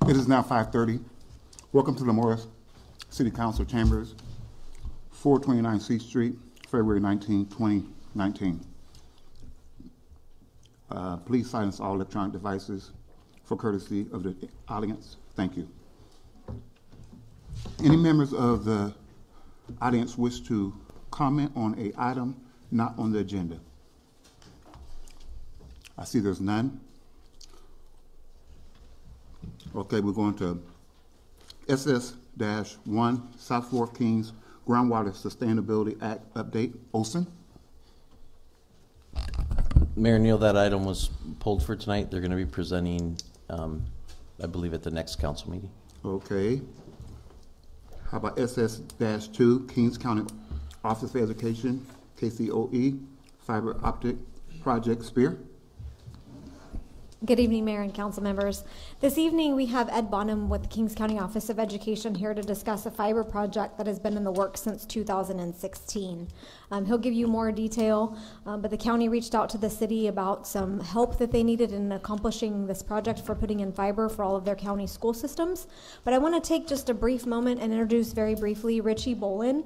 It is now 5:30. Welcome to Lemoore City Council Chambers, 429 C Street, February 19, 2019. Please silence all electronic devices for courtesy of the audience. Thank you. Any members of the audience wish to comment on an item not on the agenda? I see there's none. Okay, we're going to SS-1, South Fork Kings Groundwater Sustainability Act Update. Olson? Mayor Neal, that item was pulled for tonight. They're going to be presenting, I believe, at the next council meeting. Okay. How about SS-2, Kings County Office of Education, KCOE, Fiber Optic Project Spear? Good evening, Mayor and council members. This evening we have Ed Bonham with the Kings County Office of Education here to discuss a fiber project that has been in the works since 2016. He'll give you more detail, but the county reached out to the city about some help that they needed in accomplishing this project for putting in fiber for all of their county school systems. But I want to take just a brief moment and introduce very briefly Richie Bolin.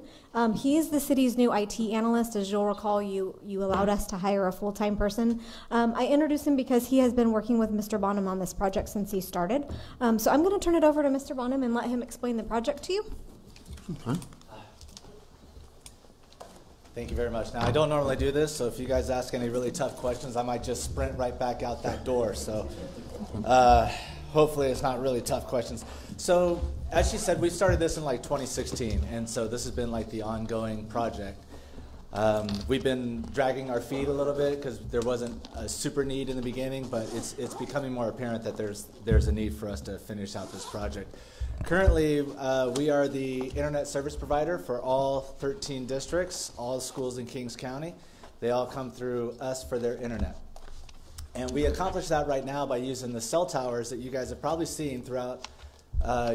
He is the city's new IT analyst. As you'll recall, you allowed us to hire a full-time person. I introduced him because he has been working with Mr. Bonham on this project since he started. So I'm going to turn it over to Mr. Bonham and let him explain the project to you. Okay. Thank you very much. Now, I don't normally do this, so if you guys ask any really tough questions, I might just sprint right back out that door. So hopefully it's not really tough questions. So as she said, we started this in like 2016, and so this has been like the ongoing project. We've been dragging our feet a little bit because there wasn't a super need in the beginning, but it's becoming more apparent that there's a need for us to finish out this project. Currently, we are the internet service provider for all 13 districts, all schools in Kings County. They all come through us for their internet. And we accomplish that right now by using the cell towers that you guys have probably seen throughout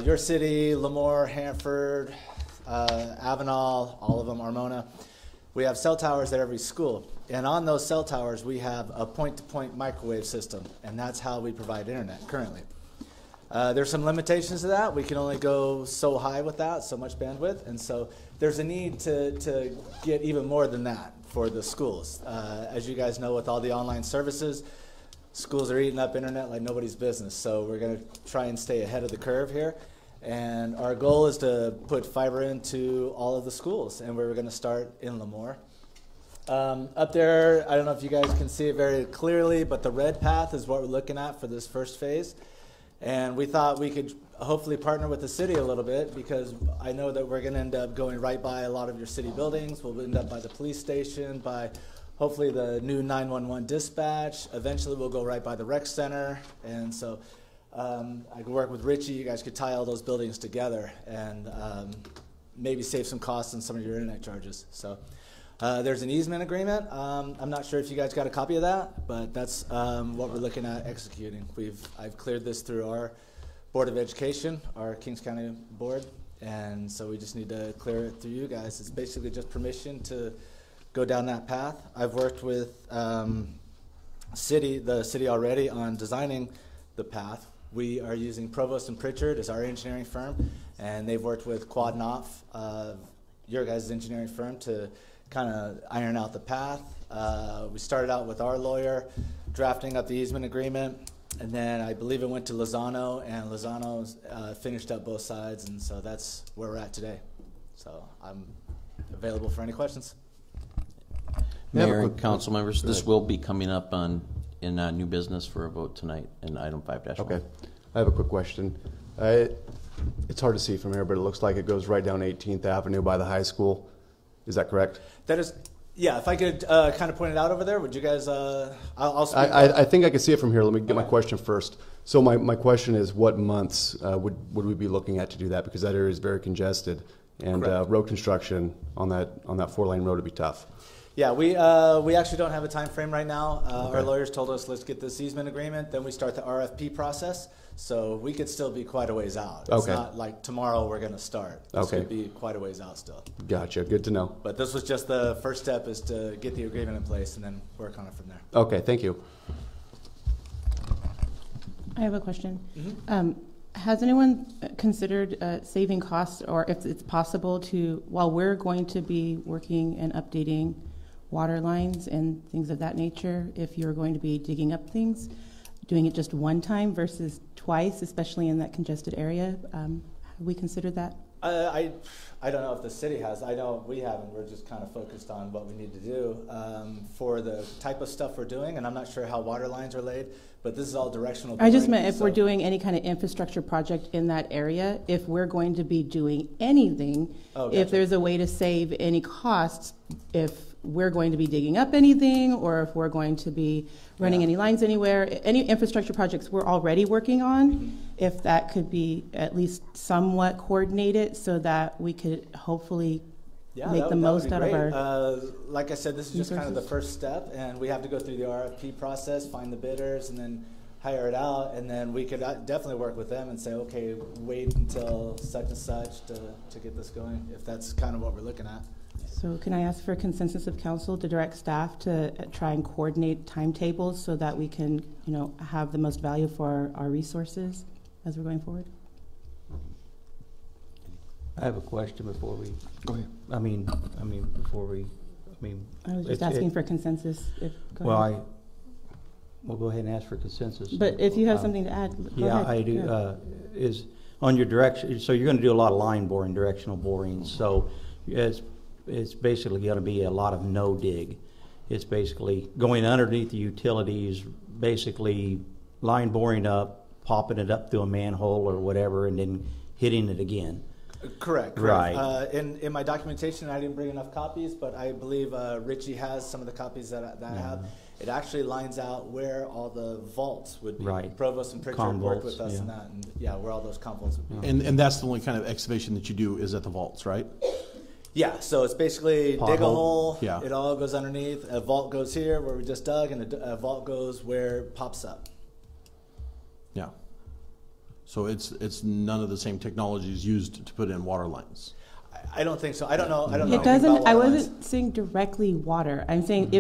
your city, Lemoore, Hanford, Avenal, all of them, Armona. We have cell towers at every school. And on those cell towers, we have a point-to-point microwave system, and that's how we provide internet currently. There's some limitations to that. We can only go so high with that, so much bandwidth, and so there's a need to get even more than that for the schools. As you guys know, with all the online services, schools are eating up internet like nobody's business, so we're going to try and stay ahead of the curve here. And our goal is to put fiber into all of the schools, and we're going to start in Lemoore. Up there, I don't know if you guys can see it very clearly, but the red path is what we're looking at for this first phase. And we thought we could hopefully partner with the city a little bit, because I know that we're going to end up going right by a lot of your city buildings. We'll end up by the police station, by hopefully the new 911 dispatch. Eventually we'll go right by the rec center. And so I could work with Richie. You guys could tie all those buildings together and maybe save some costs on some of your internet charges. So there's an easement agreement. I'm not sure if you guys got a copy of that, but that's what we're looking at executing. I've cleared this through our Board of Education, our Kings County Board, and so we just need to clear it through you guys. It's basically just permission to go down that path. I've worked with the city already on designing the path. We are using Provost and Pritchard as our engineering firm, and they've worked with Quad Knopf, your guys' engineering firm, to kind of iron out the path. We started out with our lawyer drafting up the easement agreement, and then I believe it went to Lozano, and Lozano finished up both sides, and so that's where we're at today. So I'm available for any questions. Mayor and council members, this will be coming up in new business for a vote tonight in item 5-1. Okay, I have a quick question. It's hard to see from here, but it looks like it goes right down 18th Avenue by the high school. Is that correct? That is, yeah. If I could kind of point it out over there, would you guys? I'll speak. I think I can see it from here. Let me get my question first. So my question is, what months would we be looking at to do that? Because that area is very congested, and road construction on that 4-lane road would be tough. Yeah, we actually don't have a time frame right now. Okay. Our lawyers told us, let's get this easement agreement, then we start the RFP process. So we could still be quite a ways out. It's not like tomorrow we're going to start. This could be quite a ways out still. Gotcha. Good to know. But this was just the first step, is to get the agreement in place and then work on it from there. Okay, thank you. I have a question. Has anyone considered saving costs, or if it's possible to, while we're going to be working and updating water lines and things of that nature, if you're going to be digging up things, doing it just one time versus twice, especially in that congested area? Have we considered that? I don't know if the city has. I know we haven't. We're just kind of focused on what we need to do for the type of stuff we're doing, and I'm not sure how water lines are laid, but this is all directional. I just boring, meant if we're doing any kind of infrastructure project in that area, if we're going to be doing anything, if there's a way to save any costs, if we're going to be digging up anything, or if we're going to be running any lines anywhere, any infrastructure projects we're already working on, if that could be at least somewhat coordinated so that we could hopefully make the most out of our like I said, this is just kind of the first step, and we have to go through the RFP process, find the bidders, and then hire it out, and then we could definitely work with them and say, okay, wait until such and such to get this going, if that's kind of what we're looking at. So can I ask for a consensus of council to direct staff to try and coordinate timetables so that we can, have the most value for our resources as we're going forward? I have a question before we. Go ahead. I mean, before we. I was just asking for consensus. We'll go ahead and ask for consensus. But if you have something to add, go ahead. I do. Yeah. Is on your direction. So you're going to do a lot of line boring, directional boring. So it's basically going to be a lot of no dig. It's basically going underneath the utilities, basically line boring up, popping it up through a manhole or whatever, and then hitting it again. Correct. Right. In my documentation, I didn't bring enough copies, but I believe Richie has some of the copies that I have. It actually lines out where all the vaults would be. Right. Provost and Pritchard worked with us in that, and where all those com vaults would be. And that's the only kind of excavation that you do is at the vaults, right? Yeah, so it's basically dig a hole, Yeah. it all goes underneath, a vault goes here where we just dug, and a vault goes where it pops up. Yeah. So it's none of the same technologies used to put in water lines. I don't think so. I don't know. It doesn't. I wasn't saying directly water. I'm saying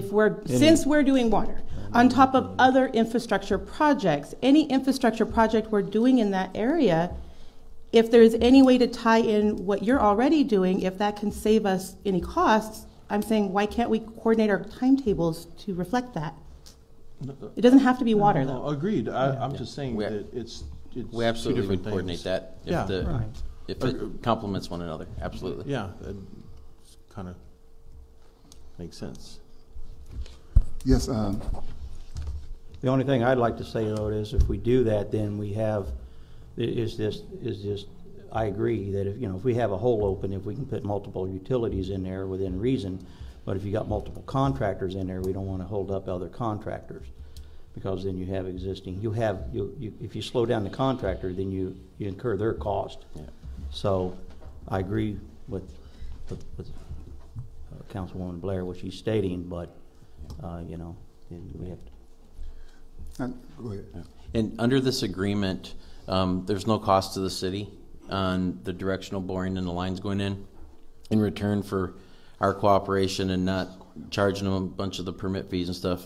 since we're doing water on top of other infrastructure projects, any infrastructure project we're doing in that area, if there's any way to tie in what you're already doing, if that can save us any costs, I'm saying why can't we coordinate our timetables to reflect that? It doesn't have to be water though. Agreed. I'm just saying that it's We absolutely two would different coordinate things. that if Yeah. if it complements one another. Absolutely. Yeah, it kind of makes sense. Yes, The only thing I'd like to say though is if we do that, then we have is just I agree that if we have a hole open, if we can put multiple utilities in there within reason, but if you got multiple contractors in there, we don't want to hold up other contractors because then you have existing. If you slow down the contractor, then you incur their cost. Yeah. So I agree with Councilwoman Blair what she's stating, but we have to. go ahead. And under this agreement, there's no cost to the city on the directional boring and the lines going in return for our cooperation and not charging them a bunch of the permit fees and stuff.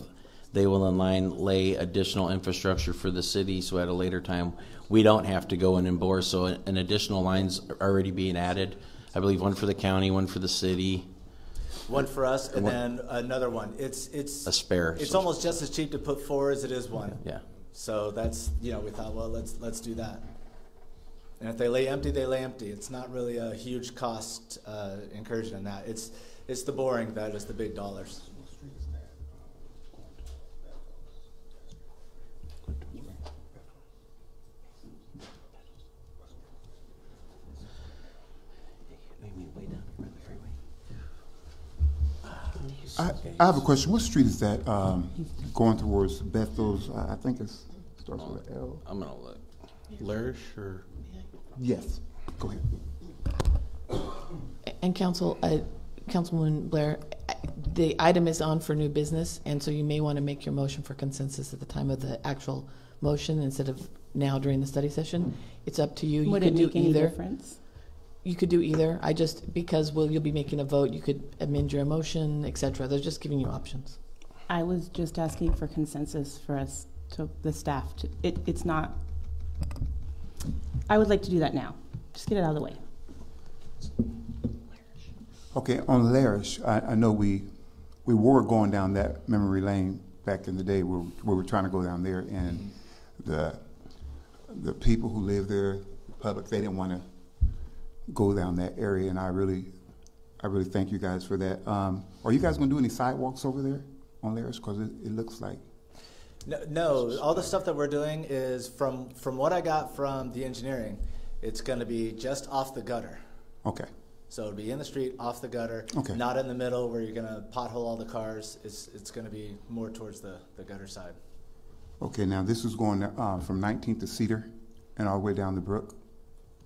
They will in line lay additional infrastructure for the city, so at a later time we don't have to go in and bore. So an additional lines are already being added. I believe one for the county, one for the city. One for us, and then another one. It's a spare. It's almost just as cheap to put four as it is one. Yeah. So that's we thought, well, let's do that. And if they lay empty, they lay empty. It's not really a huge cost incursion in that. It's the boring that is the big dollars. I have a question. What street is that going towards Bethel's? I think it starts with an L. I'm gonna look. Larish or? Yes. Go ahead. And Councilwoman Blair, the item is on for new business, and so you may want to make your motion for consensus at the time of the actual motion instead of now during the study session. It's up to you. You Would could it make do any either. difference? You could do either. Because you'll be making a vote, you could amend your motion, etc. They're just giving you options. I was just asking for consensus for us, to the staff. It's not. I would like to do that now. Just get it out of the way. Okay, on Larish, I know we were going down that memory lane back in the day where we were trying to go down there, and the people who live there, the public, they didn't want to go down that area, and I really thank you guys for that. Are you guys going to do any sidewalks over there on Larish? Because it looks like. No, all the stuff that we're doing is from what I got from the engineering, it's going to be just off the gutter. Okay. So it'll be in the street, off the gutter, Okay. not in the middle where you're going to pothole all the cars. It's going to be more towards the gutter side. Okay, now this is going from 19th to Cedar and all the way down to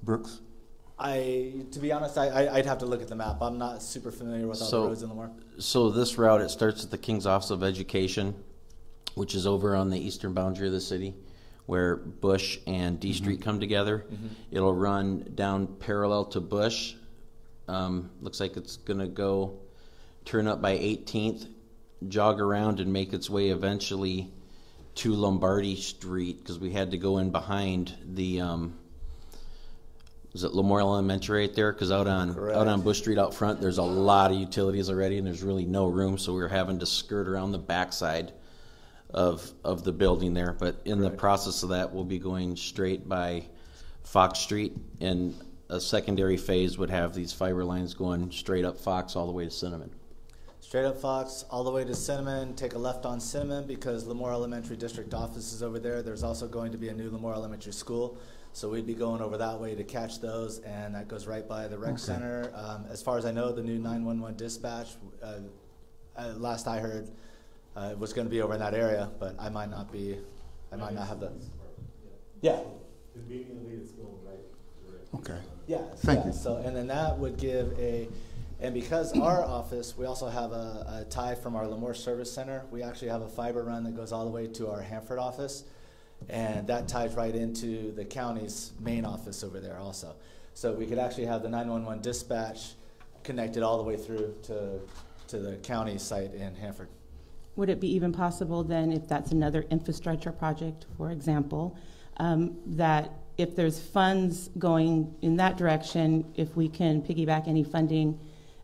Brooks? To be honest, I'd have to look at the map. I'm not super familiar with all the roads in Lemoore. So this route, it starts at the King's Office of Education, which is over on the eastern boundary of the city, where Bush and D Street come together. It'll run down parallel to Bush. Looks like it's gonna go turn up by 18th, jog around and make its way eventually to Lombardi Street, because we had to go in behind the is it Lemoore Elementary right there? Because out on Bush Street out front, there's a lot of utilities already, and there's really no room, so we were having to skirt around the backside of the building there. But in the process of that, we'll be going straight by Fox Street, and a secondary phase would have these fiber lines going straight up Fox all the way to Cinnamon. Straight up Fox, all the way to Cinnamon, take a left on Cinnamon because Lemoore Elementary District office is over there. There's also going to be a new Lemoore Elementary School. So we'd be going over that way to catch those, and that goes right by the rec center. As far as I know, the new 911 dispatch, last I heard, was going to be over in that area, but I might not be, I might not have the, yeah. Okay. Yeah. Thank you. So, and then that would give and because our office, we also have a tie from our Lemoore Service Center. We actually have a fiber run that goes all the way to our Hanford office, and that ties right into the county's main office over there also. So we could actually have the 911 dispatch connected all the way through to the county site in Hanford. Would it be even possible then, if that's another infrastructure project, for example, that if there's funds going in that direction, if we can piggyback any funding?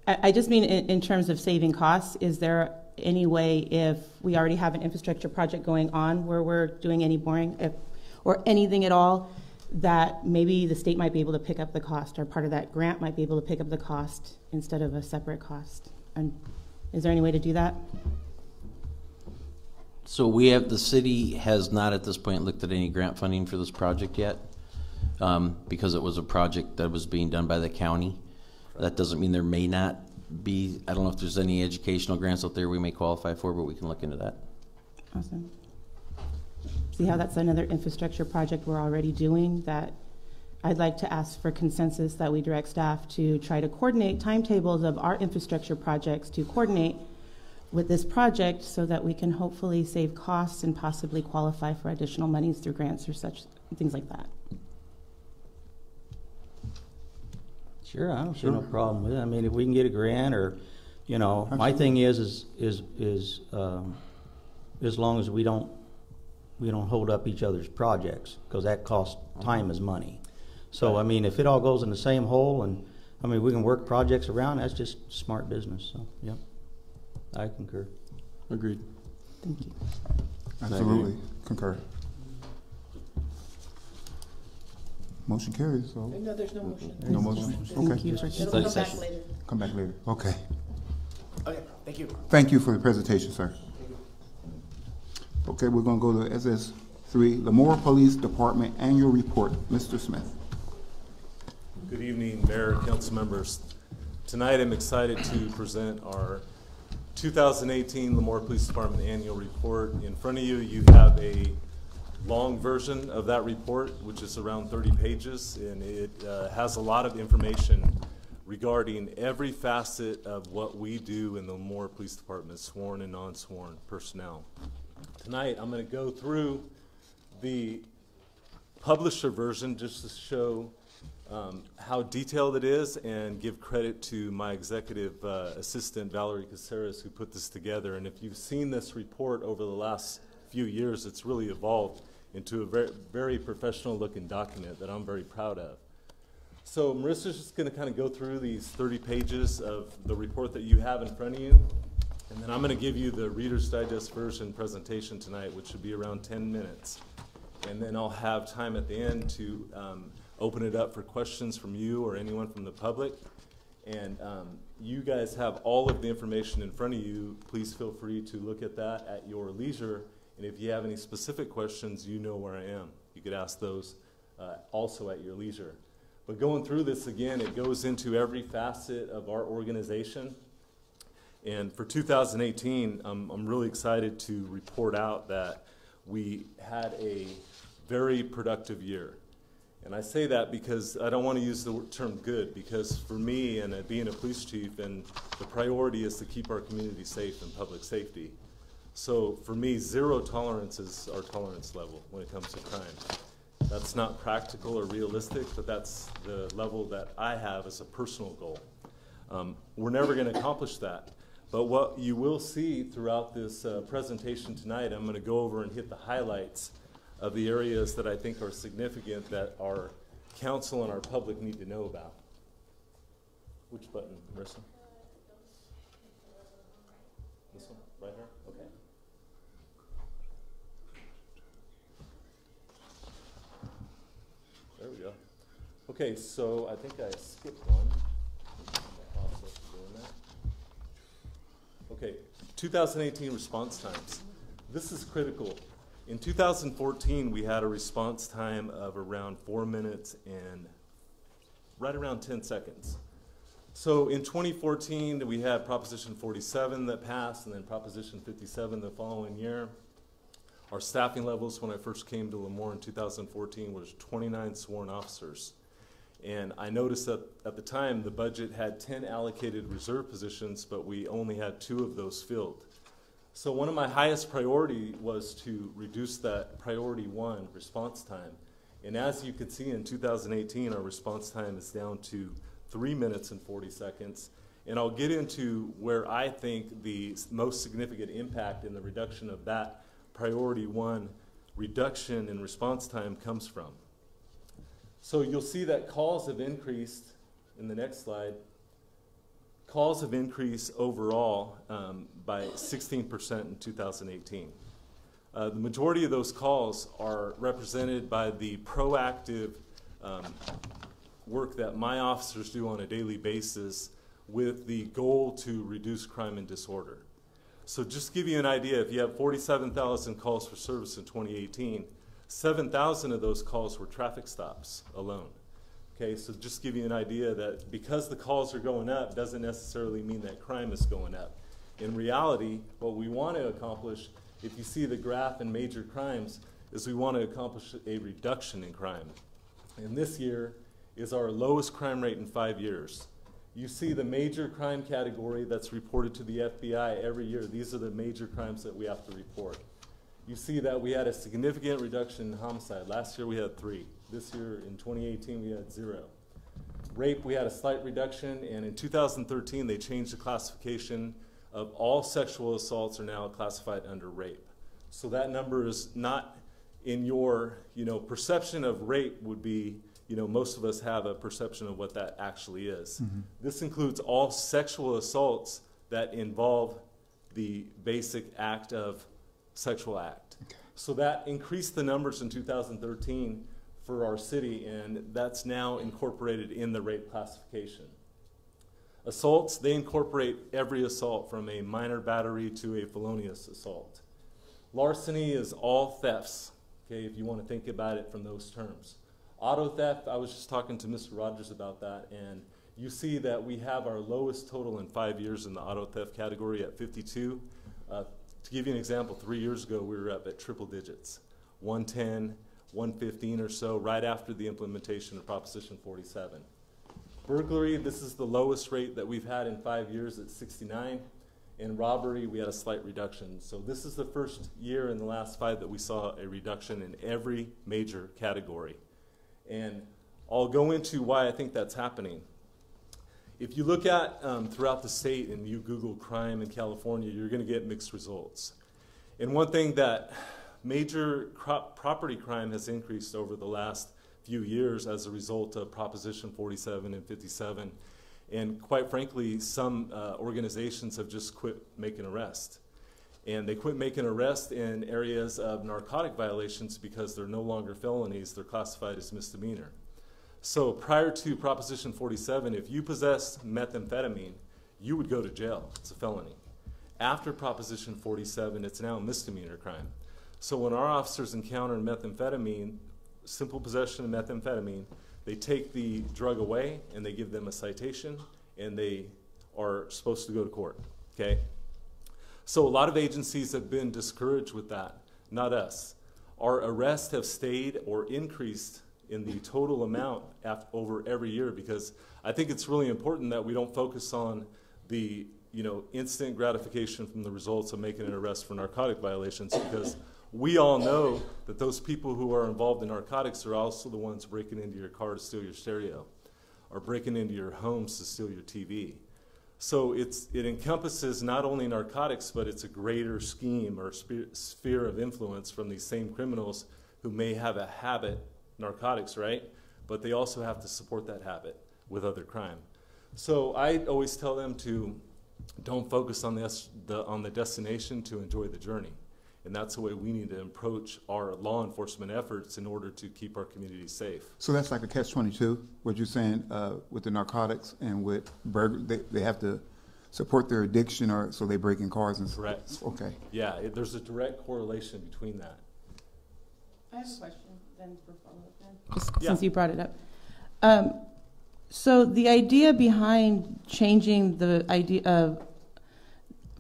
I just mean in terms of saving costs, is there any way, if we already have an infrastructure project going on where we're doing any boring or anything at all, that maybe the state might be able to pick up the cost, or part of that grant might be able to pick up the cost instead of a separate cost? And is there any way to do that? So the city has not at this point looked at any grant funding for this project yet, because it was a project that was being done by the county. That doesn't mean there may not be. I don't know if there's any educational grants out there we may qualify for, but we can look into that. Awesome. See how that's another infrastructure project we're already doing that I'd like to ask for consensus that we direct staff to try to coordinate timetables of our infrastructure projects to coordinate with this project so that we can hopefully save costs and possibly qualify for additional monies through grants or such things like that. Sure, I don't see no problem with it. I mean, if we can get a grant, or, you know, my thing is as long as we don't hold up each other's projects, because that costs time as money. So I mean, if it all goes in the same hole, and I mean, we can work projects around, that's just smart business. So yeah, I concur. Agreed. Thank you. Absolutely. Concur. Motion carries, so. No, there's no motion. No motion? Thank Okay. you. It'll come back later. Come back later. Okay. Okay, thank you. Thank you for the presentation, sir. Okay, we're gonna go to SS3, Lemoore Police Department Annual Report. Mr. Smith. Good evening, Mayor, council members. Tonight I'm excited to present our 2018 Lemoore Police Department Annual Report. In front of you, you have a long version of that report, which is around 30 pages, and it has a lot of information regarding every facet of what we do in the Lemoore Police Department, sworn and non-sworn personnel. Tonight, I'm going to go through the publisher version just to show how detailed it is, and give credit to my executive assistant, Valerie Caceres, who put this together. And if you've seen this report over the last few years, it's really evolved into a very, very professional-looking document that I'm very proud of. So Marissa's just going to kind of go through these 30 pages of the report that you have in front of you, and then I'm going to give you the Reader's Digest version presentation tonight, which should be around 10 minutes. And then I'll have time at the end to open it up for questions from you or anyone from the public. And you guys have all of the information in front of you. Please feel free to look at that at your leisure. And if you have any specific questions, you know where I am. You could ask those also at your leisure. But going through this again, it goes into every facet of our organization. And for 2018, I'm really excited to report out that we had a very productive year. And I say that because I don't want to use the term good, because for me and being a police chief, and the priority is to keep our community safe and public safety. So for me, 0 tolerance is our tolerance level when it comes to crime. That's not practical or realistic, but that's the level that I have as a personal goal. We're never going to accomplish that. But what you will see throughout this presentation tonight, I'm going to go over and hit the highlights of the areas that I think are significant that our council and our public need to know about. Which button, Marissa? This one, right here? Okay. There we go. Okay, so I think I skipped one. Okay, 2018 response times. This is critical. In 2014, we had a response time of around 4 minutes and right around 10 seconds. So in 2014, we had Proposition 47 that passed, and then Proposition 57 the following year. Our staffing levels when I first came to Lemoore in 2014 was 29 sworn officers. And I noticed that at the time, the budget had 10 allocated reserve positions, but we only had 2 of those filled. So one of my highest priority was to reduce that priority 1 response time. And as you can see in 2018, our response time is down to 3 minutes and 40 seconds. And I'll get into where I think the most significant impact in the reduction of that priority 1 reduction in response time comes from. So you'll see that calls have increased in the next slide. Calls have increased overall by 16% in 2018. The majority of those calls are represented by the proactive work that my officers do on a daily basis with the goal to reduce crime and disorder. So just to give you an idea, if you have 47,000 calls for service in 2018, 7,000 of those calls were traffic stops alone. Okay, so just to give you an idea that because the calls are going up doesn't necessarily mean that crime is going up. In reality, what we want to accomplish, if you see the graph in major crimes, is we want to accomplish a reduction in crime. And this year is our lowest crime rate in 5 years. You see the major crime category that's reported to the FBI every year. These are the major crimes that we have to report. You see that we had a significant reduction in homicide. Last year we had 3. This year in 2018 we had 0. Rape, we had a slight reduction, and in 2013 they changed the classification of all sexual assaults are now classified under rape. So that number is not in your, perception of rape would be, most of us have a perception of what that actually is. Mm-hmm. This includes all sexual assaults that involve the basic act of sexual act. Okay. So that increased the numbers in 2013 for our city, and that's now incorporated in the rape classification. Assaults, they incorporate every assault from a minor battery to a felonious assault. Larceny is all thefts, okay, if you want to think about it from those terms. Auto theft, I was just talking to Mr. Rogers about that, and you see that we have our lowest total in 5 years in the auto theft category at 52. To give you an example, 3 years ago we were up at triple digits, 110, 115 or so, right after the implementation of Proposition 47. Burglary, this is the lowest rate that we've had in 5 years at 69. In robbery, we had a slight reduction. So this is the first year in the last 5 that we saw a reduction in every major category. And I'll go into why I think that's happening. If you look at throughout the state and you Google crime in California, you're going to get mixed results. And one thing that major property crime has increased over the last few years as a result of Proposition 47 and 57. And quite frankly, some organizations have just quit making arrests. And they quit making arrests in areas of narcotic violations because they're no longer felonies, they're classified as misdemeanor. So prior to Proposition 47, if you possessed methamphetamine, you would go to jail. It's a felony. After Proposition 47, it's now a misdemeanor crime. So when our officers encounter methamphetamine, simple possession of methamphetamine, they take the drug away and they give them a citation and they are supposed to go to court, okay? So a lot of agencies have been discouraged with that, not us. Our arrests have stayed or increased in the total amount over every year, because I think it's really important that we don't focus on the instant gratification from the results of making an arrest for narcotic violations, because we all know that those people who are involved in narcotics are also the ones breaking into your car to steal your stereo, or breaking into your homes to steal your TV. So it encompasses not only narcotics, but it's a greater scheme or sphere of influence from these same criminals who may have a habit, narcotics, right? But they also have to support that habit with other crime. So I always tell them to don't focus on the destination, to enjoy the journey. And that's the way we need to approach our law enforcement efforts in order to keep our communities safe. So that's like a catch-22, what you're saying with the narcotics and with burger, they have to support their addiction, or so they break in cars and Correct. Okay. Yeah, there's a direct correlation between that. I have a question then for follow-up then, Yeah. since you brought it up. So the idea behind changing the idea of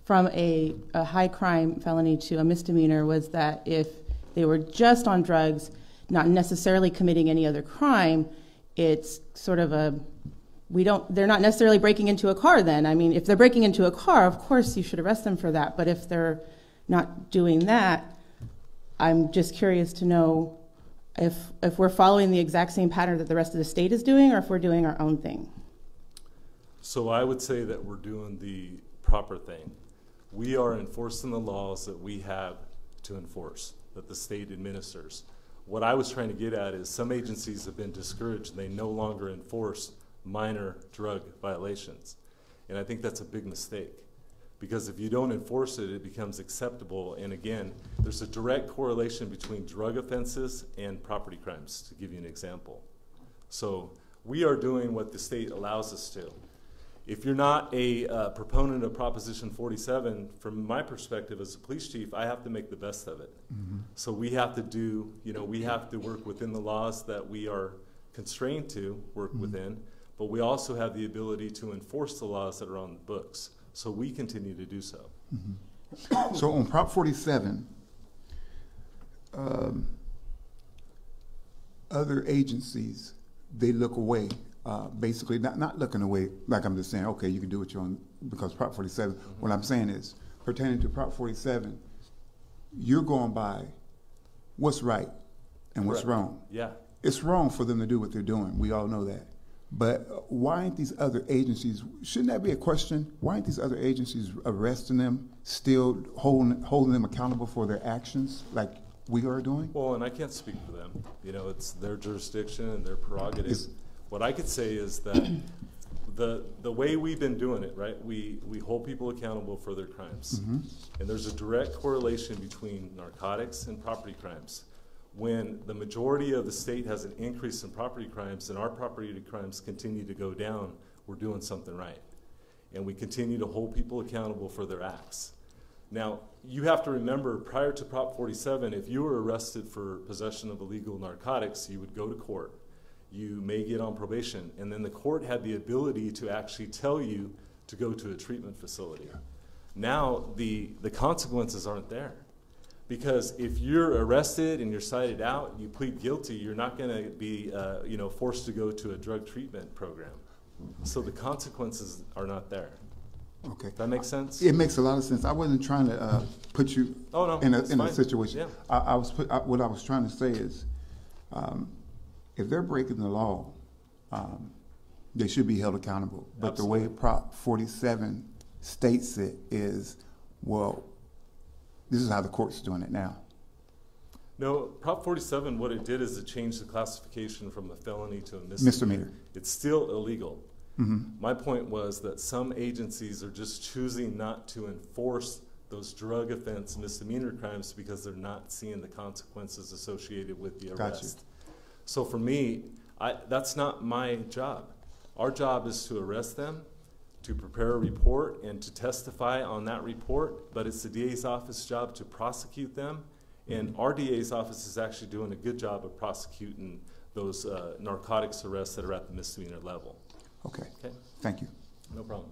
from a high crime felony to a misdemeanor was that if they were just on drugs, not necessarily committing any other crime, it's sort of they're not necessarily breaking into a car then. I mean, if they're breaking into a car, of course you should arrest them for that. But if they're not doing that, I'm just curious to know if we're following the exact same pattern that the rest of the state is doing, or if we're doing our own thing. So I would say that we're doing the proper thing. We are enforcing the laws that we have to enforce, that the state administers. What I was trying to get at is some agencies have been discouraged and they no longer enforce minor drug violations. And I think that's a big mistake, because if you don't enforce it, it becomes acceptable. And again, there's a direct correlation between drug offenses and property crimes, to give you an example. So we are doing what the state allows us to. If you're not a proponent of Proposition 47, from my perspective as a police chief, I have to make the best of it. Mm-hmm. So we have to we have to work within the laws that we are constrained to work mm-hmm. within, but we also have the ability to enforce the laws that are on the books. So we continue to do so. Mm-hmm. So on Prop 47, other agencies, they look away. Basically, not looking away, like I'm just saying, okay, you can do what you want because Prop 47. Mm-hmm. What I'm saying is, pertaining to Prop 47, you're going by what's right and what's Correct. wrong. Yeah. It's wrong for them to do what they're doing. We all know that. But why aren't these other agencies, shouldn't that be a question? Why aren't these other agencies arresting them, still holding them accountable for their actions like we are doing? Well, and I can't speak for them. It's their jurisdiction and their prerogative. What I could say is that the way we've been doing it, right, we hold people accountable for their crimes. Mm-hmm. And there's a direct correlation between narcotics and property crimes. When the majority of the state has an increase in property crimes and our property crimes continue to go down, we're doing something right. And we continue to hold people accountable for their acts. Now, you have to remember, prior to Prop 47, if you were arrested for possession of illegal narcotics, you would go to court. You may get on probation, and then the court had the ability to actually tell you to go to a treatment facility. Now, the consequences aren't there. Because if you're arrested and you're cited out, you plead guilty, you're not going to be forced to go to a drug treatment program. So the consequences are not there. Okay. That makes sense? It makes a lot of sense. I wasn't trying to put you in a situation. Yeah. What I was trying to say is, if they're breaking the law, they should be held accountable. But Absolutely. The way Prop 47 states it is, well, this is how the court's doing it now. No, Prop 47, what it did is it changed the classification from a felony to a Misdemeanor. It's still illegal. My point was that some agencies are just choosing not to enforce those drug offense misdemeanor crimes because they're not seeing the consequences associated with the arrest. Gotcha. So for me, that's not my job. Our job is to arrest them, to prepare a report, and to testify on that report, but it's the DA's office job to prosecute them, and our DA's office is actually doing a good job of prosecuting those narcotics arrests that are at the misdemeanor level. Okay. Okay? Thank you. No problem.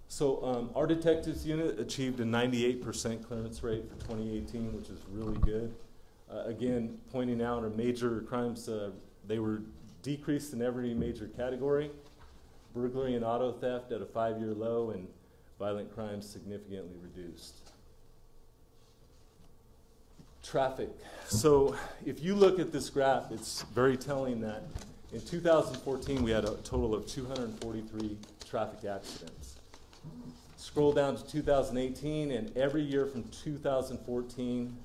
So our detectives unit achieved a 98% clearance rate for 2018, which is really good. Again, pointing out our major crimes, they were decreased in every major category. Burglary and auto theft at a 5-year low, and violent crimes significantly reduced. Traffic. So if you look at this graph, it's very telling that in 2014 we had a total of 243 traffic accidents. Scroll down to 2018, and every year from 2014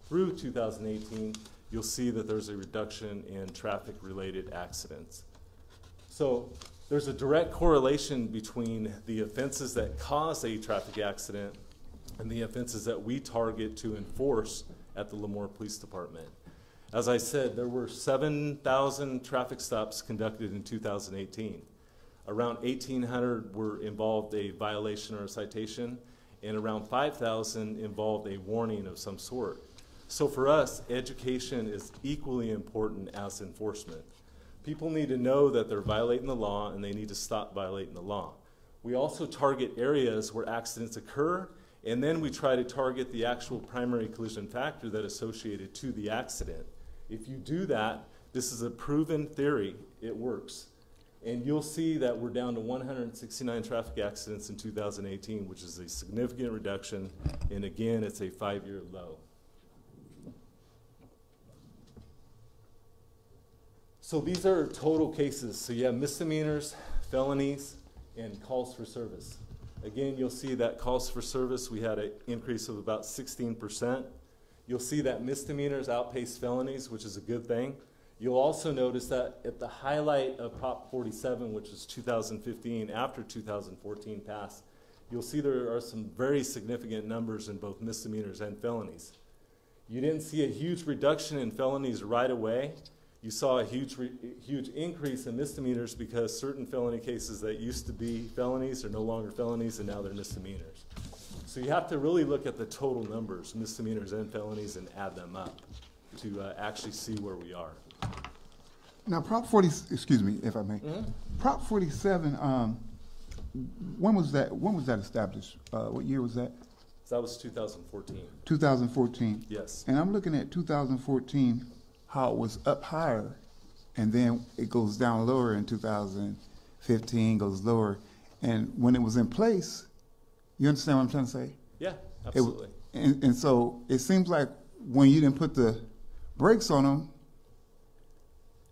through 2018, you'll see that there's a reduction in traffic-related accidents. So there's a direct correlation between the offenses that cause a traffic accident and the offenses that we target to enforce at the Lemoore Police Department. As I said, there were 7,000 traffic stops conducted in 2018. Around 1,800 were involved a violation or a citation, and around 5,000 involved a warning of some sort. So for us, education is equally important as enforcement. People need to know that they're violating the law, and they need to stop violating the law. We also target areas where accidents occur, and then we try to target the actual primary collision factor that associated to the accident. If you do that, this is a proven theory, it works. And you'll see that we're down to 169 traffic accidents in 2018, which is a significant reduction, and again, it's a 5-year low. So these are total cases. So you have misdemeanors, felonies, and calls for service. Again, you'll see that calls for service, we had an increase of about 16%. You'll see that misdemeanors outpace felonies, which is a good thing. You'll also notice that at the highlight of Prop 47, which is 2015, after 2014 passed, you'll see there are some very significant numbers in both misdemeanors and felonies. You didn't see a huge reduction in felonies right away. You saw a huge increase in misdemeanors because certain felony cases that used to be felonies are no longer felonies, and now they're misdemeanors. So you have to really look at the total numbers, misdemeanors and felonies, and add them up to actually see where we are. Now, Prop 40, excuse me, if I may. Prop 47, when was that established? What year was that? So that was 2014. 2014. Yes. And I'm looking at 2014, how it was up higher, and then it goes down lower in 2015, goes lower. And when it was in place, you understand what I'm trying to say? Yeah, absolutely. And so it seems like when you didn't put the brakes on them,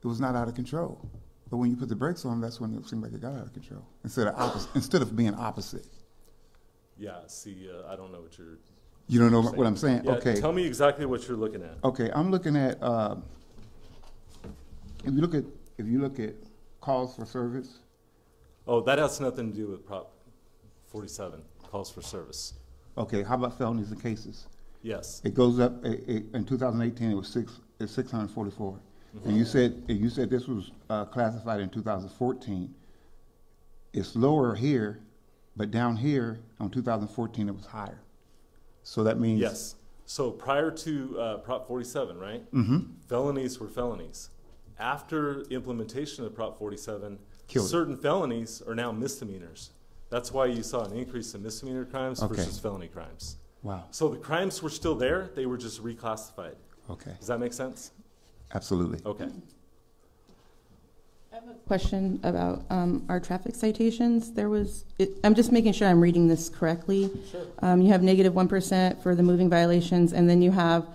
it was not out of control. But when you put the brakes on them, that's when it seemed like it got out of control. Instead of being opposite. Yeah, see, I don't know what you're... You don't know what I'm saying? Yeah, okay. Tell me exactly what you're looking at. Okay, I'm looking at, if you look at calls for service. Oh, that has nothing to do with Prop 47, calls for service. Okay, how about felonies and cases? Yes. It goes up, in 2018, it was 644. And you said this was classified in 2014. It's lower here, but down here on 2014 it was higher. So that means yes. So prior to Prop 47, right? Felonies were felonies. After implementation of Prop 47, certain felonies are now misdemeanors. That's why you saw an increase in misdemeanor crimes versus felony crimes. Wow. So the crimes were still there; they were just reclassified. Okay. Does that make sense? Absolutely. Okay. I have a question about our traffic citations. I'm just making sure I'm reading this correctly. Sure. You have -1% for the moving violations, and then you have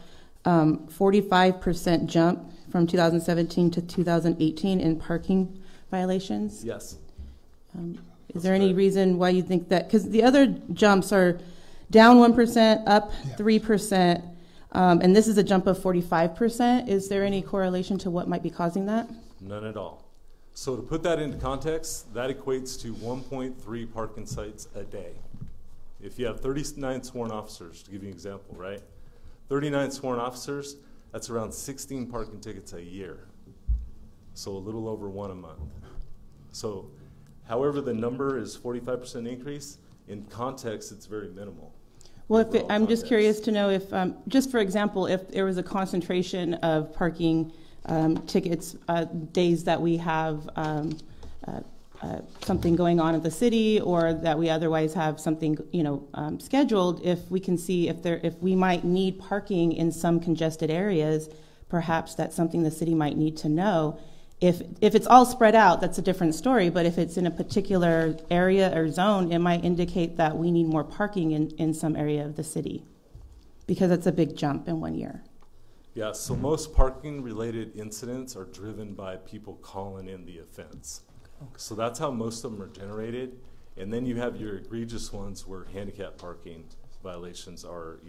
45% jump from 2017 to 2018 in parking violations. Yes. Is there any reason why you think that? Because the other jumps are down 1%, up 3%, and this is a jump of 45%. Is there any correlation to what might be causing that? None at all. So to put that into context, that equates to 1.3 parking sites a day. If you have 39 sworn officers, to give you an example, right? 39 sworn officers, that's around 16 parking tickets a year. So a little over one a month. So however the number is 45% increase, in context it's very minimal. Well, I'm just curious to know if, just for example, if there was a concentration of parking tickets days that we have something going on at the city, or that we otherwise have something, scheduled, if we can see if we might need parking in some congested areas, perhaps that's something the city might need to know. If it's all spread out, that's a different story, but if it's in a particular area or zone, it might indicate that we need more parking in some area of the city, because it's a big jump in 1 year. Yeah, so most parking related incidents are driven by people calling in the offense. So that's how most of them are generated. And then you have your egregious ones where handicap parking violations are,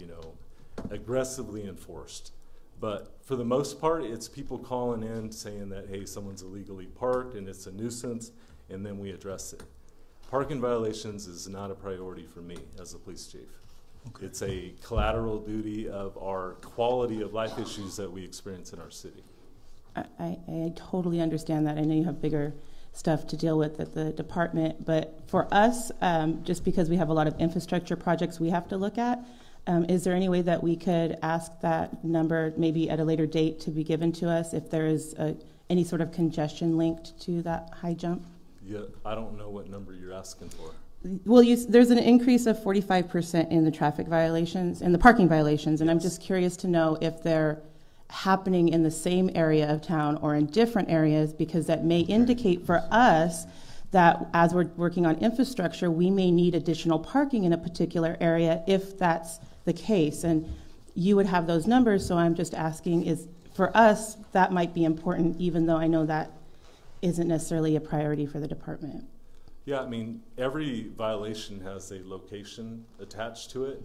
aggressively enforced. But for the most part, it's people calling in saying that, hey, someone's illegally parked and it's a nuisance, and then we address it. Parking violations is not a priority for me as a police chief. Okay. It's a collateral duty of our quality of life issues that we experience in our city. I totally understand that. I know you have bigger stuff to deal with at the department, but for us, just because we have a lot of infrastructure projects we have to look at, is there any way that we could ask that number maybe at a later date to be given to us if there is any sort of congestion linked to that high jump? Yeah, I don't know what number you're asking for. Well, there's an increase of 45% in the traffic violations and the parking violations, and I'm just curious to know if they're happening in the same area of town or in different areas, because that may indicate for us that as we're working on infrastructure, we may need additional parking in a particular area if that's the case. And you would have those numbers, so I'm just asking, is for us, that might be important, even though I know that isn't necessarily a priority for the department. Yeah, I mean, every violation has a location attached to it.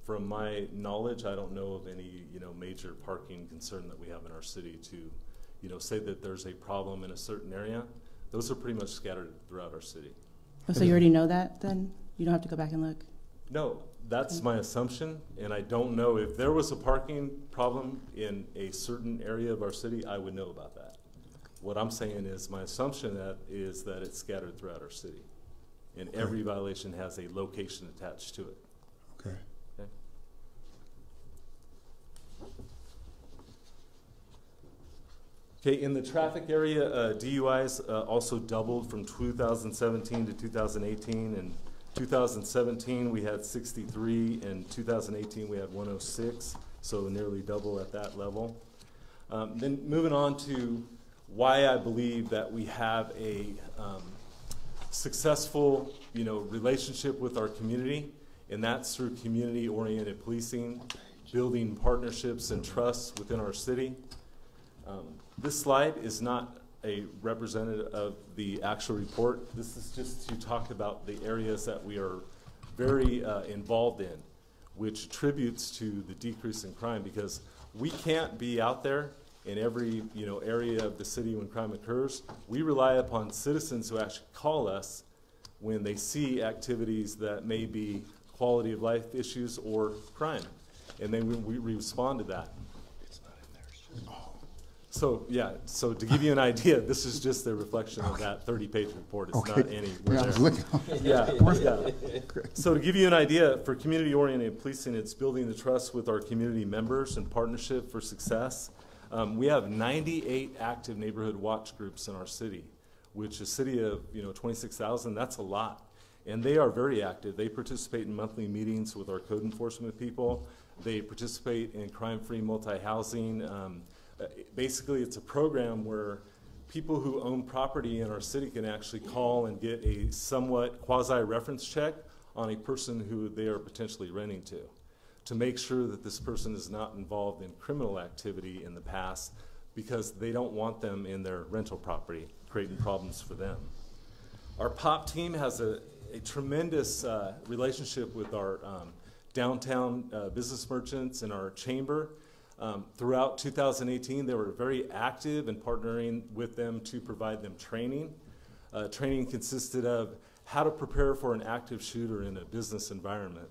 From my knowledge, I don't know of any, major parking concern that we have in our city to, say that there's a problem in a certain area. Those are pretty much scattered throughout our city. Oh, so you already know that then? You don't have to go back and look? No, that's my assumption, and I don't know if there was a parking problem in a certain area of our city, I would know about that. What I'm saying is my assumption is that it's scattered throughout our city, and every violation has a location attached to it. Okay. Okay, in the traffic area, DUIs also doubled from 2017 to 2018. In 2017, we had 63. In 2018, we had 106, so nearly double at that level. Then moving on to why I believe that we have a successful, relationship with our community, and that's through community-oriented policing, building partnerships and trust within our city. This slide is not a representative of the actual report. This is just to talk about the areas that we are very involved in, which attributes to the decrease in crime, because we can't be out there in every area of the city when crime occurs. We rely upon citizens who actually call us when they see activities that may be quality of life issues or crime, and then we respond to that. So yeah, so to give you an idea, this is just a reflection of that 30-page report. It's not any. Yeah, I was looking. Yeah. So to give you an idea, for community-oriented policing, it's building the trust with our community members and partnership for success. We have 98 active neighborhood watch groups in our city, which a city of 26,000, that's a lot. And they are very active. They participate in monthly meetings with our code enforcement people. They participate in crime-free multi-housing. Basically, it's a program where people who own property in our city can actually call and get a somewhat quasi-reference check on a person who they are potentially renting to make sure that this person is not involved in criminal activity in the past, because they don't want them in their rental property creating problems for them. Our POP team has a tremendous relationship with our downtown business merchants and our chamber. Throughout 2018, they were very active in partnering with them to provide them training. Training consisted of how to prepare for an active shooter in a business environment.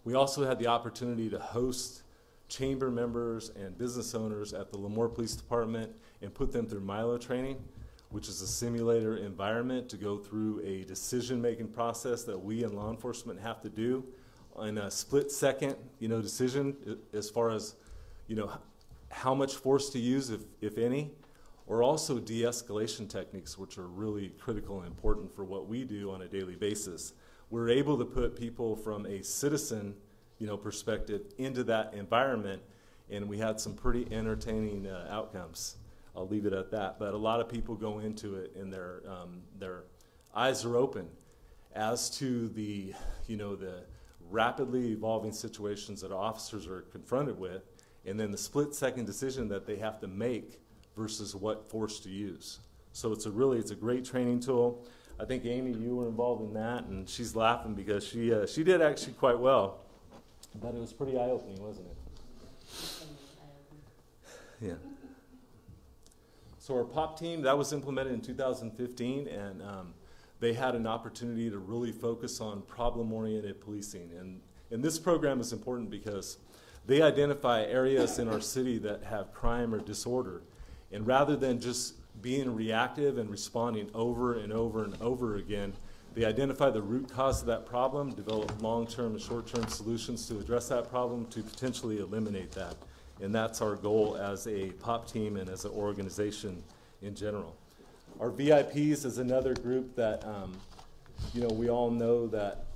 We also had the opportunity to host chamber members and business owners at the Lemoore Police Department and put them through Milo training, which is a simulator environment to go through a decision-making process that we in law enforcement have to do in a split-second, decision as far as, how much force to use, if any, or also de-escalation techniques, which are really critical and important for what we do on a daily basis. We're able to put people from a citizen, perspective into that environment, and we had some pretty entertaining outcomes. I'll leave it at that. But a lot of people go into it and their eyes are open as to the rapidly evolving situations that officers are confronted with, and then the split-second decision that they have to make versus what force to use. So it's a great training tool. I think Amy, you were involved in that, and she's laughing because she did actually quite well. But it was pretty eye-opening, wasn't it? Yeah. So our POP team, that was implemented in 2015, and they had an opportunity to really focus on problem-oriented policing. And this program is important because they identify areas in our city that have crime or disorder. And rather than just being reactive and responding over and over and over again, they identify the root cause of that problem, develop long-term and short-term solutions to address that problem to potentially eliminate that. And that's our goal as a POP team and as an organization in general. Our VIPs is another group that, we all know that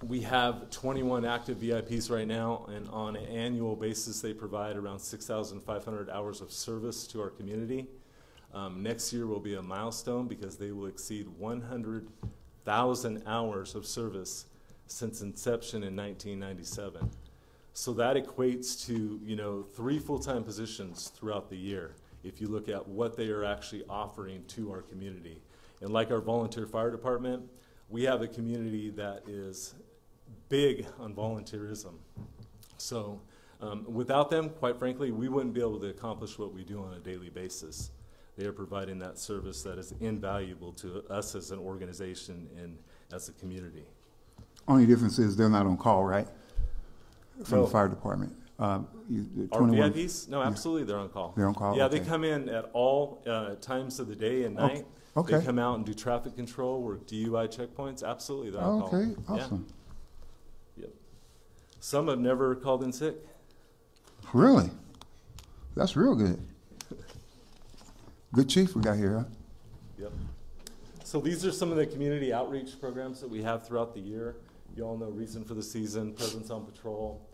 we have 21 active VIPs right now, and on an annual basis, they provide around 6,500 hours of service to our community. Next year will be a milestone because they will exceed 100,000 hours of service since inception in 1997. So that equates to, 3 full-time positions throughout the year if you look at what they are actually offering to our community. And like our volunteer fire department, we have a community that is big on volunteerism. So without them, quite frankly, we wouldn't be able to accomplish what we do on a daily basis. They are providing that service that is invaluable to us as an organization and as a community. Only difference is they're not on call, right? From No. the fire department. Our 21 VIPs? No, absolutely, they're on call. They're on call? Yeah, Okay. they come in at all times of the day and night. Okay. They come out and do traffic control, work DUI checkpoints. Absolutely, they're on call. Okay, awesome. Yeah. Yep. Some have never called in sick. Really? That's real good. Good chief we got here, huh? Yep. So these are some of the community outreach programs that we have throughout the year. You all know Reason for the Season, Presence on Patrol,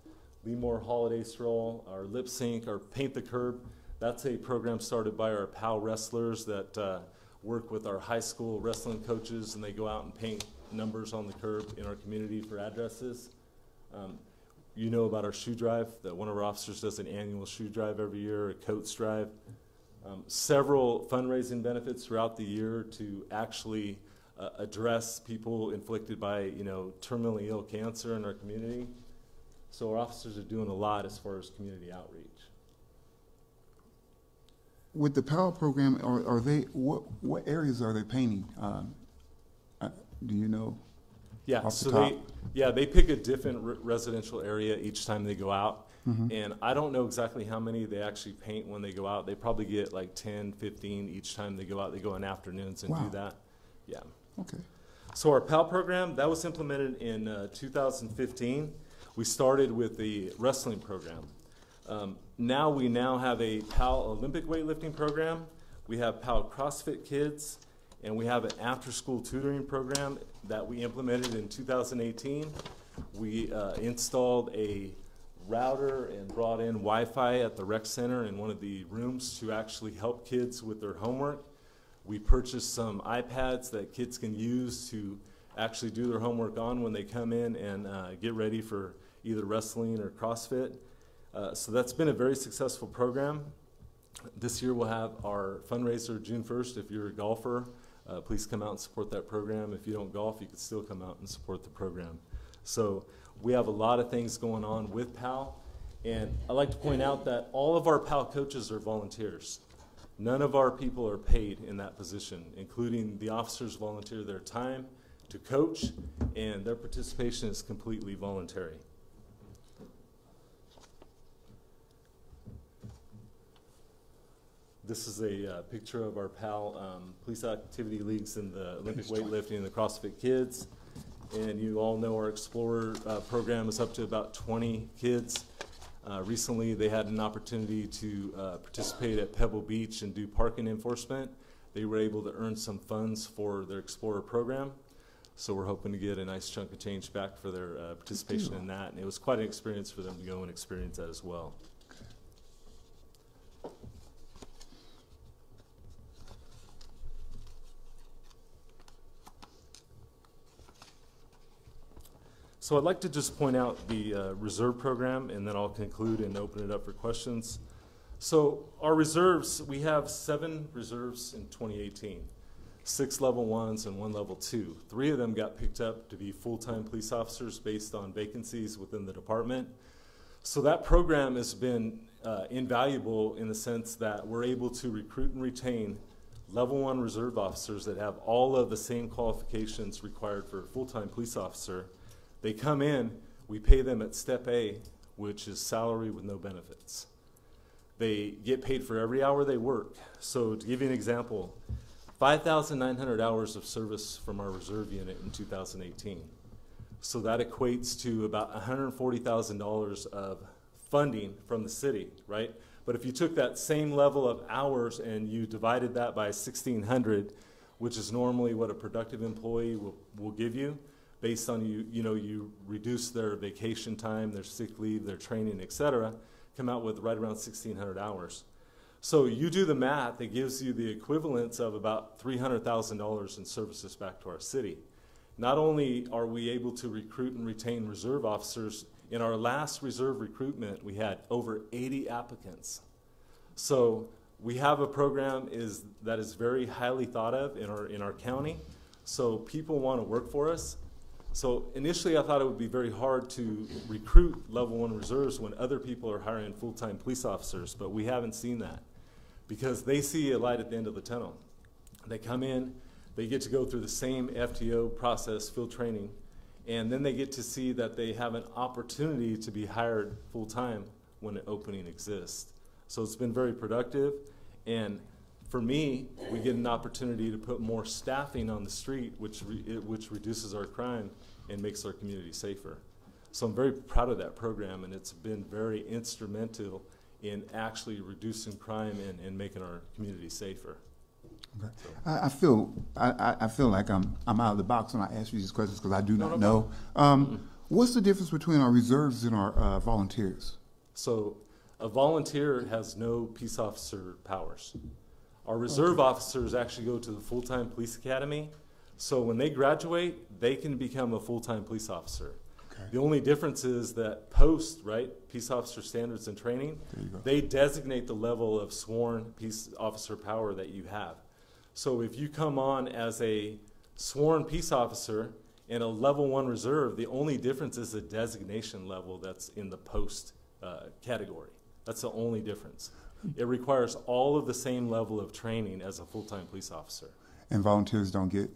Lemoore Holiday Stroll, our Lip Sync, our Paint the Curb. That's a program started by our PAL wrestlers that work with our high school wrestling coaches, and they go out and paint numbers on the curb in our community for addresses. You know about our shoe drive, that one of our officers does an annual shoe drive every year, a coats drive. Several fundraising benefits throughout the year to actually address people inflicted by, terminally ill cancer in our community. So our officers are doing a lot as far as community outreach. With the PAL program, are they what areas are they painting? Do you know? Yeah, off the so top? they pick a different residential area each time they go out. Mm-hmm. And I don't know exactly how many they actually paint when they go out. They probably get like 10, 15 each time they go out. They go in afternoons and Wow. do that. Yeah. Okay. So our PAL program, that was implemented in 2015. We started with the wrestling program. Now we have a PAL Olympic weightlifting program. We have PAL CrossFit Kids, and we have an after-school tutoring program that we implemented in 2018. We installed a router and brought in Wi-Fi at the rec center in one of the rooms to actually help kids with their homework. We purchased some iPads that kids can use to actually do their homework on when they come in and get ready for either wrestling or CrossFit. So that's been a very successful program. This year we'll have our fundraiser June 1st. If you're a golfer, please come out and support that program. If you don't golf, you can still come out and support the program. So we have a lot of things going on with PAL, and I'd like to point out that all of our PAL coaches are volunteers. None of our people are paid in that position, including the officers volunteer their time to coach, and their participation is completely voluntary. This is a picture of our PAL police activity leagues in the Olympic weightlifting and the CrossFit Kids. And you all know our Explorer program is up to about 20 kids. Recently, they had an opportunity to participate at Pebble Beach and do parking enforcement. They were able to earn some funds for their Explorer program. So we're hoping to get a nice chunk of change back for their participation in that. And it was quite an experience for them to go and experience that as well. So I'd like to just point out the reserve program, and then I'll conclude and open it up for questions. So our reserves, we have 7 reserves in 2018, 6 level 1s and 1 level 2. 3 of them got picked up to be full-time police officers based on vacancies within the department. So that program has been invaluable in the sense that we're able to recruit and retain level 1 reserve officers that have all of the same qualifications required for a full-time police officer. They come in, we pay them at step A, which is salary with no benefits. They get paid for every hour they work. So to give you an example, 5,900 hours of service from our reserve unit in 2018. So that equates to about $140,000 of funding from the city, right? But if you took that same level of hours and you divided that by 1,600, which is normally what a productive employee will give you, based on you reduce their vacation time, their sick leave, their training, et cetera, come out with right around 1,600 hours. So you do the math, it gives you the equivalence of about $300,000 in services back to our city. Not only are we able to recruit and retain reserve officers, in our last reserve recruitment, we had over 80 applicants. So we have a program that is very highly thought of in our county. So people want to work for us. So initially I thought it would be very hard to recruit level 1 reserves when other people are hiring full-time police officers, but we haven't seen that because they see a light at the end of the tunnel. They come in, they get to go through the same FTO process, field training, and then they get to see that they have an opportunity to be hired full-time when an opening exists. So it's been very productive, and for me, we get an opportunity to put more staffing on the street, which reduces our crime and makes our community safer. So I'm very proud of that program, and it's been very instrumental in actually reducing crime and making our community safer. Okay. I feel like I'm out of the box when I ask you these questions because I do not know. What's the difference between our reserves and our volunteers? So a volunteer has no peace officer powers. Our reserve officers actually go to the full-time police academy. So when they graduate, they can become a full-time police officer. Okay. The only difference is that post, right, peace officer standards and training, they designate the level of sworn peace officer power that you have. So if you come on as a sworn peace officer in a level 1 reserve, the only difference is the designation level that's in the post category. That's the only difference. It requires all of the same level of training as a full-time police officer. And volunteers don't get,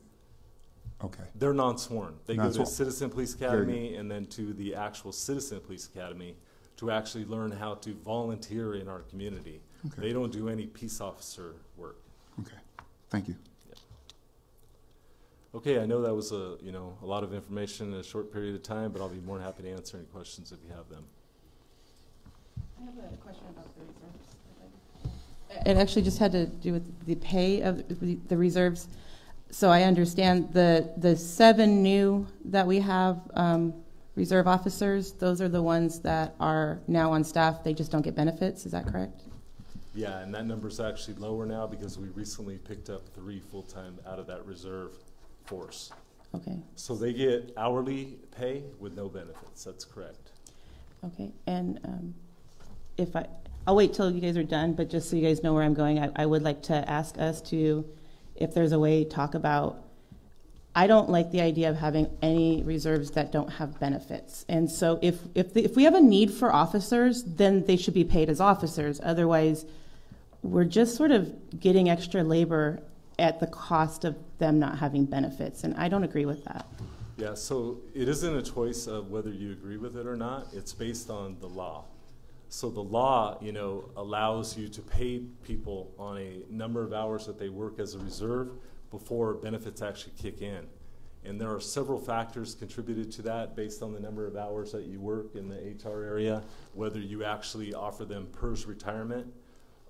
okay. They're non-sworn. They go to Citizen Police Academy and then to the actual Citizen Police Academy to actually learn how to volunteer in our community. Okay. They don't do any peace officer work. Okay, thank you. Yeah. Okay, I know that was a lot of information in a short period of time, but I'll be more than happy to answer any questions if you have them. I have a question about the reserves. It actually just had to do with the pay of the reserves. So I understand the 7 new that we have reserve officers, those are the ones that are now on staff. They just don't get benefits. Is that correct? Yeah, and that number's actually lower now because we recently picked up 3 full-time out of that reserve force. Okay. So they get hourly pay with no benefits. That's correct. Okay, and I'll wait till you guys are done, but just so you guys know where I'm going, I would like to ask us to if there's a way, talk about, I don't like the idea of having any reserves that don't have benefits. And so if we have a need for officers, then they should be paid as officers. Otherwise, we're just sort of getting extra labor at the cost of them not having benefits. And I don't agree with that. Yeah, so it isn't a choice of whether you agree with it or not. It's based on the law. So the law, you know, allows you to pay people on a number of hours that they work as a reserve before benefits actually kick in. And there are several factors contributed to that based on the number of hours that you work in the HR area, whether you actually offer them PERS retirement,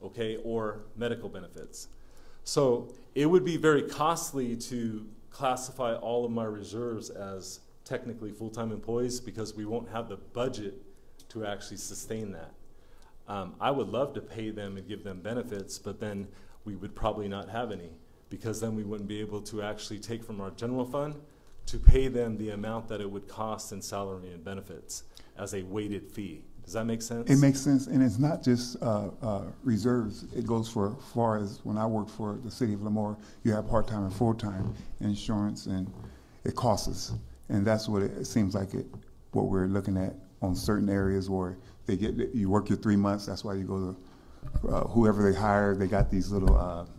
okay, or medical benefits. So it would be very costly to classify all of my reserves as technically full-time employees because we won't have the budget to actually sustain that. I would love to pay them and give them benefits, but then we would probably not have any because then we wouldn't be able to actually take from our general fund to pay them the amount that it would cost in salary and benefits as a weighted fee. Does that make sense? It makes sense, and it's not just reserves. It goes for far as when I work for the city of Lemoore, you have part-time and full-time insurance, and it costs us. And that's what it seems like what we're looking at on certain areas where you work your 3 months. That's why you go to whoever they hire. They got these little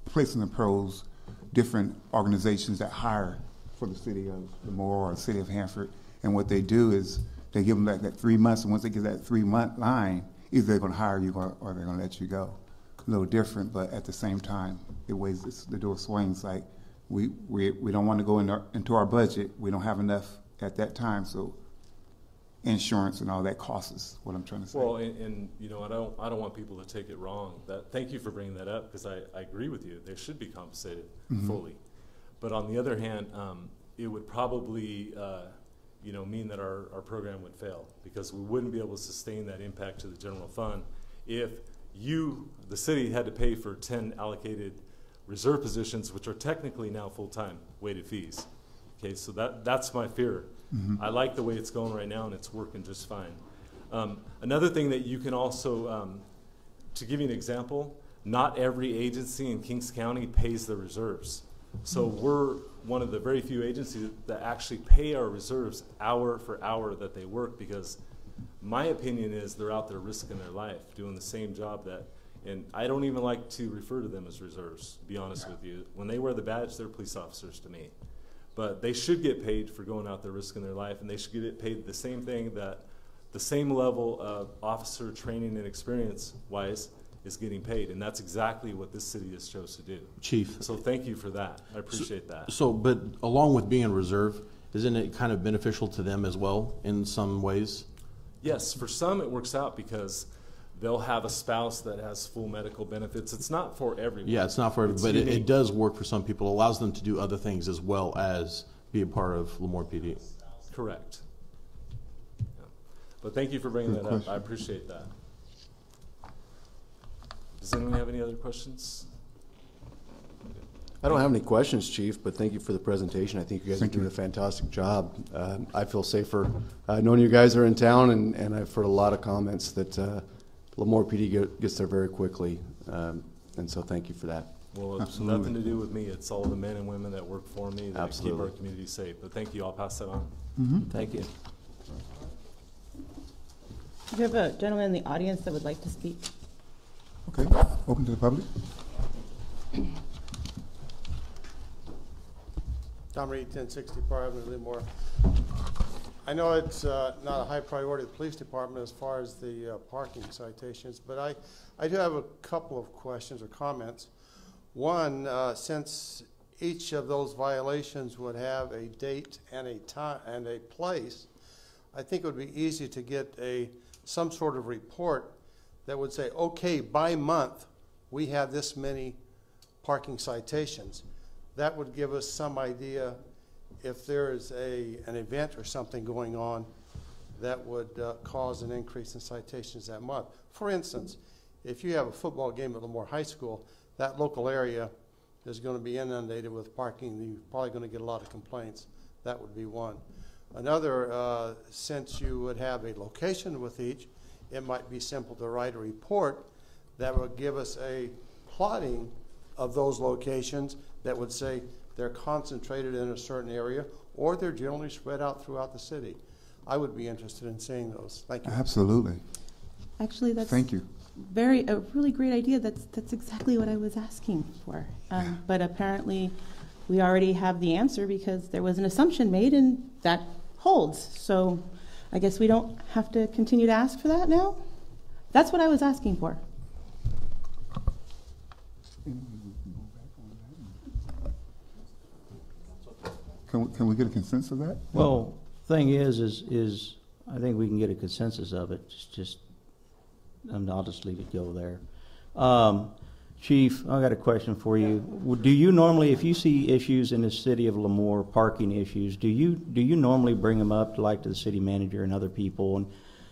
placing the pros, different organizations that hire for the city of Lemoore or the city of Hanford, and what they do is they give them that 3 months, and once they get that 3 month line, either they're going to hire you or they're going to let you go. A little different, but at the same time, it ways the door swings. Like we don't want to go into our budget. We don't have enough at that time, so insurance and all that costs us. What I'm trying to say. Well, and you know, I don't want people to take it wrong. Thank you for bringing that up because I agree with you. They should be compensated fully, but on the other hand, it would probably you know, mean that our program would fail because we wouldn't be able to sustain that impact to the general fund if the city, had to pay for 10 allocated reserve positions, which are technically now full-time weighted fees. Okay, so that's my fear. I like the way it's going right now, and it's working just fine. Another thing that you can also, to give you an example, not every agency in Kings County pays their reserves. So we're one of the very few agencies that actually pay our reserves hour for hour that they work because my opinion is they're out there risking their life doing the same job and I don't even like to refer to them as reserves, to be honest with you. When they wear the badge, they're police officers to me. But they should get paid for going out there risking their life, and they should get paid the same thing that the same level of officer training and experience-wise is getting paid, and that's exactly what this city has chose to do. Chief. So thank you for that. I appreciate that. So, but along with being in reserve, isn't it kind of beneficial to them as well in some ways? Yes, for some it works out because they'll have a spouse that has full medical benefits. It's not for everyone. Yeah, it's not for everybody, but it does work for some people. It allows them to do other things as well as be a part of Lemoore PD. Correct. Yeah. But thank you for bringing that up. I appreciate that. Does anyone have any other questions? I don't have any questions, Chief, but thank you for the presentation. I think you guys are doing a fantastic job. I feel safer knowing you guys are in town, and I've heard a lot of comments that Lemoore PD gets there very quickly, and so thank you for that. Well, it's nothing to do with me. It's all the men and women that work for me that keep our community safe. But thank you. I'll pass that on. Thank you. Do you have a gentleman in the audience that would like to speak? Okay, open to the public. Tom Reed, 1060 Park Avenue, Lemoore. I know it's not a high priority of the police department as far as the parking citations, but I do have a couple of questions or comments. One, since each of those violations would have a date and a time and a place, I think it would be easy to get some sort of report that would say, okay, by month, we have this many parking citations. That would give us some idea if there is an event or something going on that would cause an increase in citations that month. For instance, if you have a football game at Lemoore High School, that local area is going to be inundated with parking. You're probably going to get a lot of complaints. That would be one. Another, since you would have a location with each, it might be simple to write a report that would give us a plotting of those locations that would say they're concentrated in a certain area, or they're generally spread out throughout the city. I would be interested in seeing those. Thank you. Absolutely. Actually, that's Thank you. a really great idea. That's exactly what I was asking for. But apparently, we already have the answer because there was an assumption made, and that holds. So I guess we don't have to continue to ask for that now? That's what I was asking for. Can we get a consensus of that? Well, thing is I think we can get a consensus of it. It's just, I'll just leave it go there. Chief, I got a question for you. Do you normally, if you see issues in the city of Lemoore, parking issues, do you normally bring them up to the city manager and other people, and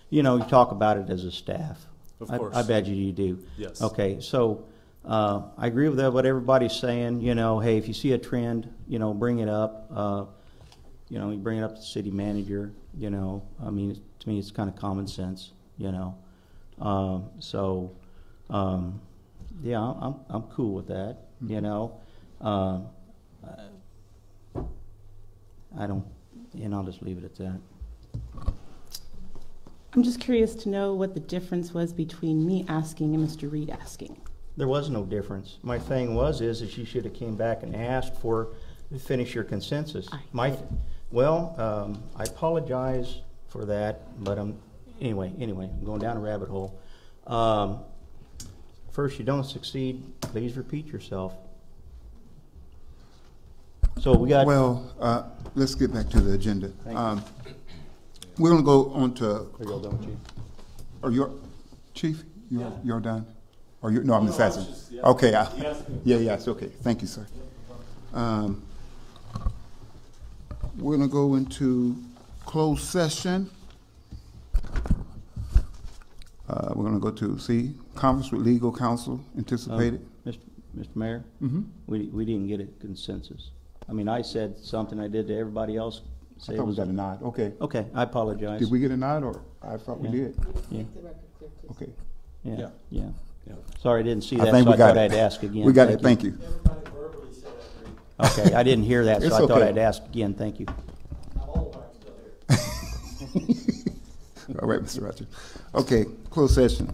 you talk about it as a staff? Of course. I bet you do. Yes. Okay, so I agree with what everybody's saying. Hey, if you see a trend, bring it up. You bring it up to the city manager. I mean, to me, it's kind of common sense. Yeah, I'm cool with that. I don't, and I'll just leave it at that. I'm just curious to know what the difference was between me asking and Mr. Reed asking. There was no difference. My thing is that you should have came back and asked for to finish your consensus. I apologize for that, but anyway, I'm going down a rabbit hole. First, you don't succeed, please repeat yourself. So we got. Well, let's get back to the agenda. Thank you. We're going to go on to. Are you all done, Chief? Are you, Chief? You're done? Or you? No, I'm just asking. Okay. Yeah. It's okay. Thank you, sir. We're going to go into closed session. We're going to go to conference with legal counsel anticipated. Mr. Mayor, we didn't get a consensus. I mean, I said something I did to everybody else. I thought we got a nod. Okay. Okay, I apologize. Did we get a nod, or I thought we did? Yeah. Okay. Yeah. Sorry, I didn't see I that, think so we I got thought it. I'd ask again. We got it. Thank you. Okay, I didn't hear that, so It's I thought okay. I'd ask again. Thank you. All right, Mr. Rogers. Okay, closed session.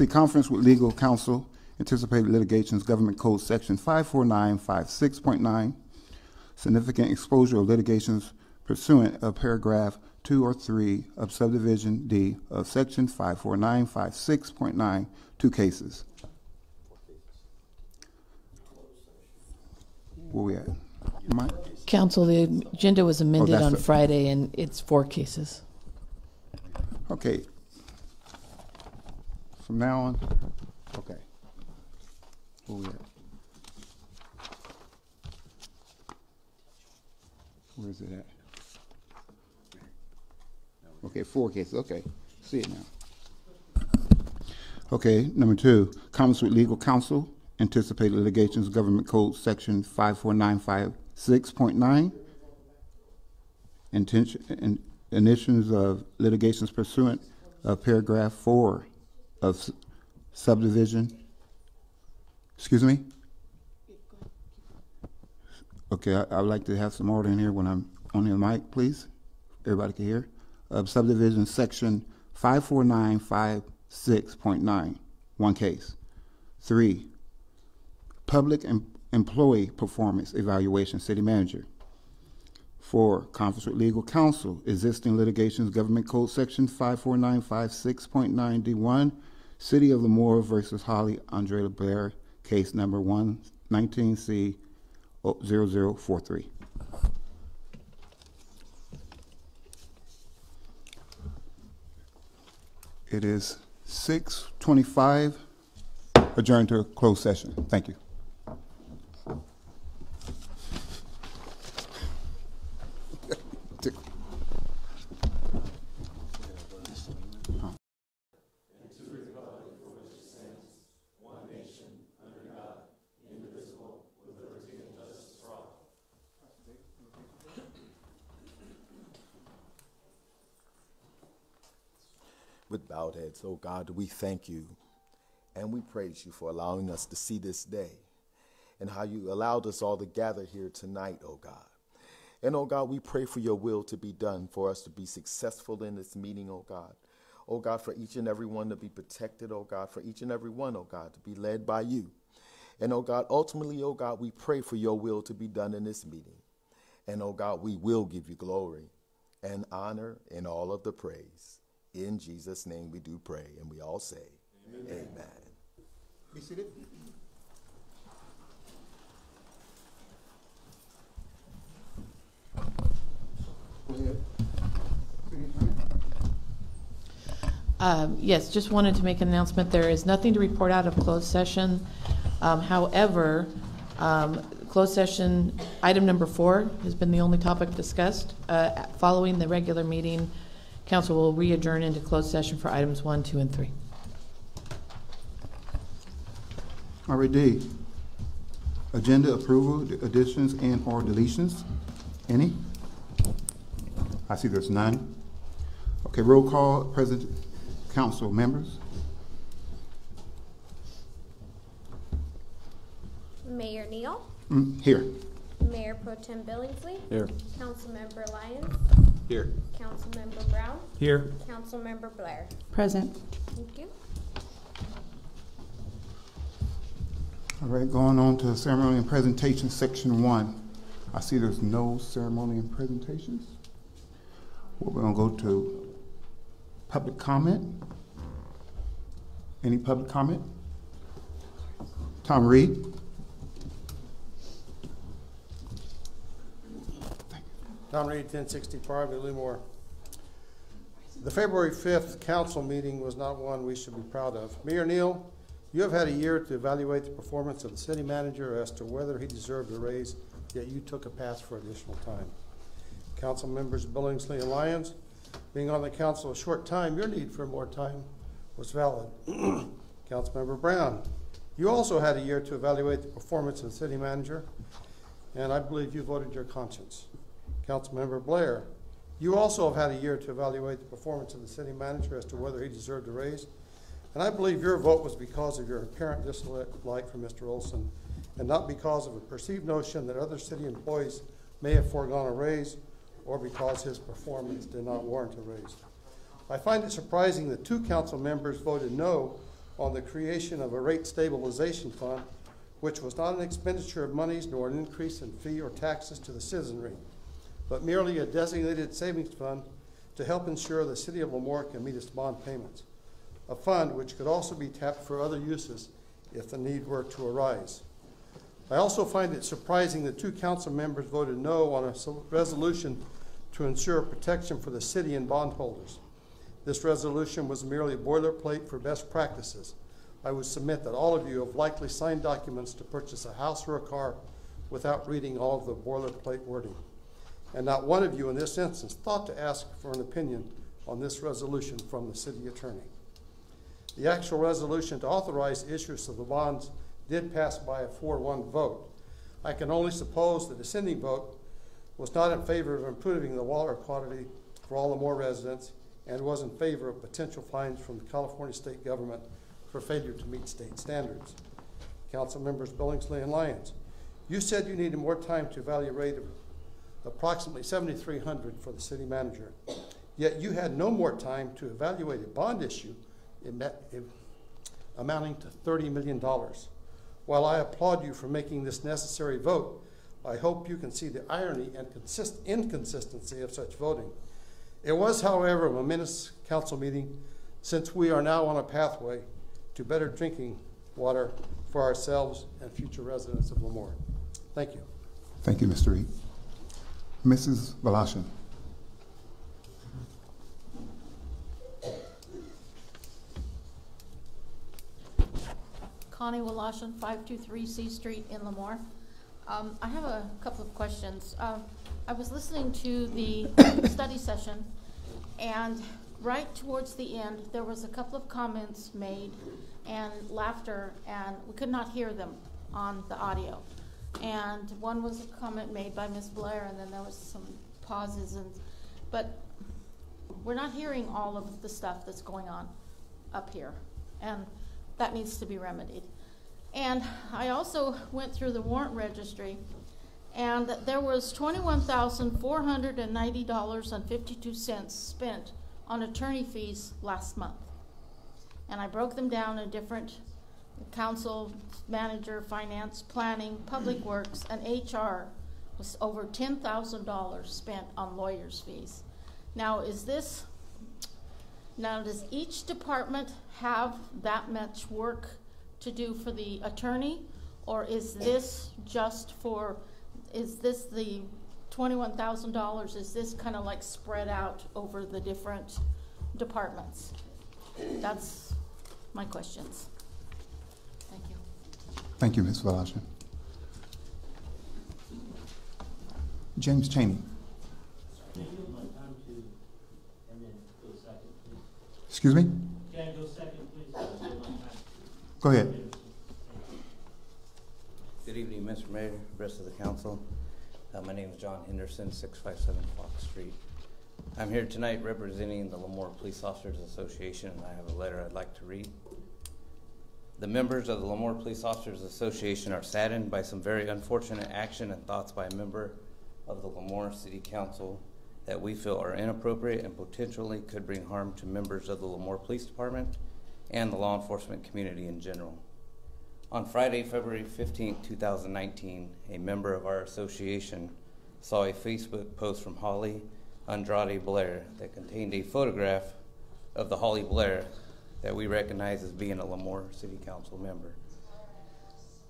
Conference with legal counsel, anticipated litigations, government code section 54956.9, significant exposure of litigations pursuant of paragraph 2 or 3 of subdivision D of section 54956.9, 2 cases. Where we at? Mike? Council, the agenda was amended that's on the- Friday, and it's 4 cases. Okay. From now on, okay. Where we at? Where is it at? Okay, 4 cases, okay. See it now. Okay, number 2, comments with legal counsel, anticipated litigations, government code section 54956.9, initiations of litigations pursuant of paragraph 4 of subdivision. Excuse me? Okay, I would like to have some order in here when I'm on the mic, please. Everybody can hear. Of subdivision section 54956.9, 1 case. 3, public employee performance evaluation, city manager. 4, conference with legal counsel, existing litigations, government code section 54956.9 D1, City of Lemoore versus Holly Andre Blair, case number 119C 0043. It is 6:25. Adjourned to a closed session. Thank you. With bowed heads, oh God, we thank you and we praise you for allowing us to see this day. and how you allowed us all to gather here tonight, oh God. And, oh God, we pray for your will to be done, for us to be successful in this meeting, oh God. Oh God, for each and every one to be protected, oh God, for each and every one, oh God, to be led by you. And, oh God, ultimately, oh God, we pray for your will to be done in this meeting. And, oh God, we will give you glory and honor and all of the praise. In Jesus' name we do pray, and we all say, amen. Be seated. Go ahead. City Attorney? Yes, just wanted to make an announcement. There is nothing to report out of closed session. However, closed session item number 4 has been the only topic discussed. Following the regular meeting, council will re-adjourn into closed session for items 1, 2, and 3. All right, D. Agenda approval, additions and or deletions. Any? I see there's none. Okay, roll call, President, council members. Mayor Neal, Here. Mayor Pro Tem Billingsley, Here. Councilmember Lyons, Here. Councilmember Brown, Here. Councilmember Blair. Present. Thank you. All right, going on to ceremony and presentation, section 1. I see there's no ceremony and presentations. Well, we're gonna go to public comment. Any public comment? Tom Reed. Tom Reed, 1065 Lemoore. The February 5th council meeting was not one we should be proud of. Mayor Neal, you have had a year to evaluate the performance of the city manager as to whether he deserved a raise, yet you took a pass for additional time. Council members Billingsley and Lyons, being on the council a short time, your need for more time was valid. Councilmember Brown, you also had a year to evaluate the performance of the city manager, and I believe you voted your conscience. Councilmember Blair, you also have had a year to evaluate the performance of the city manager as to whether he deserved a raise, and I believe your vote was because of your apparent dislike for Mr. Olson, and not because of a perceived notion that other city employees may have foregone a raise, or because his performance did not warrant a raise. I find it surprising that 2 council members voted no on the creation of a rate stabilization fund, which was not an expenditure of monies nor an increase in fee or taxes to the citizenry, but merely a designated savings fund to help ensure the city of Lemoore can meet its bond payments. A fund which could also be tapped for other uses if the need were to arise. I also find it surprising that 2 council members voted no on a resolution to ensure protection for the city and bondholders. This resolution was merely a boilerplate for best practices. I would submit that all of you have likely signed documents to purchase a house or a car without reading all of the boilerplate wording. And not one of you in this instance thought to ask for an opinion on this resolution from the city attorney. The actual resolution to authorize the issuance of the bonds did pass by a 4-1 vote. I can only suppose the dissenting vote was not in favor of improving the water quality for all Lemoore residents and was in favor of potential fines from the California state government for failure to meet state standards. Council members Billingsley and Lyons, you said you needed more time to evaluate approximately $7,300 for the city manager, yet you had no more time to evaluate a bond issue amounting to $30 million. While I applaud you for making this necessary vote, I hope you can see the irony and inconsistency of such voting. It was, however, a momentous council meeting, since we are now on a pathway to better drinking water for ourselves and future residents of Lemoore. Thank you. Thank you, Mr. Reed. Mrs. Balashan. Connie Walashan, 523 C Street in Lemoore. I have a couple of questions. I was listening to the study session, and right towards the end, there was a couple of comments made and laughter, and we could not hear them on the audio. And one was a comment made by Ms. Blair, and then there was some pauses, but we're not hearing all of the stuff that's going on up here, and that needs to be remedied. And I also went through the warrant registry, and there was $21,490.52 spent on attorney fees last month. And I broke them down in different council, manager, finance, planning, public works, and HR was over $10,000 spent on lawyers' fees. Now, does each department have that much work to do for the attorney, or is this just for, is this the $21,000, is this kind of like spread out over the different departments? That's my questions. Thank you. Thank you, Ms. Velasquez. James Cheney. Excuse me? Can I go second, please? Go ahead. Good evening, Mr. Mayor, rest of the council. My name is John Henderson, 657 Fox Street. I'm here tonight representing the Lemoore Police Officers Association, and I have a letter I'd like to read. The members of the Lemoore Police Officers Association are saddened by some very unfortunate action and thoughts by a member of the Lemoore City Council that we feel are inappropriate and potentially could bring harm to members of the Lemoore Police Department and the law enforcement community in general. On Friday, February 15, 2019, a member of our association saw a Facebook post from Holly Andrade Blair that contained a photograph of the Holly Blair that we recognize as being a Lemoore City Council member.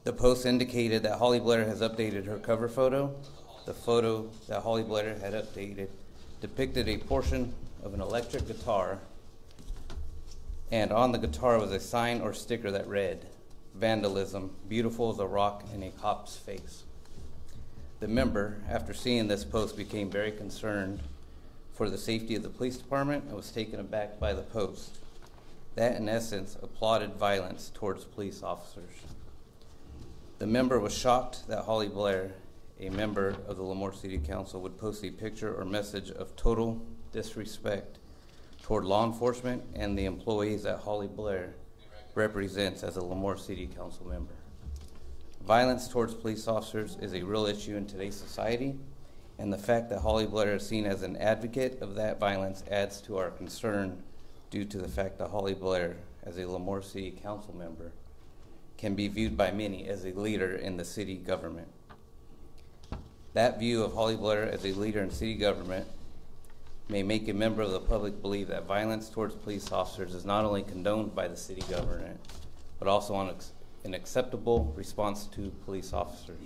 The post indicated that Holly Blair has updated her cover photo. The photo that Holly Blair had updated depicted a portion of an electric guitar, and on the guitar was a sign or sticker that read, "Vandalism, beautiful as a rock in a cop's face." The member, after seeing this post, became very concerned for the safety of the police department and was taken aback by the post. That, in essence, applauded violence towards police officers. The member was shocked that Holly Blair, a member of the Lemoore City Council, would post a picture or message of total disrespect toward law enforcement and the employees that Holly Blair represents as a Lemoore City Council member. Violence towards police officers is a real issue in today's society, and the fact that Holly Blair is seen as an advocate of that violence adds to our concern due to the fact that Holly Blair, as a Lemoore City Council member, can be viewed by many as a leader in the city government. That view of Holly Blair as a leader in city government may make a member of the public believe that violence towards police officers is not only condoned by the city government, but also an acceptable response to police officers.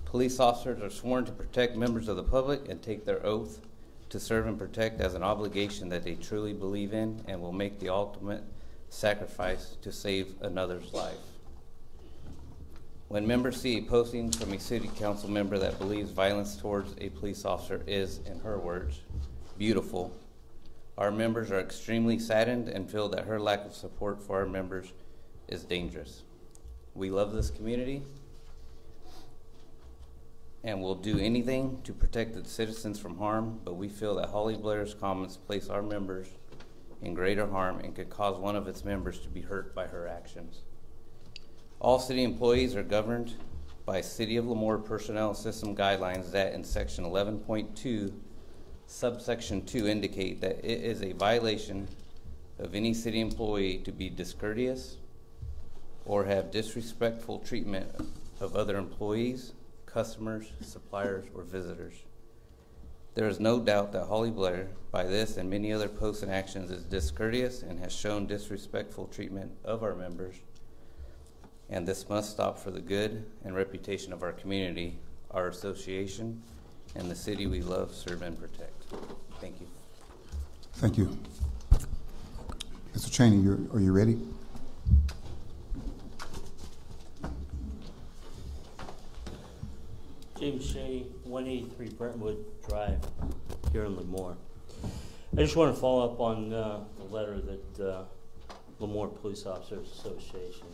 Police officers are sworn to protect members of the public and take their oath to serve and protect as an obligation that they truly believe in and will make the ultimate sacrifice to save another's life. When members see a posting from a city council member that believes violence towards a police officer is, in her words, beautiful, our members are extremely saddened and feel that her lack of support for our members is dangerous. We love this community and will do anything to protect its citizens from harm, but we feel that Holly Blair's comments place our members in greater harm and could cause one of its members to be hurt by her actions. All city employees are governed by City of Lemoore Personnel System guidelines that in section 11.2, subsection 2 indicate that it is a violation of any city employee to be discourteous or have disrespectful treatment of other employees, customers, suppliers, or visitors. There is no doubt that Holly Blair, by this and many other posts and actions, is discourteous and has shown disrespectful treatment of our members, and this must stop for the good and reputation of our community, our association, and the city we love, serve, and protect. Thank you. Thank you. Mr. Cheney, are you ready? James Cheney, 183 Brentwood Drive, here in Lemoore. I just want to follow up on the letter that Lemoore Police Officers Association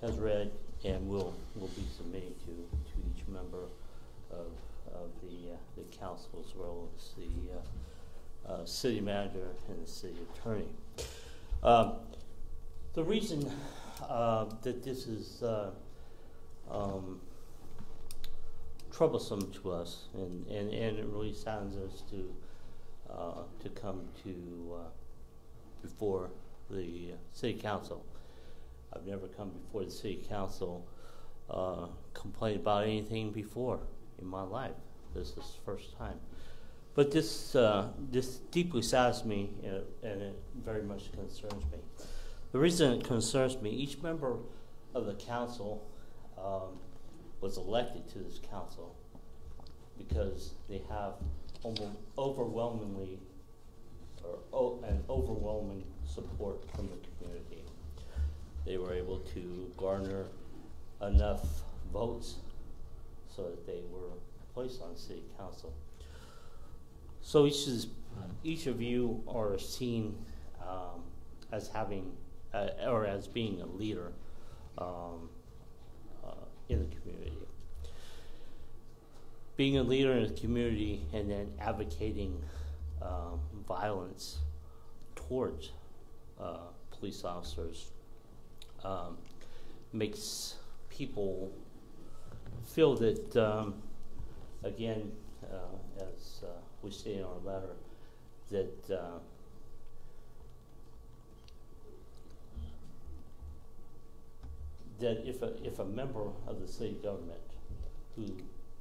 has read and will be submitting to each member of the council, as well as the city manager and the city attorney. The reason that this is troublesome to us, and it really saddens us to come to before the city council. I've never come before the city council complained about anything before in my life. This is the first time. But this deeply saddens me, and it very much concerns me. The reason it concerns me, each member of the council was elected to this council because they have overwhelming support from the community. They were able to garner enough votes so that they were placed on city council. So each of you are seen as having or as being a leader in the community. Being a leader in the community and then advocating violence towards police officers makes people feel that, again, as we say in our letter, that that if a member of the city government, who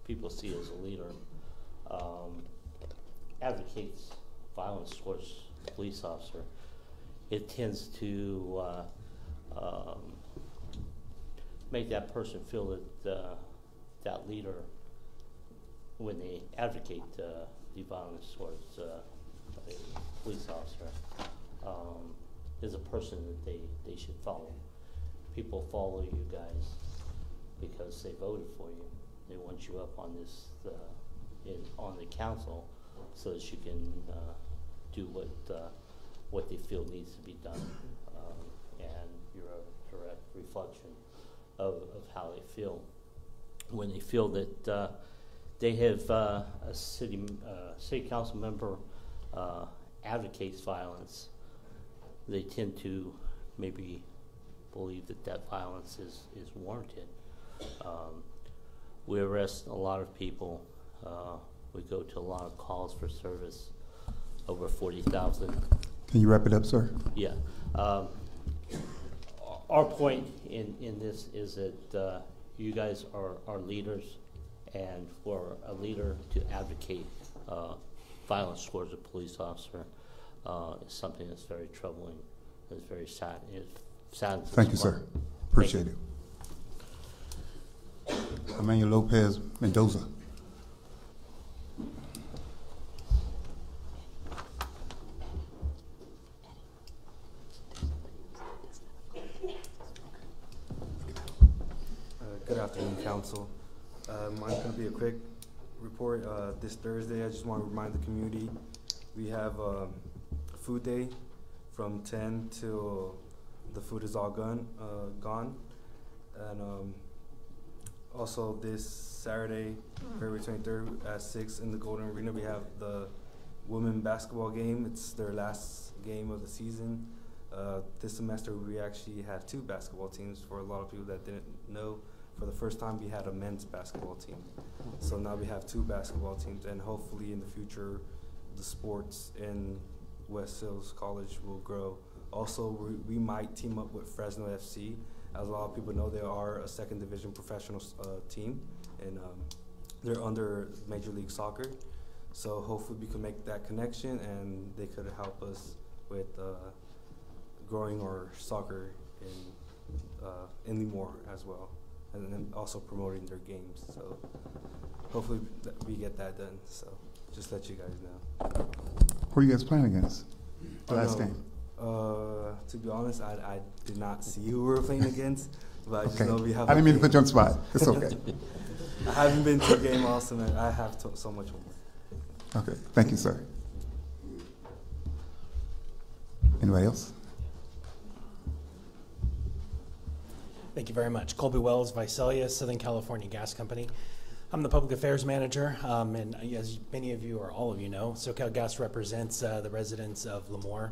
people see as a leader, advocates violence towards a police officer, it tends to make that person feel that that leader, when they advocate the violence towards a police officer, is a person that they should follow. People follow you guys because they voted for you. They want you up on this on the council so that you can do what they feel needs to be done, and you're a direct reflection of how they feel. When they feel that they have a city council member advocates violence, they tend to maybe believe that violence is warranted. We arrest a lot of people. We go to a lot of calls for service, over 40,000. Can you wrap it up, sir? Yeah. Our point in this is that you guys are leaders, and for a leader to advocate violence towards a police officer is something that's very troubling. It's very sad. It saddens. Thank you, sir. Appreciate it. Emmanuel Lopez Mendoza. Good afternoon, Council. Mine's going to be a quick report. This Thursday, I just want to remind the community we have a food day from 10 till the food is all gone. And also this Saturday, February 23rd at 6 in the Golden Arena, we have the women basketball game. It's their last game of the season. This semester, we actually have 2 basketball teams. For a lot of people that didn't know, for the first time, we had a men's basketball team. So now we have 2 basketball teams, and hopefully in the future, the sports in West Hills College will grow. Also, we might team up with Fresno FC. As a lot of people know, they are a 2nd division professional team, and they're under Major League Soccer. So hopefully we can make that connection, and they could help us with growing our soccer in Lemoore as well, and then also promoting their games. So hopefully we get that done. So just let you guys know. Who are you guys playing against? The last game? To be honest, I did not see who we were playing against, but I just know we have. I didn't mean to put you on the spot. It's okay. I haven't been to a game also, and I have so much homework. Okay, thank you, sir. Anybody else? Thank you very much. Colby Wells, Visalia, Southern California Gas Company. I'm the public affairs manager, and as many of you or all of you know, SoCal Gas represents the residents of Lemoore.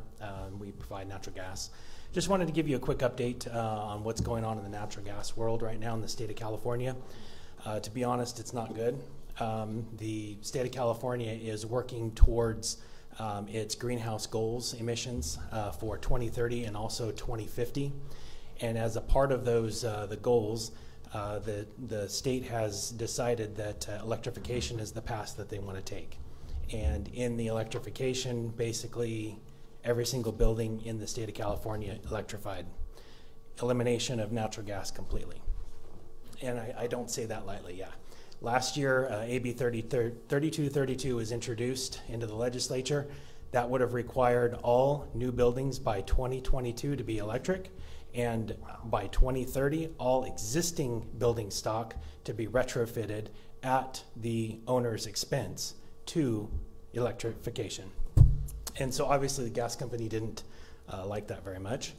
We provide natural gas. Just wanted to give you a quick update on what's going on in the natural gas world right now in the state of California. To be honest, it's not good. The state of California is working towards its greenhouse goals emissions for 2030 and also 2050. And as a part of those, the goals, the state has decided that electrification is the path that they want to take. And in the electrification, basically every single building in the state of California electrified. Elimination of natural gas completely. And I don't say that lightly, yeah. Last year, AB 3232 was introduced into the legislature. That would have required all new buildings by 2022 to be electric, and by 2030, all existing building stock to be retrofitted at the owner's expense to electrification. And so obviously the gas company didn't like that very much.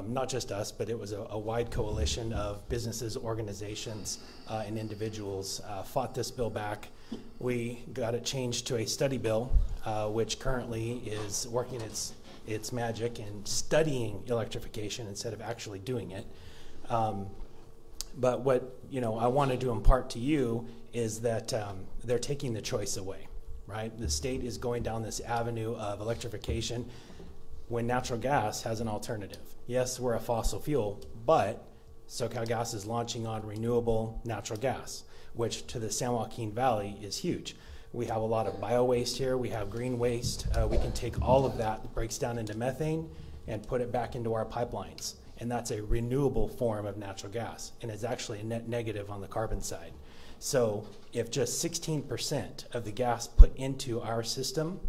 Not just us, but it was a wide coalition of businesses, organizations, and individuals fought this bill back. We got it changed to a study bill, which currently is working its magic in studying electrification instead of actually doing it. But what I wanted to impart to you is that they're taking the choice away, right? The state is going down this avenue of electrification when natural gas has an alternative. Yes, we're a fossil fuel, but SoCal Gas is launching on renewable natural gas, which to the San Joaquin Valley is huge. We have a lot of bio waste here. We have green waste. We can take all of that breaks down into methane and put it back into our pipelines. And that's a renewable form of natural gas. And it's actually a net negative on the carbon side. So if just 16% of the gas put into our system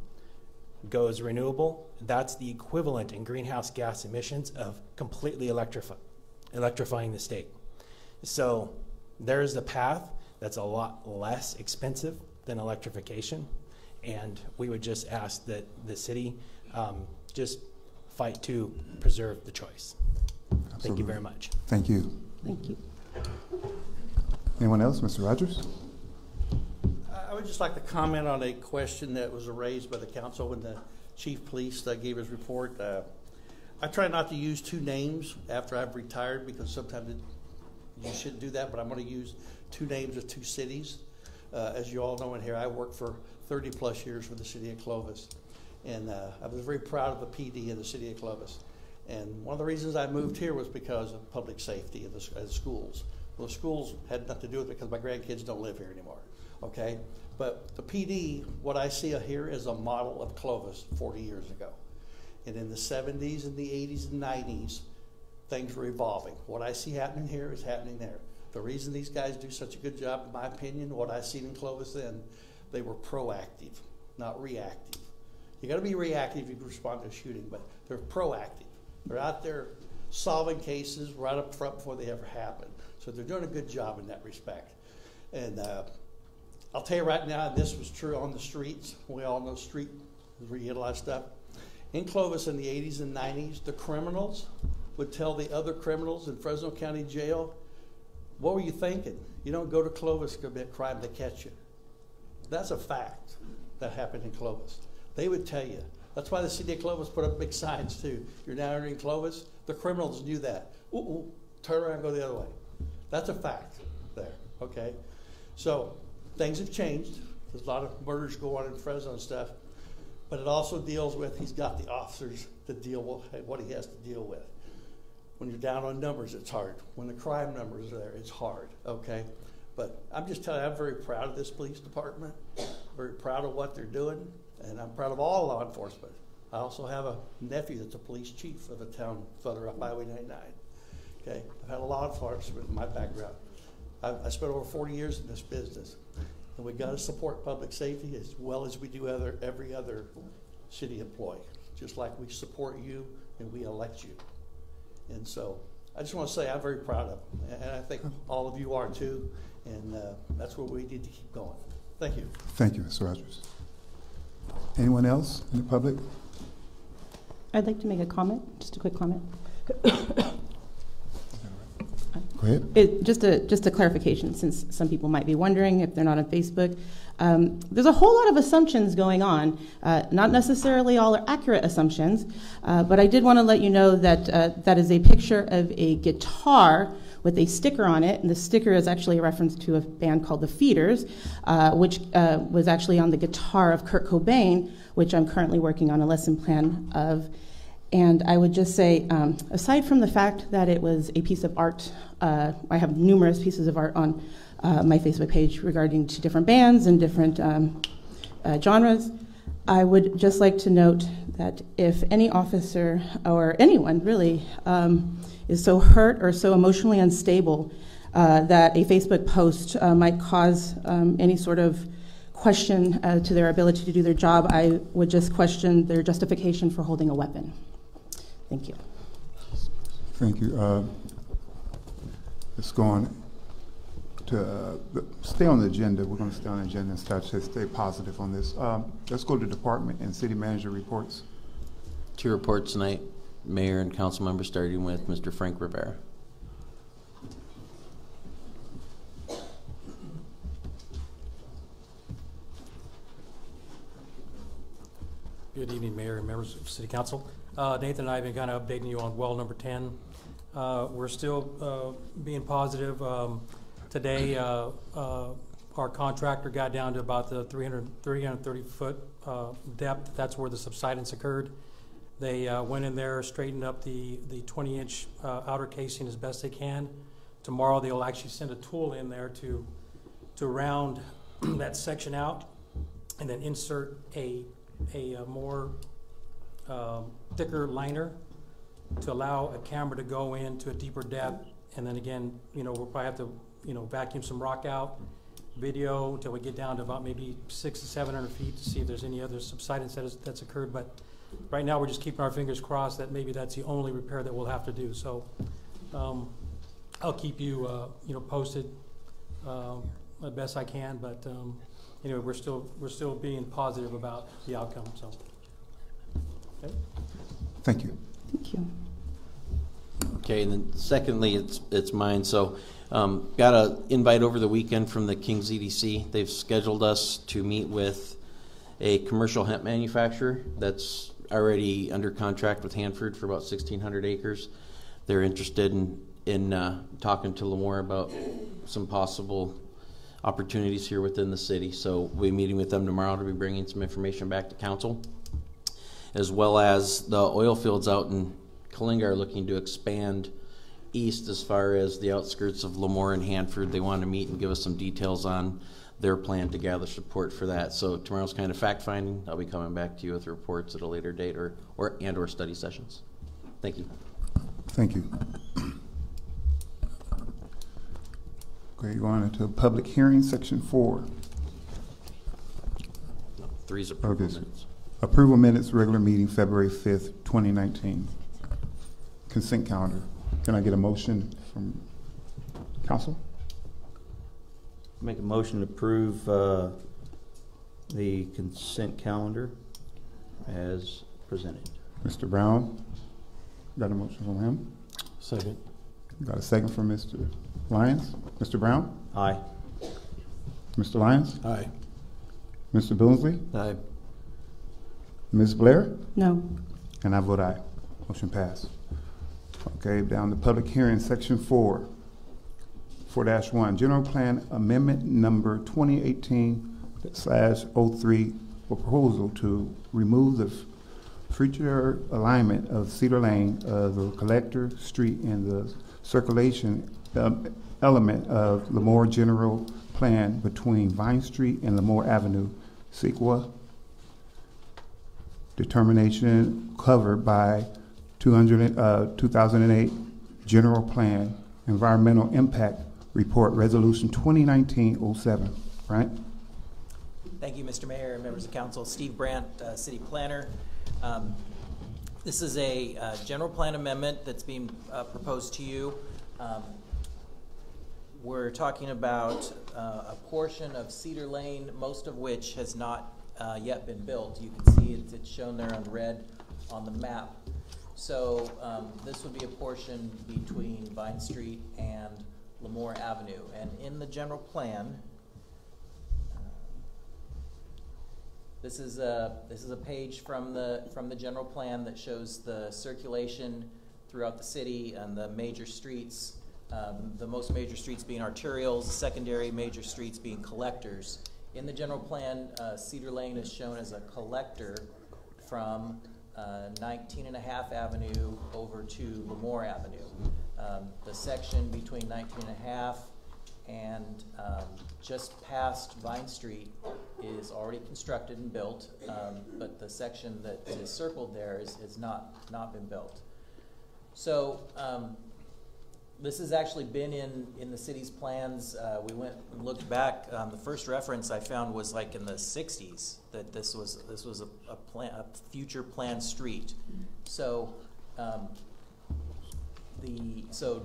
goes renewable, that's the equivalent in greenhouse gas emissions of completely electrifying the state. So there's the path that's a lot less expensive than electrification, and we would just ask that the city just fight to preserve the choice. Absolutely. Thank you very much. Thank you. Thank you. Anyone else? Mr. Rogers? I would just like to comment on a question that was raised by the council when the chief of police gave his report. I try not to use two names after I've retired because sometimes you shouldn't do that, but I'm going to use two names of two cities. As you all know in here, I worked for 30 plus years for the city of Clovis. And I was very proud of the PD in the city of Clovis. And one of the reasons I moved here was because of public safety in the schools. Well, the schools had nothing to do with it because my grandkids don't live here anymore, okay? But the PD, what I see here is a model of Clovis 40 years ago. And in the 70s and the 80s and 90s, things were evolving. What I see happening here is happening there. The reason these guys do such a good job, in my opinion, what I seen in Clovis then, they were proactive, not reactive. You got to be reactive if you respond to a shooting, but they're proactive. They're out there solving cases right up front before they ever happen. So they're doing a good job in that respect. And I'll tell you right now, this was true on the streets. We all know street is where you get a lot of stuff. In Clovis in the 80s and 90s, the criminals would tell the other criminals in Fresno County Jail, what were you thinking? You don't go to Clovis to commit crime, they catch you. That's a fact that happened in Clovis. They would tell you. That's why the city of Clovis put up big signs too. You're now entering Clovis. The criminals knew that. Turn around and go the other way. That's a fact there, okay? So things have changed. There's a lot of murders go on in Fresno and stuff. But it also deals with, he's got the officers to deal with what he has to deal with. When you're down on numbers, it's hard. When the crime numbers are there, it's hard, okay? But I'm just telling you, I'm very proud of this police department, very proud of what they're doing, and I'm proud of all law enforcement. I also have a nephew that's a police chief of a town further up Highway 99, okay? I've had a law enforcement in my background. I spent over 40 years in this business, and we got to support public safety as well as we do every other city employee, just like we support you and we elect you. And so I just want to say I'm very proud of them, and I think all of you are too, and that's where we need to keep going. Thank you. Thank you, Mr. Rogers. Anyone else in the public? I'd like to make a comment, just a quick comment. Go ahead. Just a clarification, since some people might be wondering if they're not on Facebook. There's a whole lot of assumptions going on. Not necessarily all are accurate assumptions, but I did want to let you know that that is a picture of a guitar with a sticker on it, and the sticker is actually a reference to a band called the Feeders, which was actually on the guitar of Kurt Cobain, which I'm currently working on a lesson plan of. And I would just say, aside from the fact that it was a piece of art, I have numerous pieces of art on my Facebook page regarding to different bands and different genres. I would just like to note that if any officer or anyone really is so hurt or so emotionally unstable that a Facebook post might cause any sort of question to their ability to do their job, I would just question their justification for holding a weapon. Thank you. Thank you. Let's go on to stay on the agenda. We're going to stay on the agenda and start to stay positive on this. Let's go to department and city manager reports. 2 reports tonight, mayor and council members, starting with Mr. Frank Rivera. Good evening, Mayor and members of City Council. Nathan and I have been kind of updating you on well number 10. We're still being positive. Today, our contractor got down to about the 330 foot depth. That's where the subsidence occurred. They went in there, straightened up the 20-inch outer casing as best they can. Tomorrow, they'll actually send a tool in there to round that section out and then insert a more thicker liner to allow a camera to go into a deeper depth. And then again, we'll probably have to, vacuum some rock out, video until we get down to about maybe 600 to 700 feet to see if there's any other subsidence that's occurred. But right now, we're just keeping our fingers crossed that maybe that's the only repair that we'll have to do. So I'll keep you, posted as best I can. But anyway, we're still being positive about the outcome. So. Okay. Thank you. Thank you. Okay, and then secondly, it's mine. So got an invite over the weekend from the Kings EDC. They've scheduled us to meet with a commercial hemp manufacturer that's already under contract with Hanford for about 1,600 acres. They're interested in talking to Lemoore about some possible opportunities here within the city. So we'll be meeting with them tomorrow to be bringing some information back to council, as well as the oil fields out in Kalinga are looking to expand east as far as the outskirts of Lemoore and Hanford. They want to meet and give us some details on their plan to gather support for that. So tomorrow's kind of fact-finding. I'll be coming back to you with reports at a later date or study sessions. Thank you. Thank you. Okay, going into public hearing, section 4. 3 is approval minutes. Approval minutes, regular meeting, February 5th, 2019. Consent calendar. Can I get a motion from council? Make a motion to approve the consent calendar as presented. Mr. Brown, got a motion from him? Second. Got a second from Mr. Lyons? Mr. Brown? Aye. Mr. Lyons? Aye. Mr. Billingsley? Aye. Ms. Blair? No. And I vote aye. Motion passed. Okay, down to public hearing, section 4. 4-1, General Plan Amendment Number 2018/03, proposal to remove the future alignment of Cedar Lane of the Collector Street and the circulation element of Lemoore General Plan between Vine Street and Lemoore Avenue, CEQA. Determination covered by 2008 General Plan Environmental Impact Report Resolution 2019-07. Right? Thank you, Mr. Mayor and members of council. Steve Brandt, City Planner. This is a general plan amendment that's being proposed to you. We're talking about a portion of Cedar Lane, most of which has not yet been built. You can see it's shown there in red on the map. So this would be a portion between Vine Street and Lemoore Avenue. And in the general plan, this is a page from the general plan that shows the circulation throughout the city and the major streets. The most major streets being arterials, secondary major streets being collectors. In the general plan, Cedar Lane is shown as a collector from 19.5 Avenue over to Lemoore Avenue. The section between 19.5 and just past Vine Street is already constructed and built, but the section that is circled there is not been built. So this has actually been in the city's plans. We went and looked back. The first reference I found was like in the 60s that this was a future planned street. So so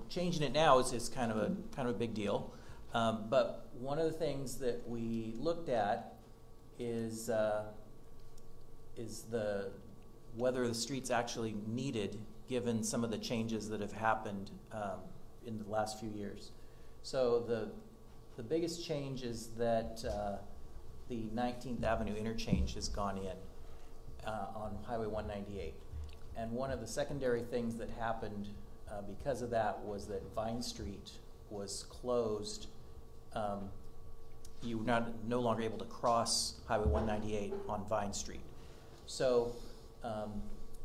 changing it now is kind of a big deal. But one of the things that we looked at is whether the street's actually needed, given some of the changes that have happened in the last few years. So the biggest change is that the 19th Avenue interchange has gone in on Highway 198. And one of the secondary things that happened because of that was that Vine Street was closed. You were no longer able to cross Highway 198 on Vine Street. So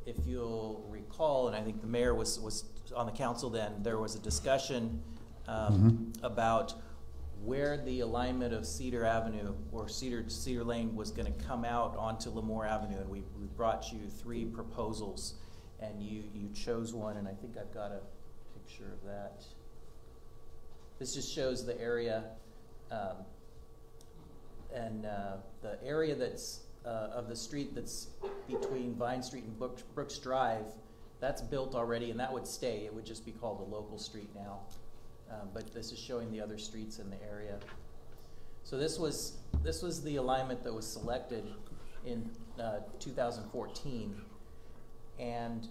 if you'll recall, and I think the mayor was on the council then, there was a discussion about where the alignment of Cedar Avenue or Cedar Lane was going to come out onto Lemoore Avenue, and we brought you 3 proposals, and you chose one, and I think I've got a picture of that. This just shows the area, and the area that's of the street that's between Vine Street and Brooks Drive, that's built already, and that would stay. It would just be called a local street now. But this is showing the other streets in the area. So this was the alignment that was selected in 2014, and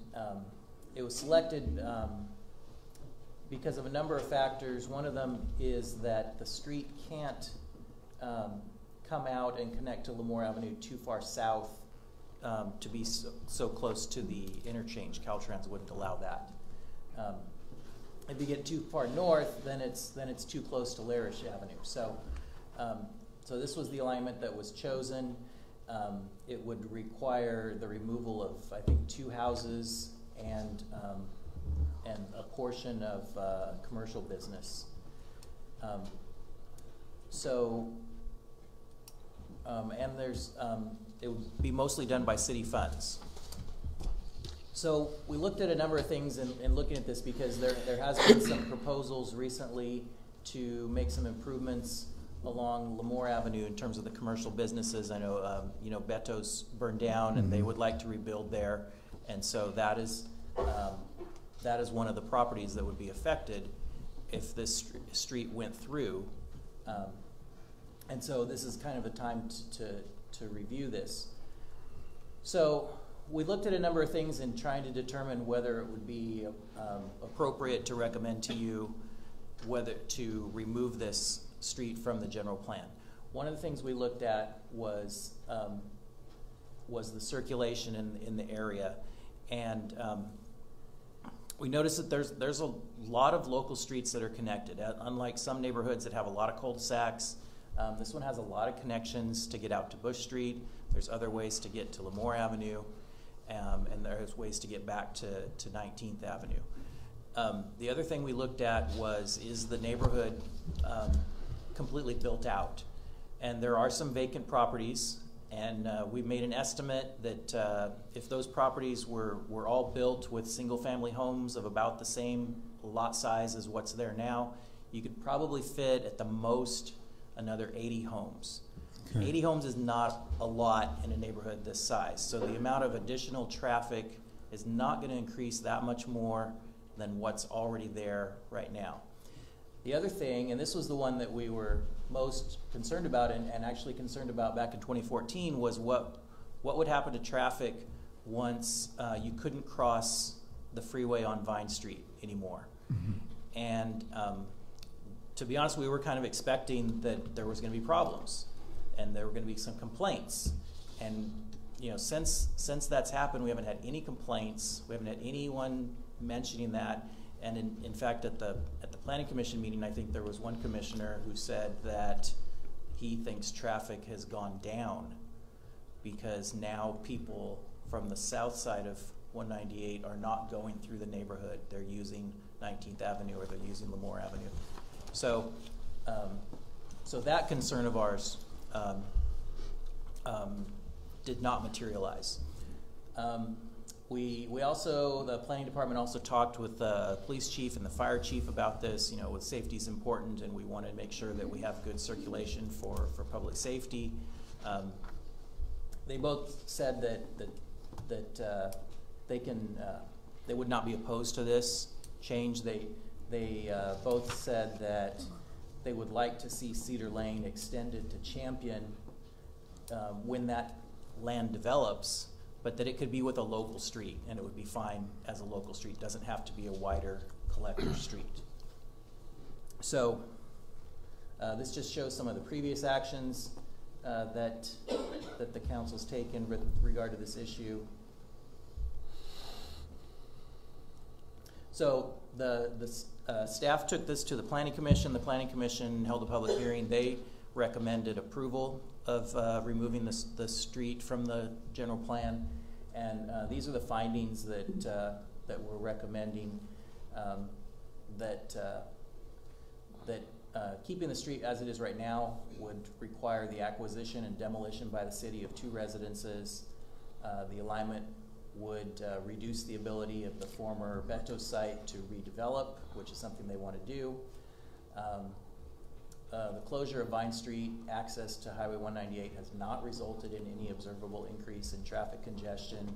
it was selected because of a number of factors. One of them is that the street can't come out and connect to Lemoore Avenue too far south to be so close to the interchange. Caltrans wouldn't allow that. If you get too far north, then it's too close to Larish Avenue. So this was the alignment that was chosen. It would require the removal of, I think, 2 houses and a portion of commercial business. And there's it would be mostly done by city funds. So we looked at a number of things in looking at this, because there has been some proposals recently to make some improvements along Lemoore Avenue in terms of the commercial businesses. I know Beto's burned down, and they would like to rebuild there, and so that is one of the properties that would be affected if this street went through. And so this is kind of a time to review this. So we looked at a number of things in trying to determine whether it would be appropriate to recommend to you whether to remove this street from the general plan. One of the things we looked at was the circulation in the area, and we noticed that there's a lot of local streets that are connected. Unlike some neighborhoods that have a lot of cul-de-sacs, this one has a lot of connections to get out to Bush Street. There's other ways to get to Lemoore Avenue, and there's ways to get back to 19th Avenue. The other thing we looked at is the neighborhood completely built out? And there are some vacant properties, and we made an estimate that if those properties were all built with single-family homes of about the same lot size as what's there now, you could probably fit at the most another 80 homes. Okay. 80 homes is not a lot in a neighborhood this size, so the amount of additional traffic is not going to increase that much more than what's already there right now. The other thing, and this was the one that we were most concerned about and actually concerned about back in 2014, was what would happen to traffic once you couldn't cross the freeway on Vine Street anymore. Mm-hmm. And to be honest, we were kind of expecting that there was going to be problems and there were going to be some complaints. And since that's happened, we haven't had any complaints. We haven't had anyone mentioning that. And in fact, at the Planning Commission meeting, I think there was one commissioner who said that he thinks traffic has gone down because now people from the south side of 198 are not going through the neighborhood. They're using 19th Avenue or they're using Lemoore Avenue. So, so that concern of ours did not materialize. We also, the planning department also talked with the police chief and the fire chief about this. With safety is important, and we want to make sure that we have good circulation for public safety. They both said that they would not be opposed to this change. They both said that they would like to see Cedar Lane extended to Champion when that land develops, but that it could be with a local street, and it would be fine as a local street. It doesn't have to be a wider collector street. So this just shows some of the previous actions that the council's taken with regard to this issue. So the staff took this to the Planning Commission. The Planning Commission held a public hearing. They recommended approval of removing the street from the general plan, and these are the findings that we're recommending. Keeping the street as it is right now would require the acquisition and demolition by the city of 2 residences. The alignment would reduce the ability of the former Beto site to redevelop, which is something they want to do. The closure of Vine Street access to Highway 198 has not resulted in any observable increase in traffic congestion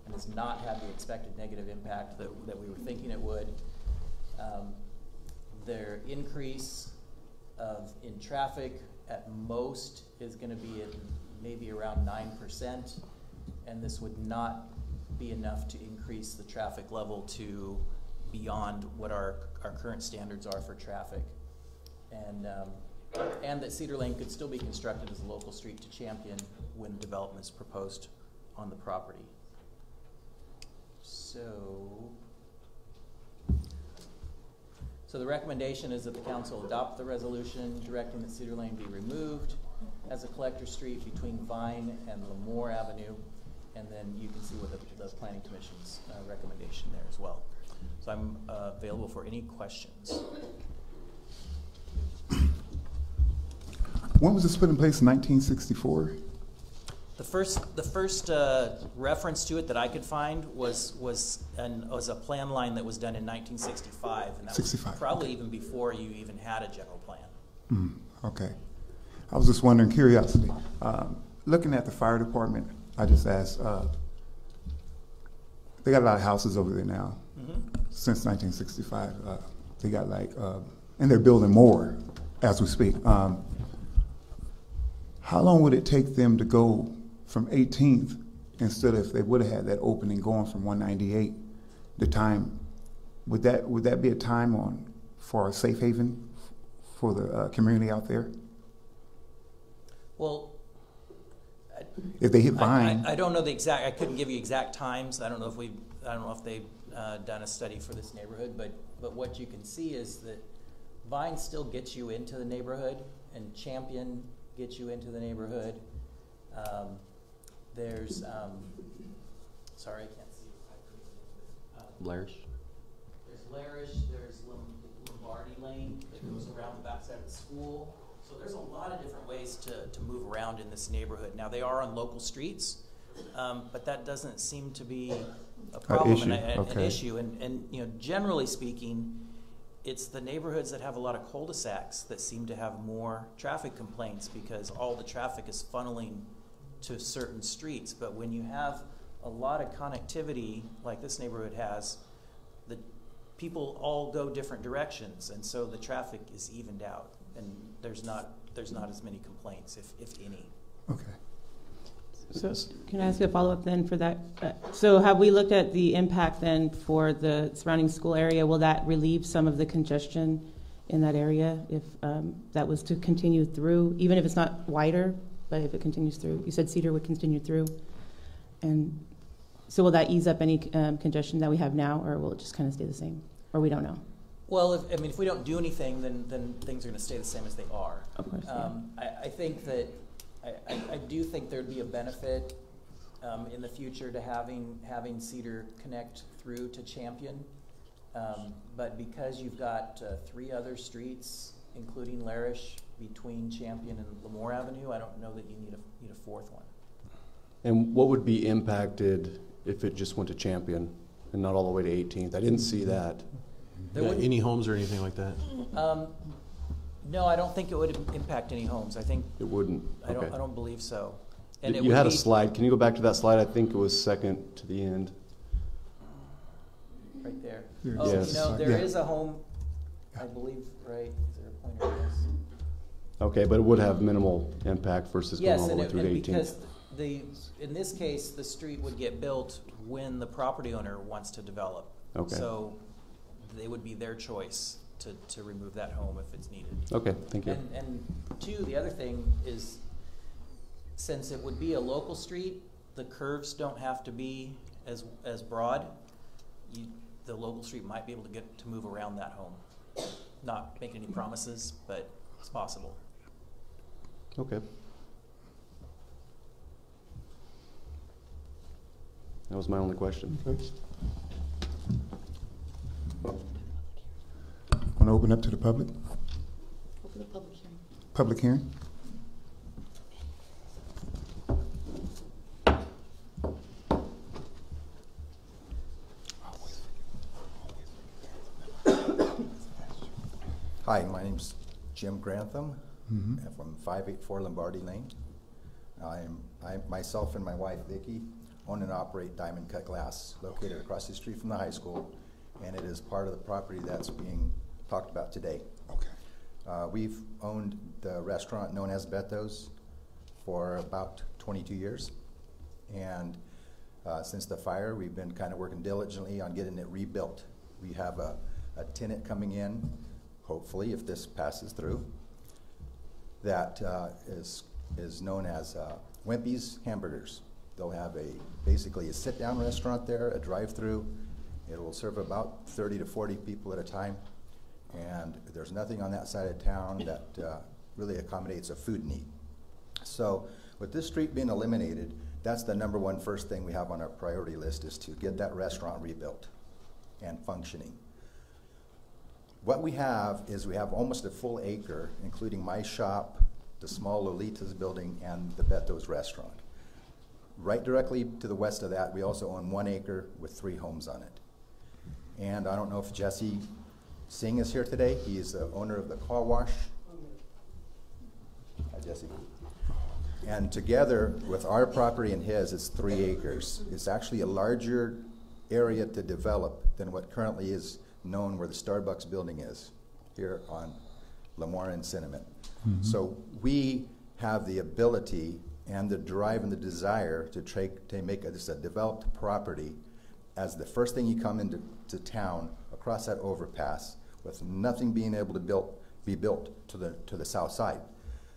and has not had the expected negative impact that we were thinking it would. Their increase in traffic at most is going to be at maybe around 9%, and this would not be enough to increase the traffic level to beyond what our current standards are for traffic. And that Cedar Lane could still be constructed as a local street to Champion when development is proposed on the property. So the recommendation is that the council adopt the resolution directing that Cedar Lane be removed as a collector street between Vine and Lemoore Avenue, and then you can see what the Planning Commission's recommendation there as well. So I'm available for any questions. When was this put in place? 1964? The first reference to it that I could find was a plan line that was done in 1965, and that was probably even before you even had a general plan. Okay. I was just wondering, curiosity. Looking at the fire department, I just asked, they got a lot of houses over there now. Since 1965. They got and they're building more as we speak. How long would it take them to go from 18th instead of if they would have had that opening going from 198? The time, would that be a time for a safe haven for the community out there? Well, if they hit Vine, I don't know the exact. I couldn't give you exact times. I don't know if they've done a study for this neighborhood, but what you can see is that Vine still gets you into the neighborhood, and Champion gets you into the neighborhood. There's sorry, I can't see. Blairish. There's Blairish. There's Lombardi Lane that goes around the backside of the school. So there's a lot of different ways to move around in this neighborhood. Now they are on local streets, but that doesn't seem to be a problem, an issue. And generally speaking, it's the neighborhoods that have a lot of cul-de-sacs that seem to have more traffic complaints because all the traffic is funneling to certain streets. But when you have a lot of connectivity like this neighborhood has, the people all go different directions, and so the traffic is evened out, and there's not as many complaints, if any. Okay. So can I ask you a follow-up then for that? So have we looked at the impact then for the surrounding school area? Will that relieve some of the congestion in that area if that was to continue through, even if it's not wider, but if it continues through? You said Cedar would continue through. And so will that ease up any congestion that we have now, or will it just kind of stay the same? Or we don't know? Well, if we don't do anything, then things are going to stay the same as they are. Of course, I think that I do think there'd be a benefit in the future to having Cedar connect through to Champion, but because you've got 3 other streets, including Larish, between Champion and Lemoore Avenue, I don't know that you need a 4th one. And what would be impacted if it just went to Champion and not all the way to 18th? I didn't see that. Any homes or anything like that? No, I don't think it would impact any homes. I think it wouldn't. Okay. I don't believe so. And you had a slide. Can you go back to that slide? I think it was second to the end. Right there. Oh, yes. There is a home, I believe, right? Is there a pointer? Yes. Okay, but it would have minimal impact versus going all the way through to 18th. Because in this case, the street would get built when the property owner wants to develop. Okay. So they would be their choice to remove that home if it's needed. Okay, thank you. And 2, the other thing is, since it would be a local street, the curves don't have to be as broad. The local street might be able to move around that home. Not making any promises, but it's possible. Okay. That was my only question. Okay. Want to open up to the public? Open the public hearing. Public hearing? Hi, my name's Jim Grantham. Mhm. I'm from 584 Lombardi Lane. I myself and my wife Vicki own and operate Diamond Cut Glass, located across the street from the high school, and it is part of the property that's being talked about today. Okay. We've owned the restaurant known as Beto's for about 22 years, and since the fire, we've been kind of working diligently on getting it rebuilt. We have a tenant coming in, hopefully, if this passes through, that is known as Wimpy's Hamburgers. They'll have basically a sit-down restaurant there, a drive-through. It will serve about 30 to 40 people at a time, and there's nothing on that side of town that really accommodates a food need. So with this street being eliminated, that's the number one first thing we have on our priority list, is to get that restaurant rebuilt and functioning. What we have is we have almost a full acre, including my shop, the small Lolita's building, and the Beto's restaurant. Right directly to the west of that, we also own 1 acre with 3 homes on it. And I don't know if Jesse Singh is here today. He is the owner of the car wash. Hi, Jesse. And together with our property and his, it's 3 acres. It's actually a larger area to develop than what currently is known where the Starbucks building is, here on Lemoore and Cinnamon. Mhm. So we have the ability and the drive and the desire to make this a developed property as the first thing you come into town across that overpass, with nothing being able to be built to the south side.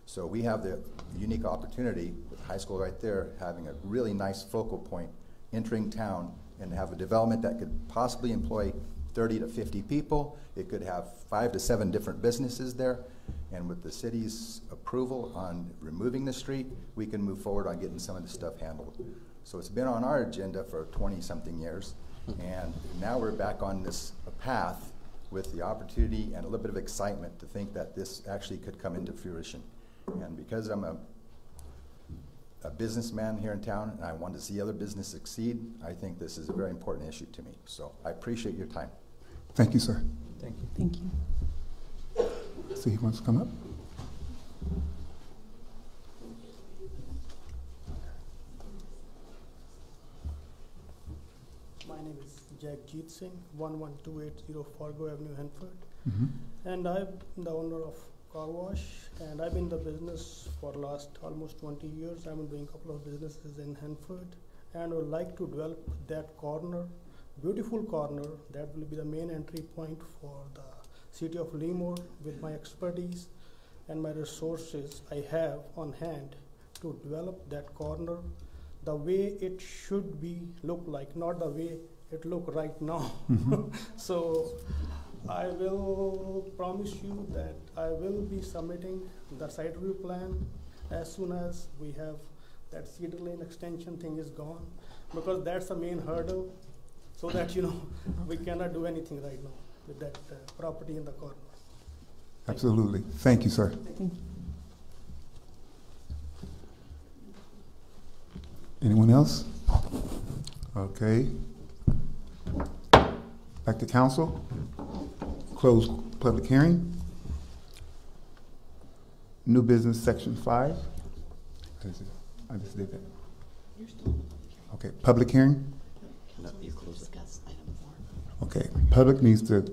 So we have the unique opportunity with high school right there, having a really nice focal point entering town, and have a development that could possibly employ 30 to 50 people. It could have 5 to 7 different businesses there. And with the city's approval on removing the street, we can move forward on getting some of this stuff handled. So it's been on our agenda for 20-something years, and now we're back on this path with the opportunity and a little bit of excitement to think that this actually could come into fruition. And because I'm a businessman here in town and I want to see other business succeed, I think this is a very important issue to me. So I appreciate your time. Thank you, sir. Thank you. Thank you. See, he wants to come up? My name is Jagjit Singh, 11280 Fargo Avenue, Hanford. Mhm. And I'm the owner of car wash, and I've been in the business for the last almost 20 years. I've been doing a couple of businesses in Hanford, and would like to develop that corner, beautiful corner, that will be the main entry point for the city of Lemoore. With my expertise and my resources I have on hand to develop that corner the way it should be look like, not the way it look right now. So I will promise you that I will be submitting the site review plan as soon as we have that Cedar Lane extension thing is gone, because that's the main hurdle, so that we cannot do anything right now with that property in the corner. Absolutely. Thank you, sir. Anyone else? Okay. Back to council. Close public hearing. New business section 5. I just did that. Okay, public hearing. No, you close it. Okay, public needs to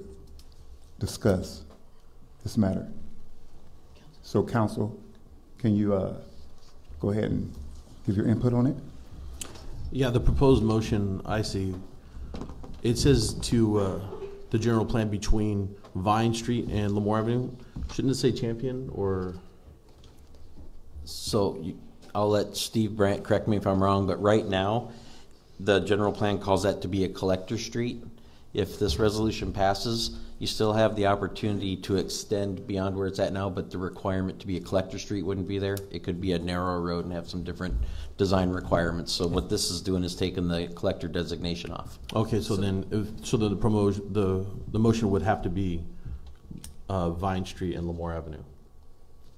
discuss this matter. So council, can you go ahead and give your input on it? Yeah, the proposed motion I see, it says to the general plan between Vine Street and Lemoore Avenue. Shouldn't it say Champion or? So I'll let Steve Brandt correct me if I'm wrong, but right now, the general plan calls that to be a collector street. If this resolution passes, you still have the opportunity to extend beyond where it's at now, but the requirement to be a collector street wouldn't be there. It could be a narrow road and have some different design requirements. So what this is doing is taking the collector designation off. Okay, so then the motion would have to be Vine Street and Lemoore Avenue,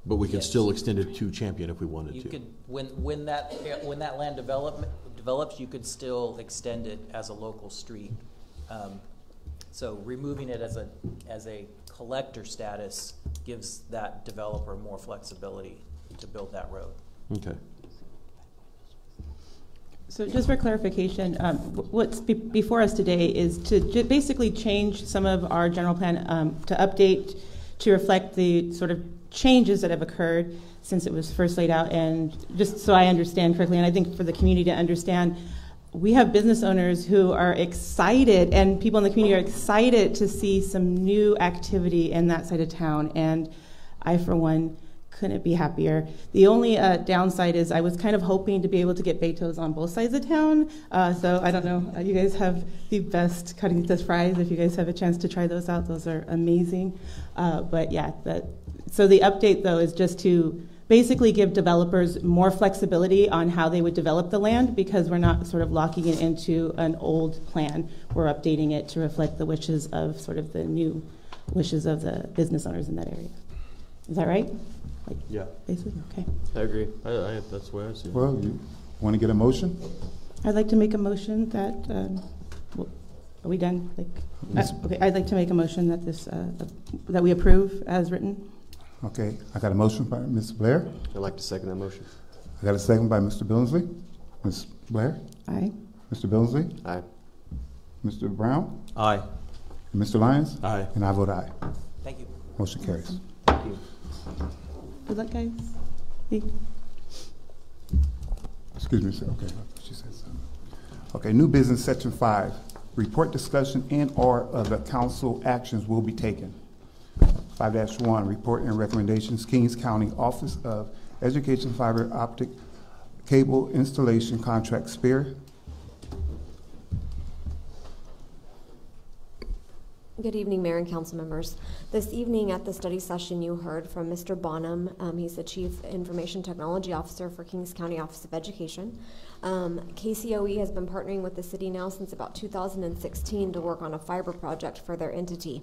but we could still extend it to Champion if we wanted You to. could, when that land develops, you could still extend it as a local street. So removing it as a collector status gives that developer more flexibility to build that road. Okay. So just for clarification, what's before us today is to basically change some of our general plan to update to reflect the sort of changes that have occurred since it was first laid out. And just so I understand correctly, and I think for the community to understand, we have business owners who are excited, and people in the community are excited to see some new activity in that side of town. And I, for one, couldn't be happier. The only downside is I was kind of hoping to be able to get Beto's on both sides of town. So I don't know. You guys have the best carnitas fries. If you guys have a chance to try those out, those are amazing. But yeah, so the update though is just to basically give developers more flexibility on how they would develop the land, because we're not sort of locking it into an old plan. We're updating it to reflect the wishes of sort of the new wishes of the business owners in that area. Is that right? Yeah. Basically, okay. I agree. That's the way I see it. Well, you want to get a motion? I'd like to make a motion that, are we done? Okay, I'd like to make a motion that that we approve as written. Okay, I got a motion by Ms. Blair. I'd like to second that motion. I got a second by Mr. Billingsley. Ms. Blair? Aye. Mr. Billingsley? Aye. Mr. Brown? Aye. And Mr. Lyons? Aye. And I vote aye. Thank you. Motion carries. Thank you. Good luck, guys. Excuse me, sir. Okay, she said something. Okay, new business section 5. Report, discussion, and/or other council actions will be taken. 5-1, report and recommendations, Kings County Office of Education Fiber Optic Cable Installation Contract SPEAR. Good evening, Mayor and Council members. This evening at the study session, you heard from Mr. Bonham. He's the Chief Information Technology Officer for Kings County Office of Education. KCOE has been partnering with the city now since about 2016 to work on a fiber project for their entity.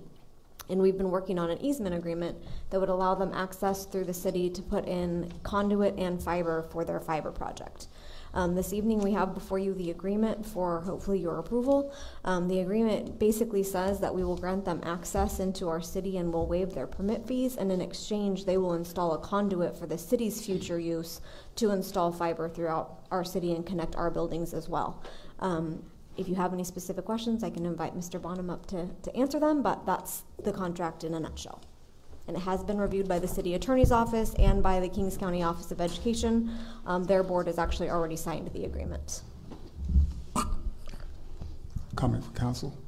And we've been working on an easement agreement that would allow them access through the city to put in conduit and fiber for their fiber project. This evening we have before you the agreement for hopefully your approval. The agreement basically says that we will grant them access into our city and will waive their permit fees, and in exchange they will install a conduit for the city's future use to install fiber throughout our city and connect our buildings as well. If you have any specific questions, I can invite Mr. Bonham up to answer them, but that's the contract in a nutshell. and it has been reviewed by the City Attorney's Office and by the Kings County Office of Education. Their board has actually already signed the agreement. Comment for council?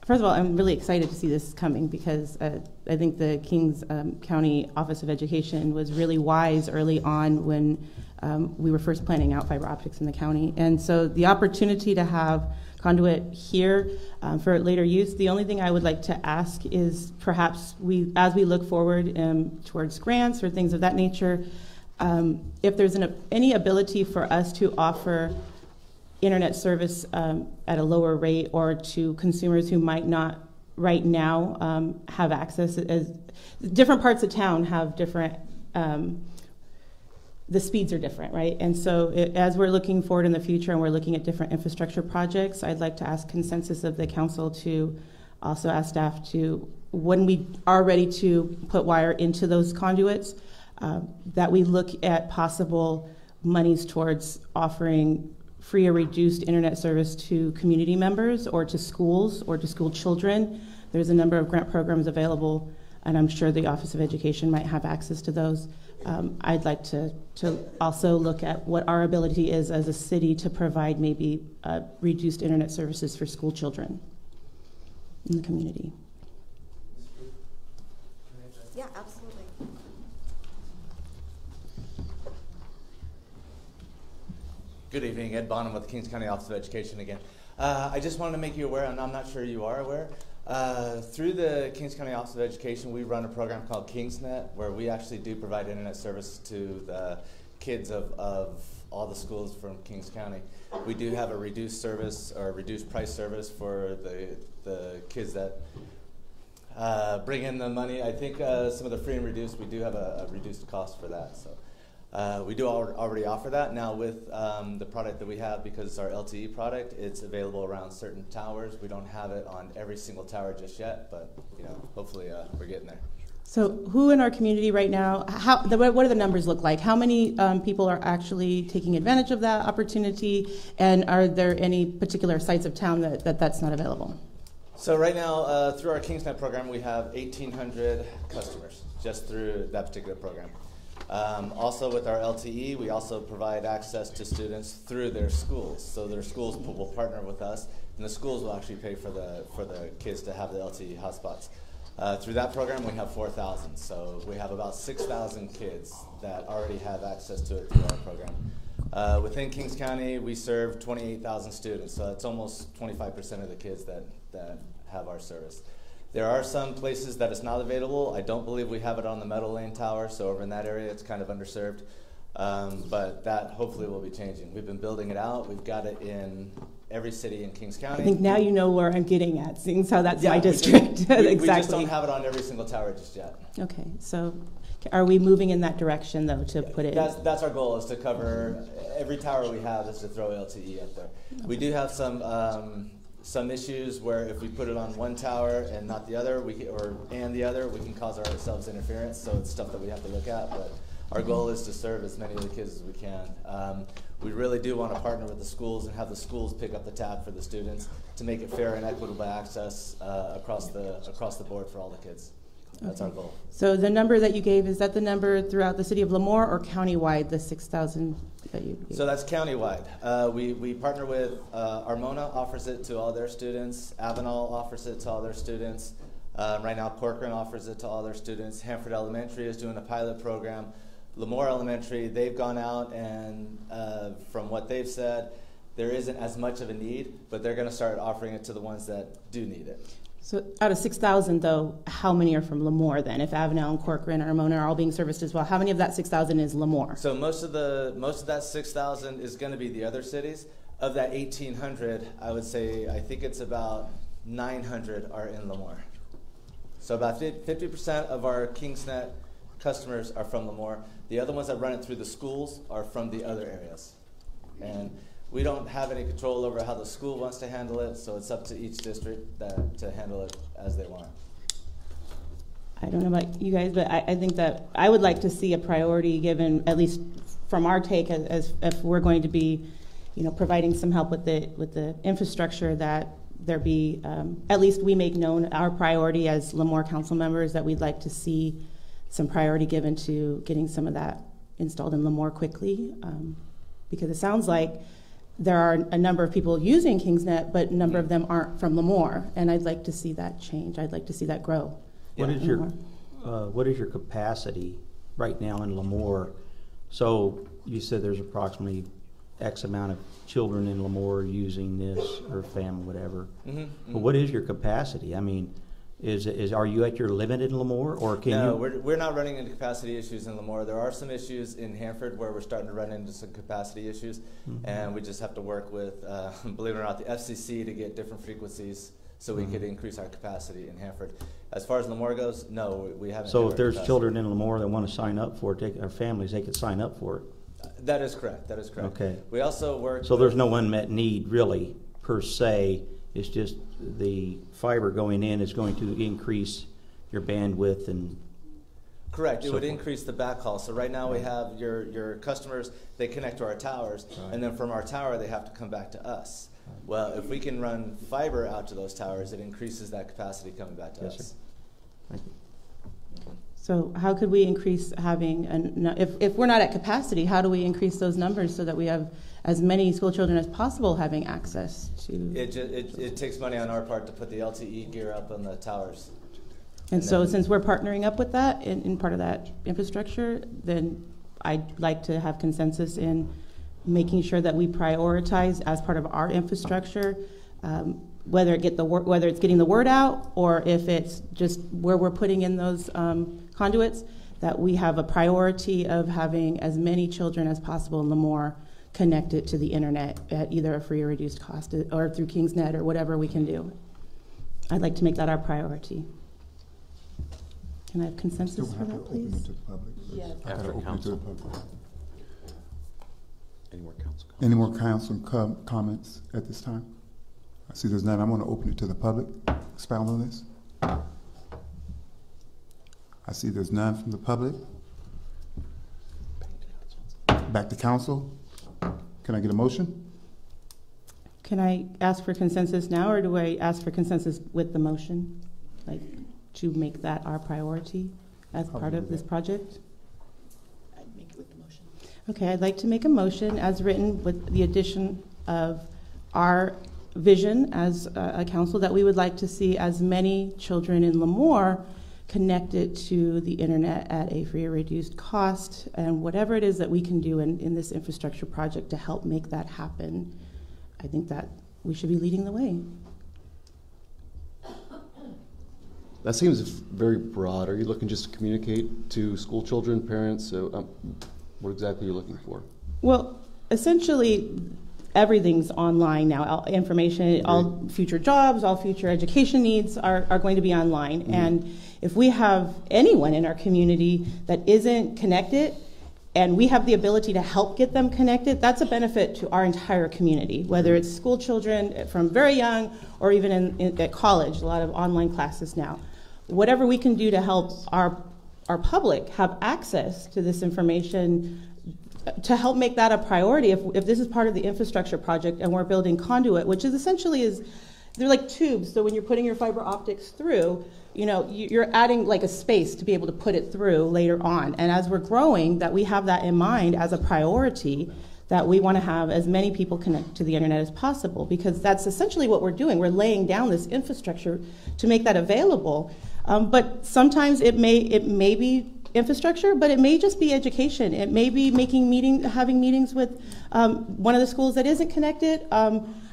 First of all, I'm really excited to see this coming because I think the Kings County Office of Education was really wise early on when we were first planning out fiber optics in the county. And so the opportunity to have conduit here for later use, the only thing I would like to ask is perhaps as we look forward towards grants or things of that nature, if there's any ability for us to offer internet service at a lower rate or to consumers who might not right now have access. As different parts of town have different, the speeds are different, right? And so as we're looking forward in the future and we're looking at different infrastructure projects, I'd like to ask consensus of the council to also ask staff to, when we are ready to put wire into those conduits, that we look at possible monies towards offering free or reduced internet service to community members or to schools or to school children. There's a number of grant programs available, and I'm sure the Office of Education might have access to those. I'd like to also look at what our ability is as a city to provide maybe reduced internet services for school children in the community. Yeah, absolutely. Good evening, Ed Bonham with the Kings County Office of Education again. I just wanted to make you aware, and I'm not sure you are aware, through the Kings County Office of Education, we run a program called KingsNet, where we actually do provide internet service to the kids of all the schools from Kings County. We do have a reduced service or reduced price service for the kids that bring in the money. I think some of the free and reduced, we do have a reduced cost for that. So. We do already offer that. Now with the product that we have, because it's our LTE product, it's available around certain towers. We don't have it on every single tower just yet, but hopefully we're getting there. So who in our community right now, what do the numbers look like? How many people are actually taking advantage of that opportunity? And are there any particular sites of town that's not available? So right now, through our KingsNet program, we have 1,800 customers just through that particular program. Also with our LTE, we also provide access to students through their schools. So their schools will partner with us, and the schools will actually pay for the kids to have the LTE hotspots. Through that program, we have 4,000. So we have about 6,000 kids that already have access to it through our program. Within Kings County, we serve 28,000 students, so that's almost 25% of the kids that have our service. There are some places that it's not available. I don't believe we have it on the Meadow Lane Tower, so over in that area it's kind of underserved. But that hopefully will be changing. We've been building it out. We've got it in every city in Kings County. I think now you know where I'm getting at, seeing how that's my district. Exactly. We just don't have it on every single tower just yet. Okay, so are we moving in that direction though to put it? That's our goal, is to cover every tower we have, is to throw LTE up there. Okay. We do have some issues where if we put it on one tower and not the other, we can cause ourselves interference. So it's stuff that we have to look at. But our goal is to serve as many of the kids as we can. We really do want to partner with the schools and have the schools pick up the tab for the students to make it fair and equitable access across the board for all the kids. That's our goal. So the number that you gave, is that the number throughout the city of Lemoore or countywide, the 6,000 that you gave? So that's countywide. We partner with Armona, offers it to all their students. Avenal offers it to all their students. Right now, Corcoran offers it to all their students. Hanford Elementary is doing a pilot program. Lemoore Elementary, they've gone out and from what they've said, there isn't as much of a need, but they're going to start offering it to the ones that do need it. So out of 6,000, though, how many are from Lemoore then? If Avenel and Corcoran and Armona are all being serviced as well, how many of that 6,000 is Lemoore? So most of that 6,000 is going to be the other cities. Of that 1,800, I would say I think it's about 900 are in Lemoore. So about 50% of our KingsNet customers are from Lemoore. The other ones that run it through the schools are from the other areas, and we don't have any control over how the school wants to handle it, so it's up to each district to handle it as they want. I don't know about you guys, but I think that I would like to see a priority given, at least from our take, as if we're going to be, providing some help with the infrastructure, that there be, at least we make known our priority as Lemoore council members, that we'd like to see some priority given to getting some of that installed in Lemoore quickly, because it sounds like there are a number of people using KingsNet, but a number of them aren't from Lemoore, and I'd like to see that change. I'd like to see that grow. What is your capacity right now in Lemoore? So you said there's approximately X amount of children in Lemoore using this, or family, whatever. But what is your capacity? I mean, are you at your limit in Lemoore, or can you? No, we're not running into capacity issues in Lemoore. There are some issues in Hanford where we're starting to run into some capacity issues, and we just have to work with, believe it or not, the FCC to get different frequencies so we could increase our capacity in Hanford. As far as Lemoore goes, no, we haven't. So if there's children in Lemoore that want to sign up for it, or families, they could sign up for it. That is correct. That is correct. Okay. We also work. So there's no unmet need really per se. It's just the fiber going in is going to increase your bandwidth and. Correct. It would increase the backhaul. So right now we have your customers. They connect to our towers, and then from our tower they have to come back to us. Well, if we can run fiber out to those towers, it increases that capacity coming back to us. Sir. Thank you. So how could we increase having, if we're not at capacity, how do we increase those numbers so that we have as many school children as possible having access to? It takes money on our part to put the LTE gear up on the towers. And so since we're partnering up with that in part of that infrastructure, then I'd like to have consensus in making sure that we prioritize as part of our infrastructure, whether it's getting the word out, or if it's just where we're putting in those conduits, that we have a priority of having as many children as possible in Lemoore connected to the internet at either a free or reduced cost, or through KingsNet, or whatever we can do. I'd like to make that our priority. Can I have consensus for that, please? Yes. After council. Any more council comments at this time? I see there's none. I'm going to open it to the public. Expound on this. I see there's none from the public. Back to council. Can I get a motion? Can I ask for consensus now, or do I ask for consensus with the motion? Like, to make that our priority as part of this project? I'd make it with the motion. Okay, I'd like to make a motion as written with the addition of our vision as a council, that we would like to see as many children in Lemoore connected to the internet at a free or reduced cost, and whatever it is that we can do in this infrastructure project to help make that happen. I think that we should be leading the way. That seems very broad. Are you looking just to communicate to school children, parents? What exactly are you looking for? Well, essentially, everything's online now. All information, all future jobs, all future education needs are going to be online. And if we have anyone in our community that isn't connected, and we have the ability to help get them connected, that's a benefit to our entire community, whether it's school children from very young, or even at college, a lot of online classes now. Whatever we can do to help our public have access to this information, to help make that a priority. If this is part of the infrastructure project and we're building conduit, which is essentially they're like tubes. So when you're putting your fiber optics through, you're adding like a space to be able to put it through later on. And as we're growing, that we have that in mind as a priority, that we want to have as many people connect to the internet as possible, because that's essentially what we're doing. We're laying down this infrastructure to make that available. But sometimes it may be infrastructure, but it may just be education. It may be having meetings with one of the schools that isn't connected.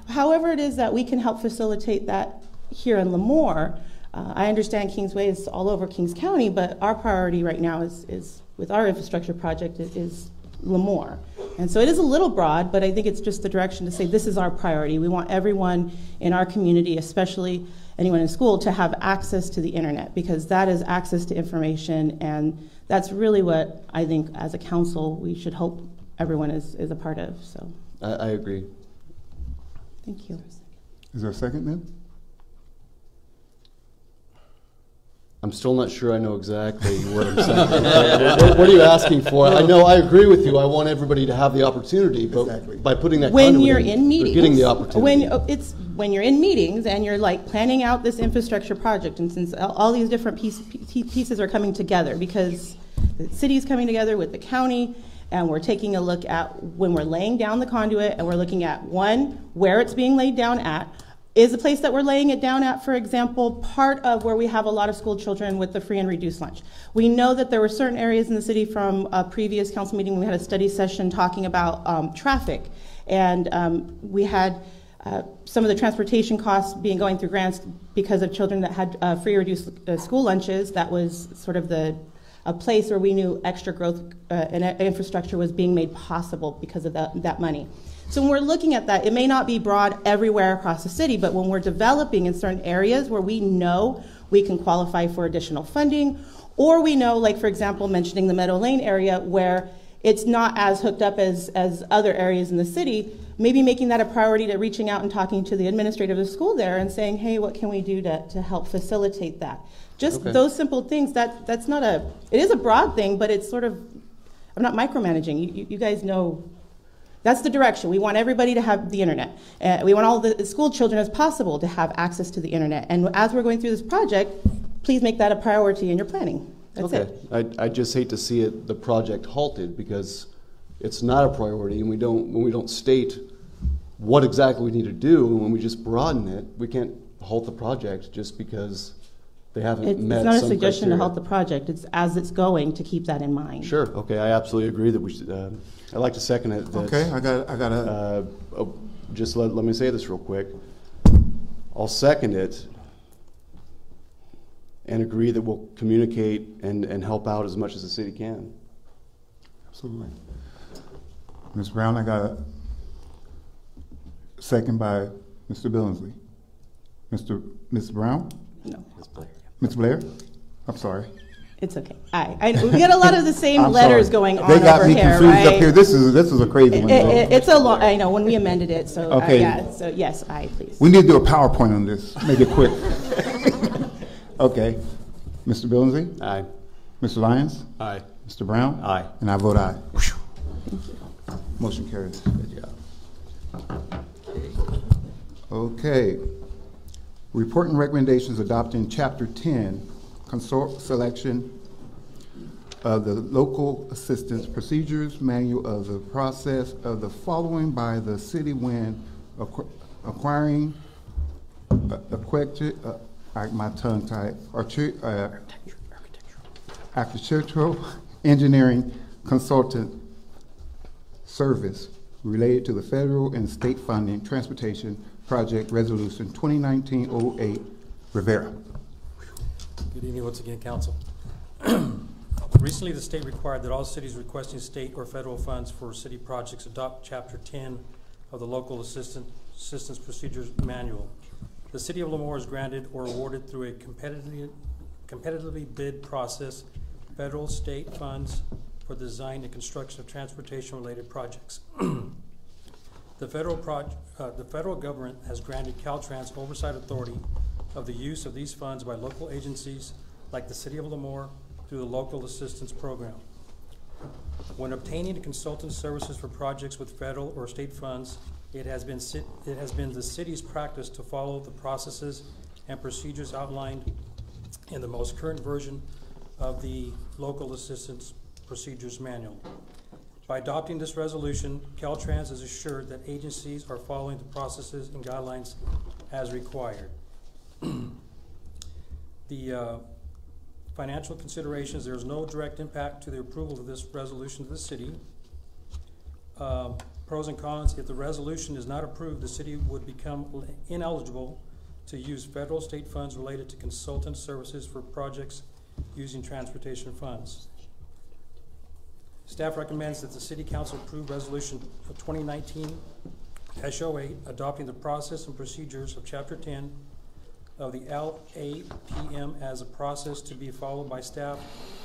However it is that we can help facilitate that here in Lemoore. I understand Kingsway is all over Kings County, but our priority right now is with our infrastructure project is Lemoore. And so it is a little broad, but I think it's just the direction to say this is our priority. We want everyone in our community, especially anyone in school, to have access to the internet, because that is access to information, and that's really what I think as a council we should hope everyone is a part of. So I agree. Thank you. Is there a second then? I'm still not sure I know exactly what I'm saying. What are you asking for? I know, I agree with you. I want everybody to have the opportunity, but by putting that When conduit you're in meetings, they're getting the opportunity. when you're in meetings and you're like planning out this infrastructure project, and since all these different pieces are coming together, because the city's coming together with the county, and we're taking a look at when we're laying down the conduit, and we're looking at, one, where it's being laid down at. Is the place that we're laying it down at, for example, part of where we have a lot of school children with the free and reduced lunch? We know that there were certain areas in the city from a previous council meeting, we had a study session talking about traffic, and we had some of the transportation costs going through grants because of children that had free or reduced school lunches. That was sort of a place where we knew extra growth and infrastructure was being made possible because of that money. So when we're looking at that, it may not be broad everywhere across the city, but when we're developing in certain areas where we know we can qualify for additional funding, or we know, like for example, mentioning the Meadow Lane area where it's not as hooked up as other areas in the city, maybe making that a priority to reaching out and talking to the administrator of the school there and saying, hey, what can we do to help facilitate that? Just those simple things, that's not it is a broad thing, but it's sort of, I'm not micromanaging. You guys know. That's the direction. We want everybody to have the internet. We want all the school children as possible to have access to the internet. And as we're going through this project, please make that a priority in your planning. That's it. I just hate to see the project halted because it's not a priority, and when we don't state what exactly we need to do, and when we just broaden it, we can't halt the project just because they haven't met some It's not a suggestion criteria. to halt the project. It's as it's going to keep that in mind. Sure. Okay. I absolutely agree that we should. I'd like to second it. Okay. I got a. Just let me say this real quick. I'll second it and agree that we'll communicate and help out as much as the city can. Absolutely. Ms. Brown, I got a second by Mr. Billingsley. Ms. Brown? No. Ms. Blair? I'm sorry. It's okay. We got a lot of the same letters going on They got over me here, confused right? up here. This is a crazy one. It's a long. I know when we amended it. So okay. Yeah. So yes, please. We need to do a PowerPoint on this. Make it quick. Okay. Mr. Billingsley? Aye. Mr. Lyons? Aye. Mr. Brown? Aye. And I vote aye. Thank you. Motion carries. Good job. Okay. Report and recommendations adopting Chapter 10, consort selection of the Local Assistance Procedures Manual of the process of the following by the city when acquiring, my tongue tied, architectural engineering consultant service related to the federal and state funding transportation project resolution 2019-08 Rivera. Good evening once again, Council. Recently, the state required that all cities requesting state or federal funds for city projects adopt Chapter 10 of the Local Assistance Procedures Manual. The City of Lemoore is granted or awarded through a competitively bid process federal state funds for the design and construction of transportation-related projects. The federal government has granted Caltrans oversight authority of the use of these funds by local agencies like the City of Lemoore through the Local Assistance Program. When obtaining consultant services for projects with federal or state funds, it has been the city's practice to follow the processes and procedures outlined in the most current version of the Local Assistance Procedures Manual. By adopting this resolution, Caltrans is assured that agencies are following the processes and guidelines as required. The financial considerations, there is no direct impact to the approval of this resolution to the city. Pros and cons, if the resolution is not approved, the city would become ineligible to use federal state funds related to consultant services for projects using transportation funds. Staff recommends that the City Council approve Resolution 2019-08, adopting the process and procedures of Chapter 10 of the LAPM as a process to be followed by staff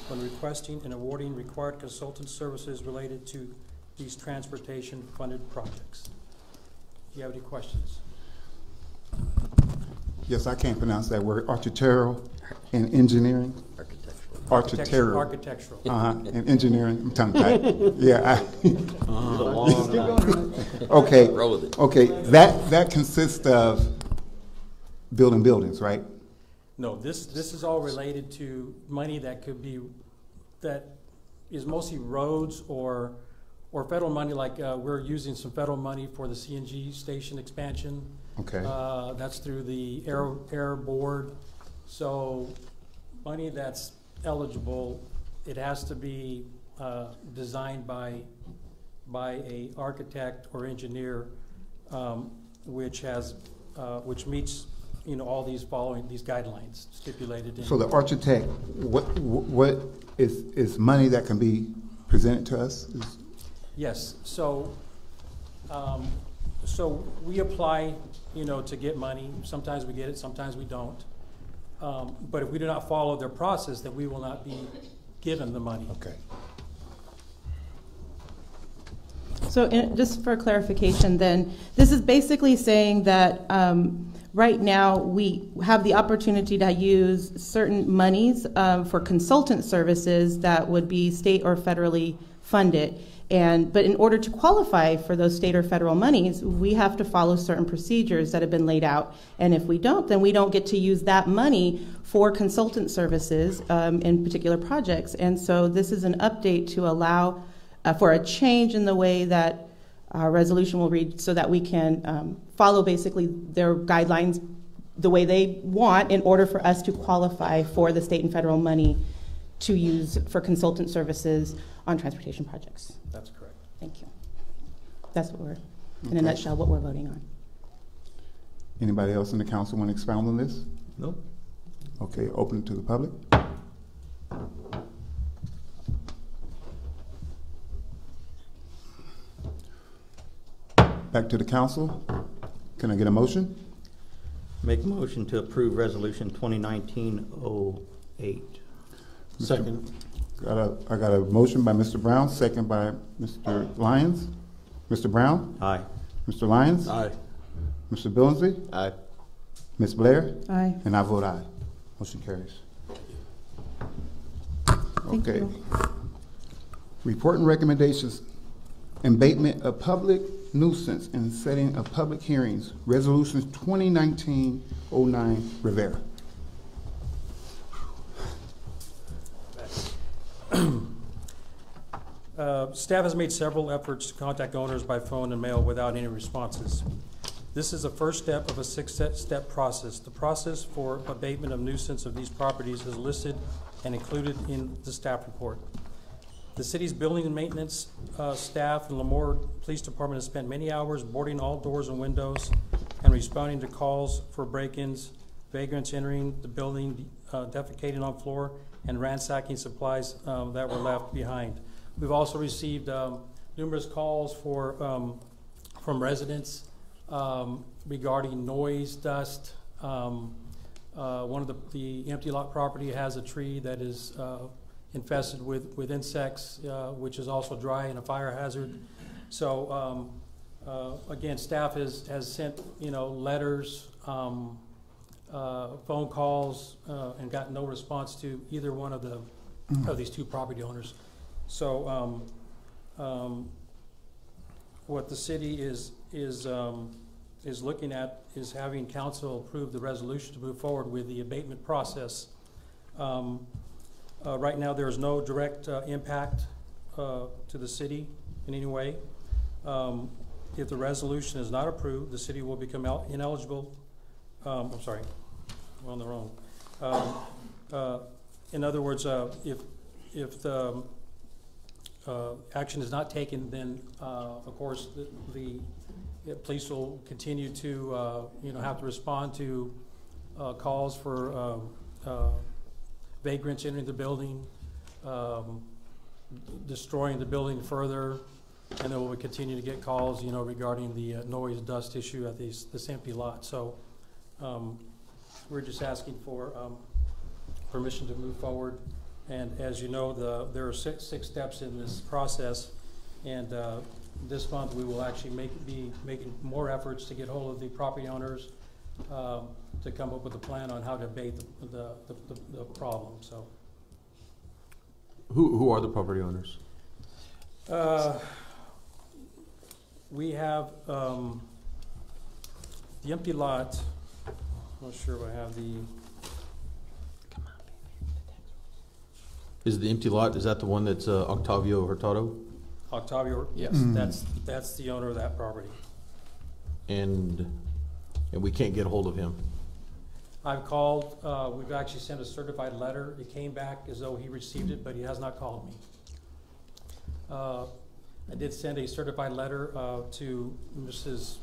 when requesting and awarding required consultant services related to these transportation-funded projects. Do you have any questions? Yes, I can't pronounce that word, architectural and engineering. Architectural. Architectural. And engineering, I'm tongue-tied. Yeah. Okay, okay, that consists of building buildings, right? No, this is all related to money that could be, that is mostly roads or federal money, like we're using some federal money for the CNG station expansion. Okay. That's through the Air Board. So money that's eligible, it has to be designed by a architect or engineer, which meets all these guidelines stipulated in. So the architect, what is money that can be presented to us? Yes. So we apply, to get money. Sometimes we get it, sometimes we don't. But if we do not follow their process, then we will not be given the money. Okay. So just for clarification then, this is basically saying that right now we have the opportunity to use certain monies for consultant services that would be state or federally funded. But in order to qualify for those state or federal monies, we have to follow certain procedures that have been laid out. And if we don't, then we don't get to use that money for consultant services in particular projects. And so this is an update to allow for a change in the way that our resolution will read, so that we can follow basically their guidelines the way they want in order for us to qualify for the state and federal money to use for consultant services on transportation projects. That's correct. Thank you. That's what we're, in a nutshell, what we're voting on. Anybody else in the council want to expound on this? No. Okay, open it to the public. Back to the council. Can I get a motion? Make a motion to approve resolution 2019-08. Second. I got a motion by Mr. Brown, second by Mr. Lyons. Mr. Brown? Aye. Mr. Lyons? Aye. Mr. Billingsley? Aye. Ms. Blair? Aye. And I vote aye. Motion carries. Thank Okay. you. Report and recommendations. Abatement of public nuisance and setting of public hearings. Resolutions 2019-09 Rivera. Staff has made several efforts to contact owners by phone and mail without any responses. This is the first step of a six-step process. The process for abatement of nuisance of these properties is listed and included in the staff report. The city's building and maintenance staff and Lemoore Police Department has spent many hours boarding all doors and windows and responding to calls for break-ins, vagrants entering the building, defecating on floor, and ransacking supplies that were left behind. We've also received numerous calls from residents regarding noise, dust. One of the empty lot property has a tree that is infested with insects, which is also dry and a fire hazard. So again, staff has sent letters, phone calls, and got no response to either one of these two property owners. So what the city is looking at is having council approve the resolution to move forward with the abatement process. Right now, there is no direct impact to the city in any way. If the resolution is not approved, the city will become ineligible. I'm sorry, I'm on the wrong. In other words, if the action is not taken, then of course the police will continue to have to respond to calls for vagrants entering the building, destroying the building further, and then we'll continue to get calls regarding the noise dust issue at this empty lot. So we're just asking for permission to move forward. And as you know, there are six steps in this process, and this month we will actually be making more efforts to get hold of the property owners to come up with a plan on how to abate the problem, so. Who are the property owners? We have the empty lot. I'm not sure if I have the. Is the empty lot, is that the one that's Octavio Hurtado? Octavio, yes, that's the owner of that property. And we can't get a hold of him? I've called, we've actually sent a certified letter. It came back as though he received it, but he has not called me. I did send a certified letter to Mrs.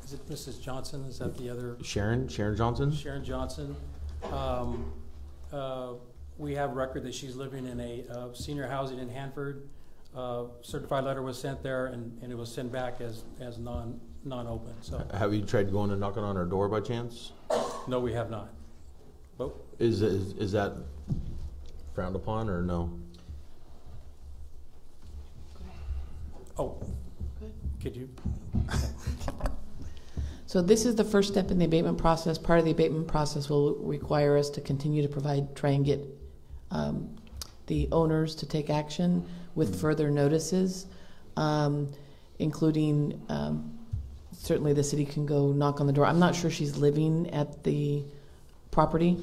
Is it Mrs. Johnson? Is that the other? Sharon Johnson? Sharon Johnson. We have record that she's living in a senior housing in Hanford. Certified letter was sent there, and it was sent back as non-open. So have you tried going and knocking on her door by chance? No, we have not. But is that frowned upon or no? Oh, could you? So this is the first step in the abatement process. Part of the abatement process will require us to continue to try and get the owners to take action with further notices, including certainly the city can go knock on the door. I'm not sure she's living at the property.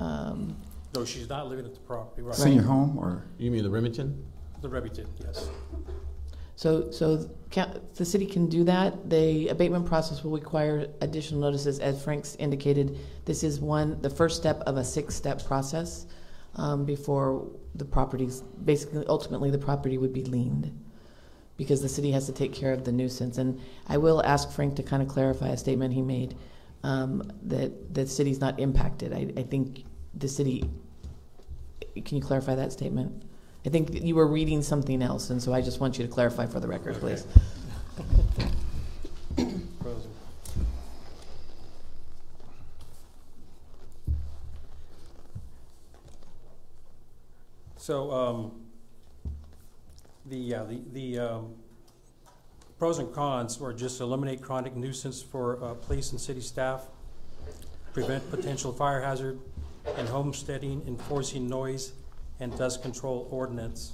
No, she's not living at the property. Right. Senior home, or you mean the Remington? The Remington, yes. So the city can do that. The abatement process will require additional notices. As Frank's indicated, this is the first step of a 6-step process before the properties, basically, ultimately the property would be liened because the city has to take care of the nuisance. And I will ask Frank to kind of clarify a statement he made that the city's not impacted. I think the city, can you clarify that statement? I think you were reading something else, and so I just want you to clarify for the record, please. So the pros and cons were just eliminate chronic nuisance for police and city staff, prevent potential fire hazard, and homesteading, enforcing noise and dust control ordinance.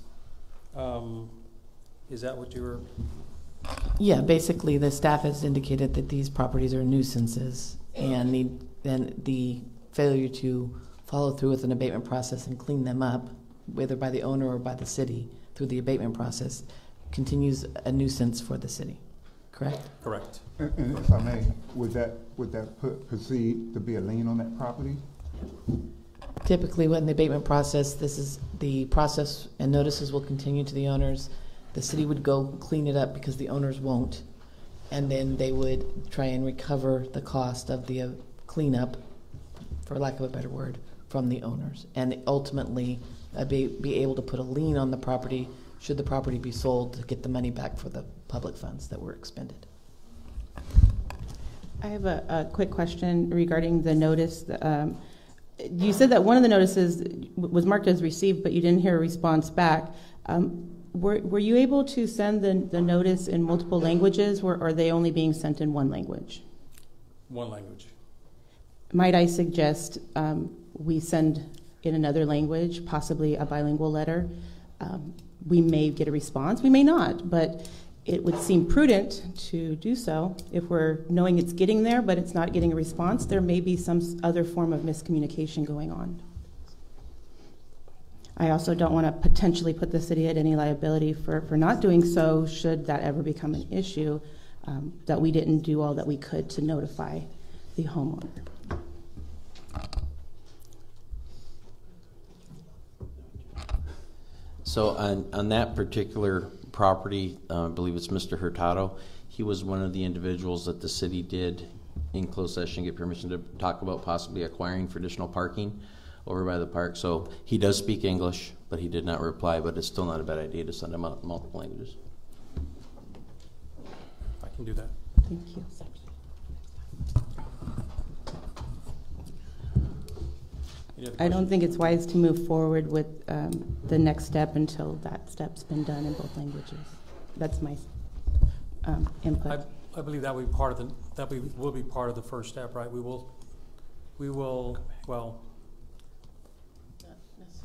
Is that what you were? Yeah, basically the staff has indicated that these properties are nuisances, and the failure to follow through with an abatement process and clean them up, whether by the owner or by the city through the abatement process, continues a nuisance for the city. Correct? Correct. And if I may, would that proceed to be a lien on that property? Typically, when the abatement process, this is the process, and notices will continue to the owners. The city would go clean it up because the owners won't, and then they would try and recover the cost of the cleanup, for lack of a better word, from the owners, and ultimately be able to put a lien on the property should the property be sold to get the money back for the public funds that were expended. I have a quick question regarding the notice. You said that one of the notices was marked as received, but you didn't hear a response back. Were you able to send the notice in multiple languages, or are they only being sent in one language? One language. Might I suggest we send in another language, possibly a bilingual letter? We may get a response, we may not, but it would seem prudent to do so. If we're knowing it's getting there, but it's not getting a response, there may be some other form of miscommunication going on. I also don't want to potentially put the city at any liability for not doing so, should that ever become an issue, that we didn't do all that we could to notify the homeowner. So on that particular property, I believe it's Mr. Hurtado, he was one of the individuals that the city did in closed session get permission to talk about possibly acquiring for additional parking over by the park. So he does speak English, but he did not reply, but it's still not a bad idea to send him out in multiple languages. I can do that. Thank you. I don't think it's wise to move forward with the next step until that step's been done in both languages. That's my input. I believe that will be part of the first step, right? We will we will, well,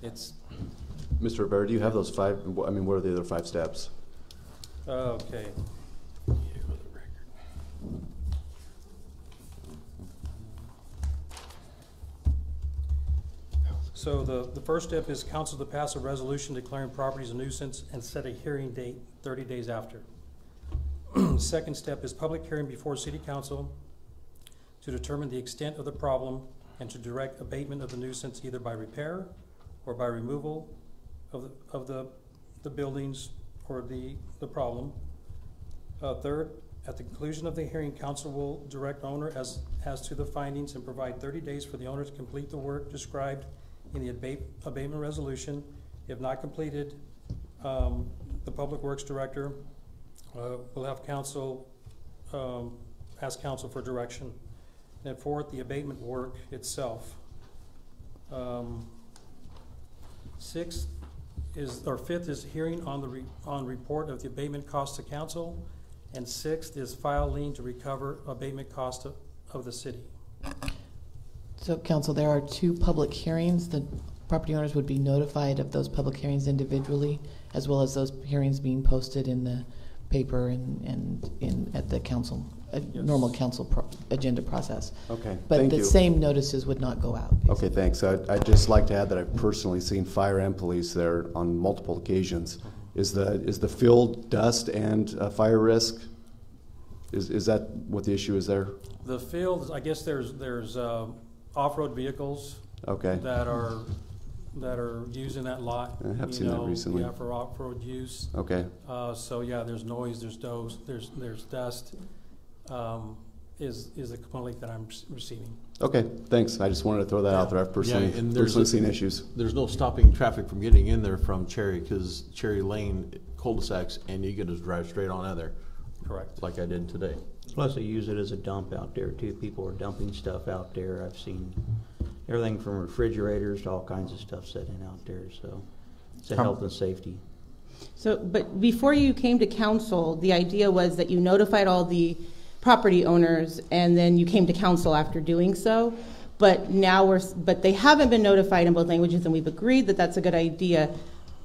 it's, Mr. Rivera, do you have those 5, I mean, what are the other 5 steps? okay. So the first step is council to pass a resolution declaring properties a nuisance and set a hearing date 30 days after. Second step is public hearing before city council to determine the extent of the problem and to direct abatement of the nuisance either by repair or by removal of the buildings or the problem. Third, at the conclusion of the hearing, council will direct owner as to the findings and provide 30 days for the owner to complete the work described in the abatement resolution. If not completed, the Public Works Director will have council, ask council for direction. And fourth, the abatement work itself. Fifth is hearing on report of the abatement cost to council. And sixth is file lien to recover abatement cost of the city. So, council, there are 2 public hearings. The property owners would be notified of those public hearings individually, as well as those hearings being posted in the paper and at the council, normal council agenda process. Okay, but thank the you. Same notices would not go out. Basically. Okay, thanks. I'd just like to add that I've personally seen fire and police there on multiple occasions. Is the field dust and fire risk? Is that what the issue is there? The field, I guess there's off-road vehicles Okay. that are using that lot. I have seen that recently. Yeah, for off-road use. Okay. So yeah, there's noise, there's dust. Is the complaint that I'm receiving. Okay, thanks. I just wanted to throw that out there. I've personally seen issues. There's no stopping traffic from getting in there from Cherry because Cherry Lane cul-de-sacs and you can just drive straight on out of there. Correct. Like I did today. Plus they use it as a dump out there too. People are dumping stuff out there. I've seen everything from refrigerators to all kinds of stuff sitting out there. So it's a health and safety. So, but before you came to council, the idea was that you notified all the property owners and then you came to council after doing so. But now but they haven't been notified in both languages, and we've agreed that that's a good idea.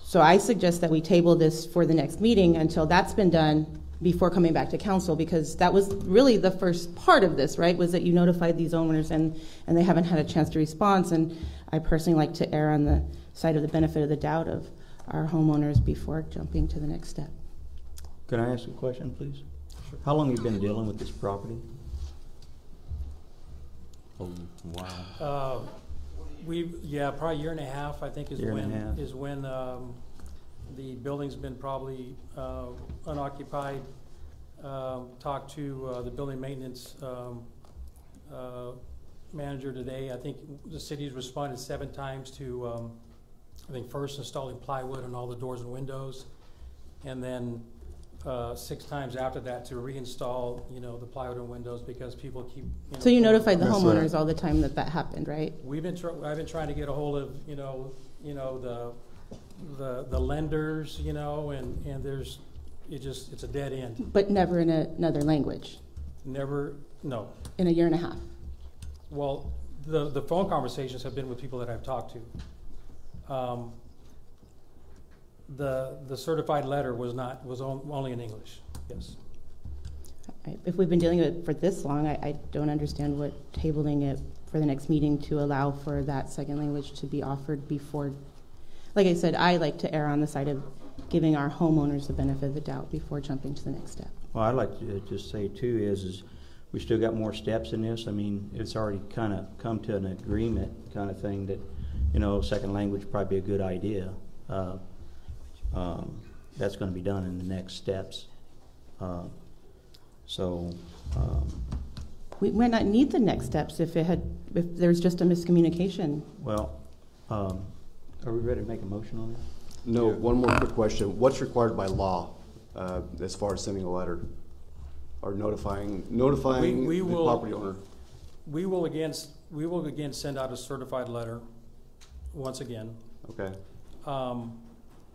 So I suggest that we table this for the next meeting until that's been done before coming back to council, because that was really the first part of this, right? Was that you notified these owners and they haven't had a chance to respond. And I personally like to err on the side of the benefit of the doubt of our homeowners before jumping to the next step. Can I ask a question, please? Sure. How long have you been dealing with this property? Oh, wow. Probably a year and a half, I think, is when the building's been probably unoccupied. Talked to the building maintenance manager today. I think the city's responded 7 times to, I think, first installing plywood on all the doors and windows, and then 6 times after that to reinstall, the plywood and windows because people keep. So you notified the homeowners all the time that happened, right? I've been trying to get a hold of, the lenders, and it's a dead end. But never in another language. Never, no. In a year and a half. Well, the phone conversations have been with people that I've talked to. The certified letter was only in English. Yes. If we've been dealing with it for this long, I don't understand what tabling it for the next meeting to allow for that second language to be offered before. Like I said, I like to err on the side of giving our homeowners the benefit of the doubt before jumping to the next step. Well, I'd like to just say too is we still got more steps in this. I mean, it's already kind of come to an agreement kind of thing that, second language would probably be a good idea. That's going to be done in the next steps. We might not need the next steps if there's just a miscommunication. Well, are we ready to make a motion on that? No, one more quick question. What's required by law as far as sending a letter or notifying the property owner? We will again send out a certified letter once again. Okay.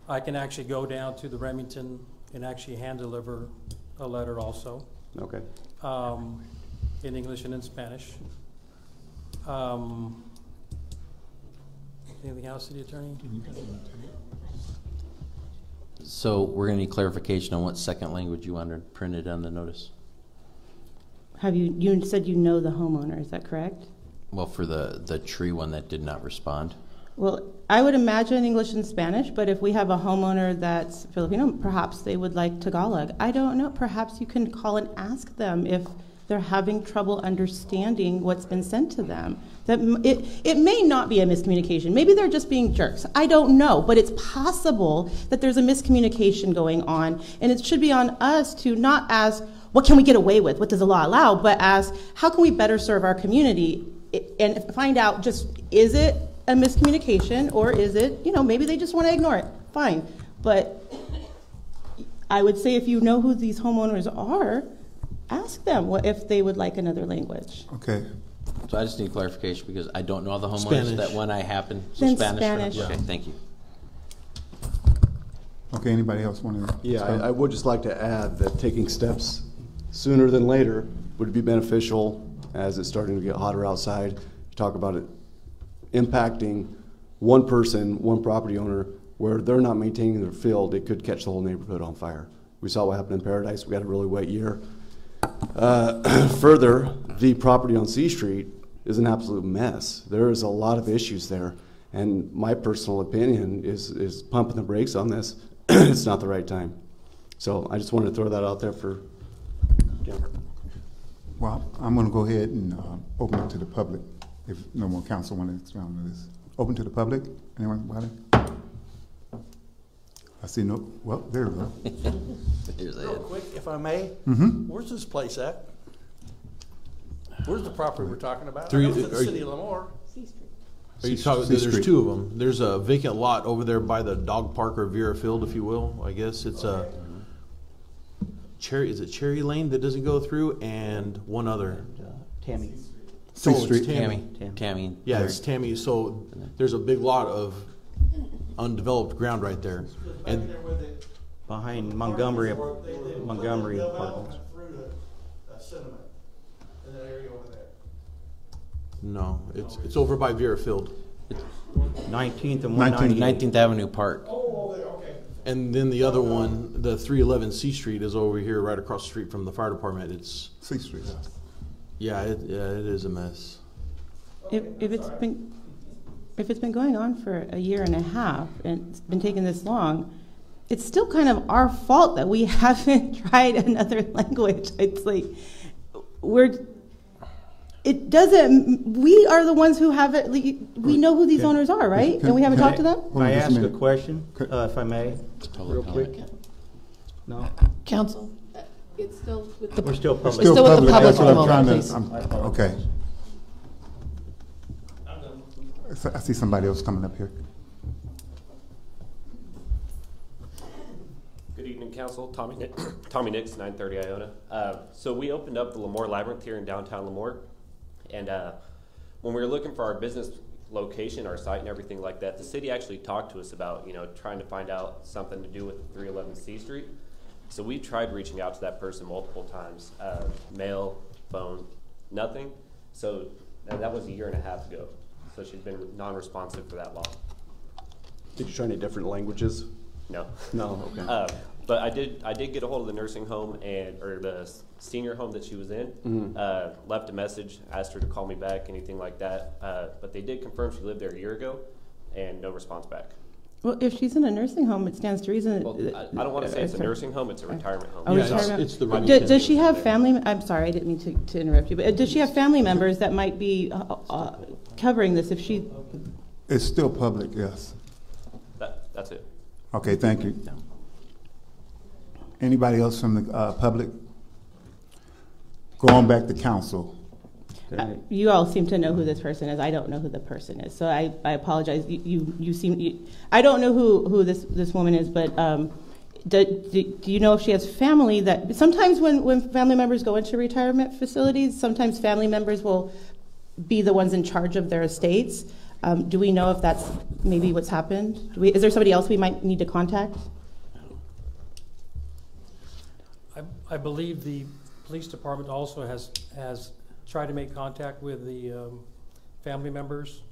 I can actually go down to the Remington and actually hand deliver a letter also. Okay. In English and in Spanish. Anything else, City Attorney? So we're going to need clarification on what second language you wanted printed on the notice. Have you said you know the homeowner, is that correct? Well, for the tree one that did not respond. Well, I would imagine English and Spanish, but if we have a homeowner that's Filipino, perhaps they would like Tagalog. I don't know. Perhaps you can call and ask them if they're having trouble understanding what's been sent to them. That it may not be a miscommunication. Maybe they're just being jerks. I don't know, but it's possible that there's a miscommunication going on, and it should be on us to not ask, what can we get away with? What does the law allow? But ask, how can we better serve our community? And find out, just, is it a miscommunication, or is it, maybe they just want to ignore it? Fine. But I would say if you know who these homeowners are, ask them if they would like another language. Okay. So I just need clarification because I don't know the homeowners. Spanish. That one I happen. So Then Spanish. Spanish. Okay, thank you. Okay, anybody else want to? Yeah, I would just like to add that taking steps sooner than later would be beneficial as it's starting to get hotter outside. You talk about it impacting one person, one property owner, where they're not maintaining their field, it could catch the whole neighborhood on fire. We saw what happened in Paradise. We had a really wet year. Further, the property on C Street is an absolute mess. There is a lot of issues there, and my personal opinion is pumping the brakes on this. It's not the right time. So I just wanted to throw that out there for Jennifer. Well, I'm going to go ahead and open it to the public. If no more council want to expound on this, open to the public. Anyone? I see no. Well, there we go. Real quick, if I may, where's this place at? Where's the property we're talking about? I know it's in the city of Lemoore. Are you talking? There's two of them. There's a vacant lot over there by the dog park or Vera Field, if you will. I guess it's a Cherry. Is it Cherry Lane that doesn't go through, and one other. Tammy. C It's Street. Tammy. Yeah, it's Tammy. So there's a big lot of undeveloped ground right there, and Behind Montgomery Apartments. no, it's over by Vera Field. 19th and 198. 19th Avenue Park. And then the other one, the 311 C Street, is over here, right across the street from the fire department. It's C Street. yeah, it is a mess. If it's been going on for a year and a half and it's been taking this long, it's still kind of our fault that we haven't tried another language. It's like we are the ones who have it. We know who these owners are, right? And we haven't talked to them? Can I ask a question, if I may? Real quick? No? Council, it's still with the. We're still public. We're still with the public That's what at the I'm moment, trying please. Okay. I see somebody else coming up here. Good evening, Council. Tommy Nix, 930 Iona. So we opened up the Lemoore Labyrinth here in downtown Lemoore. And when we were looking for our business location, our site and everything like that, the city actually talked to us about, trying to find out something to do with 311 C Street. So we tried reaching out to that person multiple times, mail, phone, nothing. So that was a year and a half ago. So she's been non-responsive for that long. Did you try any different languages? No. No, okay. But I did get a hold of the nursing home or the senior home that she was in. Left a message, asked her to call me back, anything like that. But they did confirm she lived there a year ago, and no response back. Well, if she's in a nursing home, it stands to reason. Well, I don't want to say it's a nursing home; it's a retirement home. Oh, it's the does she have family? I'm sorry, I didn't mean to interrupt you, but does she have family members that might be covering this? If she, It's still public, yes. That's it. Okay, thank you. Anybody else from the public? Going back to council. you all seem to know who this person is. I don't know who the person is, so I apologize. You seem. I don't know who this woman is, but do you know if she has family that? Sometimes when family members go into retirement facilities, sometimes family members will be the ones in charge of their estates. Do we know if that's maybe what's happened? Is there somebody else we might need to contact? I believe the police department also has tried to make contact with the family members.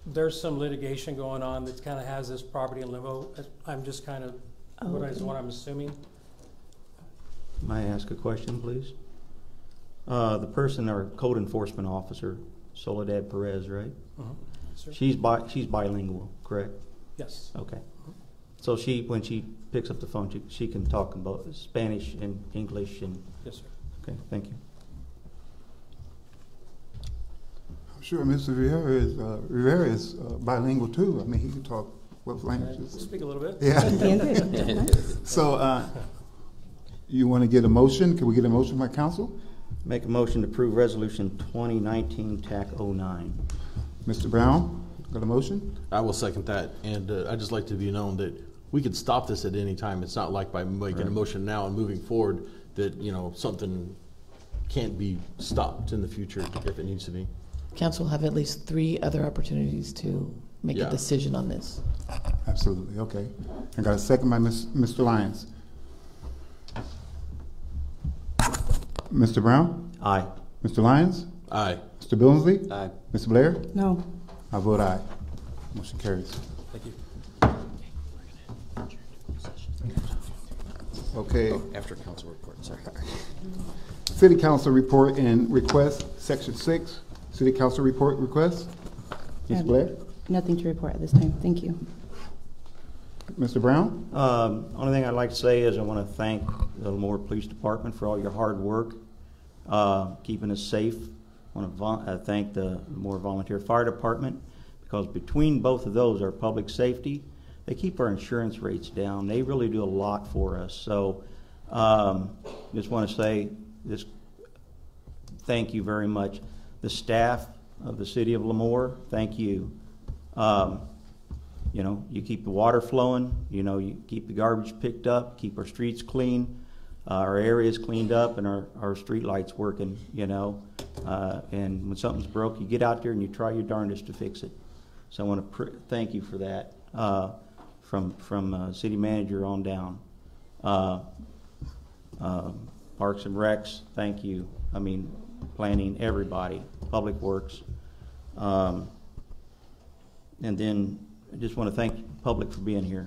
There's some litigation going on that kind of has this property in limbo. I'm just kind of, what I'm assuming. May I ask a question, please? The person, our code enforcement officer, Soledad Perez, right? Sir? She's bilingual, correct? Yes. Okay. So when she picks up the phone, she can talk about Spanish and English and. Yes, sir. Okay, thank you. I'm sure Mr. Rivera is bilingual too. I mean, he can talk both languages. Speak a little bit. Yeah. So, you want to get a motion? Can we get a motion by council? Make a motion to approve resolution 2019 TAC 09. Mr. Brown, got a motion? I will second that, and I'd just like to be known that we could stop this at any time. It's not like by making a motion now and moving forward that, you know, something can't be stopped in the future if it needs to be. Council will have at least 3 other opportunities to make a decision on this. Absolutely, okay. I got a second by Mr. Lyons. Mr. Brown? Aye. Mr. Lyons? Aye. Mr. Billingsley? Aye. Mr. Blair? No. I vote aye. Motion carries. Thank you. Okay. After council report, sorry. City council report and request, section 6. City council report request. Ms. Blair? Nothing to report at this time. Thank you. Mr. Brown? Only thing I'd like to say is I want to thank the Lemoore Police Department for all your hard work, keeping us safe. I want to thank the Lemoore Volunteer Fire Department, because between both of those, our public safety, they keep our insurance rates down. They really do a lot for us. So just want to say this, thank you very much. The staff of the city of Lemoore, thank you. You know, you keep the water flowing, you know, you keep the garbage picked up, keep our streets clean, our areas cleaned up, and our street lights working, you know. And when something's broke, you get out there and you try your darndest to fix it. So I want to thank you for that, from city manager on down. Parks and Recs, thank you. I mean, planning, everybody, Public Works. And then I just want to thank the public for being here.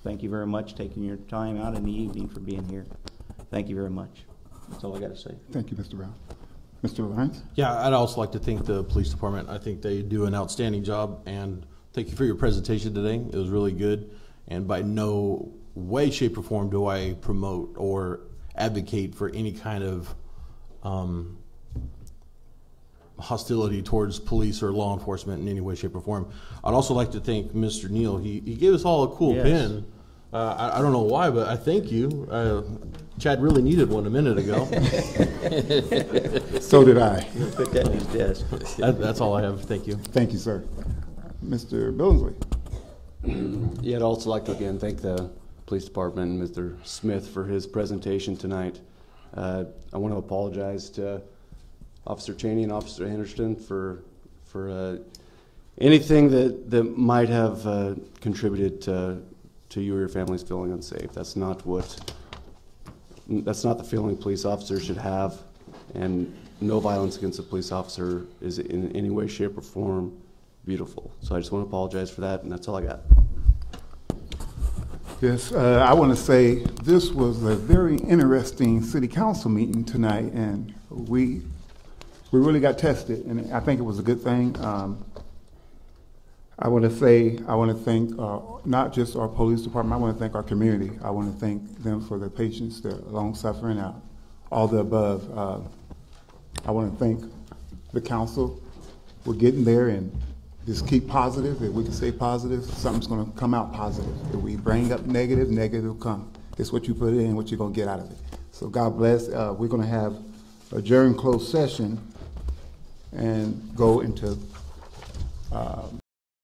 Thank you very much, taking your time out in the evening for being here. Thank you very much. That's all I got to say. Thank you, Mr. Brown. Mr. Lyons? Yeah, I'd also like to thank the police department. I think they do an outstanding job, and thank you for your presentation today. It was really good, and by no way, shape, or form do I promote or advocate for any kind of hostility towards police or law enforcement in any way, shape, or form. I'd also like to thank Mr. Neal. He gave us all a cool pin. I don't know why, but I thank you. Chad really needed one a minute ago. So did I. Put that in his desk. That's all I have. Thank you. Thank you, sir. Mr. Billingsley? Yeah, I'd also like to again thank the police department and Mr. Smith for his presentation tonight. I want to apologize to Officer Cheney and Officer Henderson for anything that might have contributed to you or your families feeling unsafe. That's not the feeling police officers should have, and no violence against a police officer is in any way, shape, or form beautiful. So I just want to apologize for that, and that's all I got. Yes, I want to say this was a very interesting city council meeting tonight, and we really got tested, and I think it was a good thing. I want to thank not just our police department. I want to thank our community. I want to thank them for their patience, their long suffering, all the above. I want to thank the council. We're getting there, and just keep positive. If we can stay positive, something's going to come out positive. If we bring up negative, negative will come. It's what you put in, what you're going to get out of it. So God bless. We're going to have adjourned closed session and go into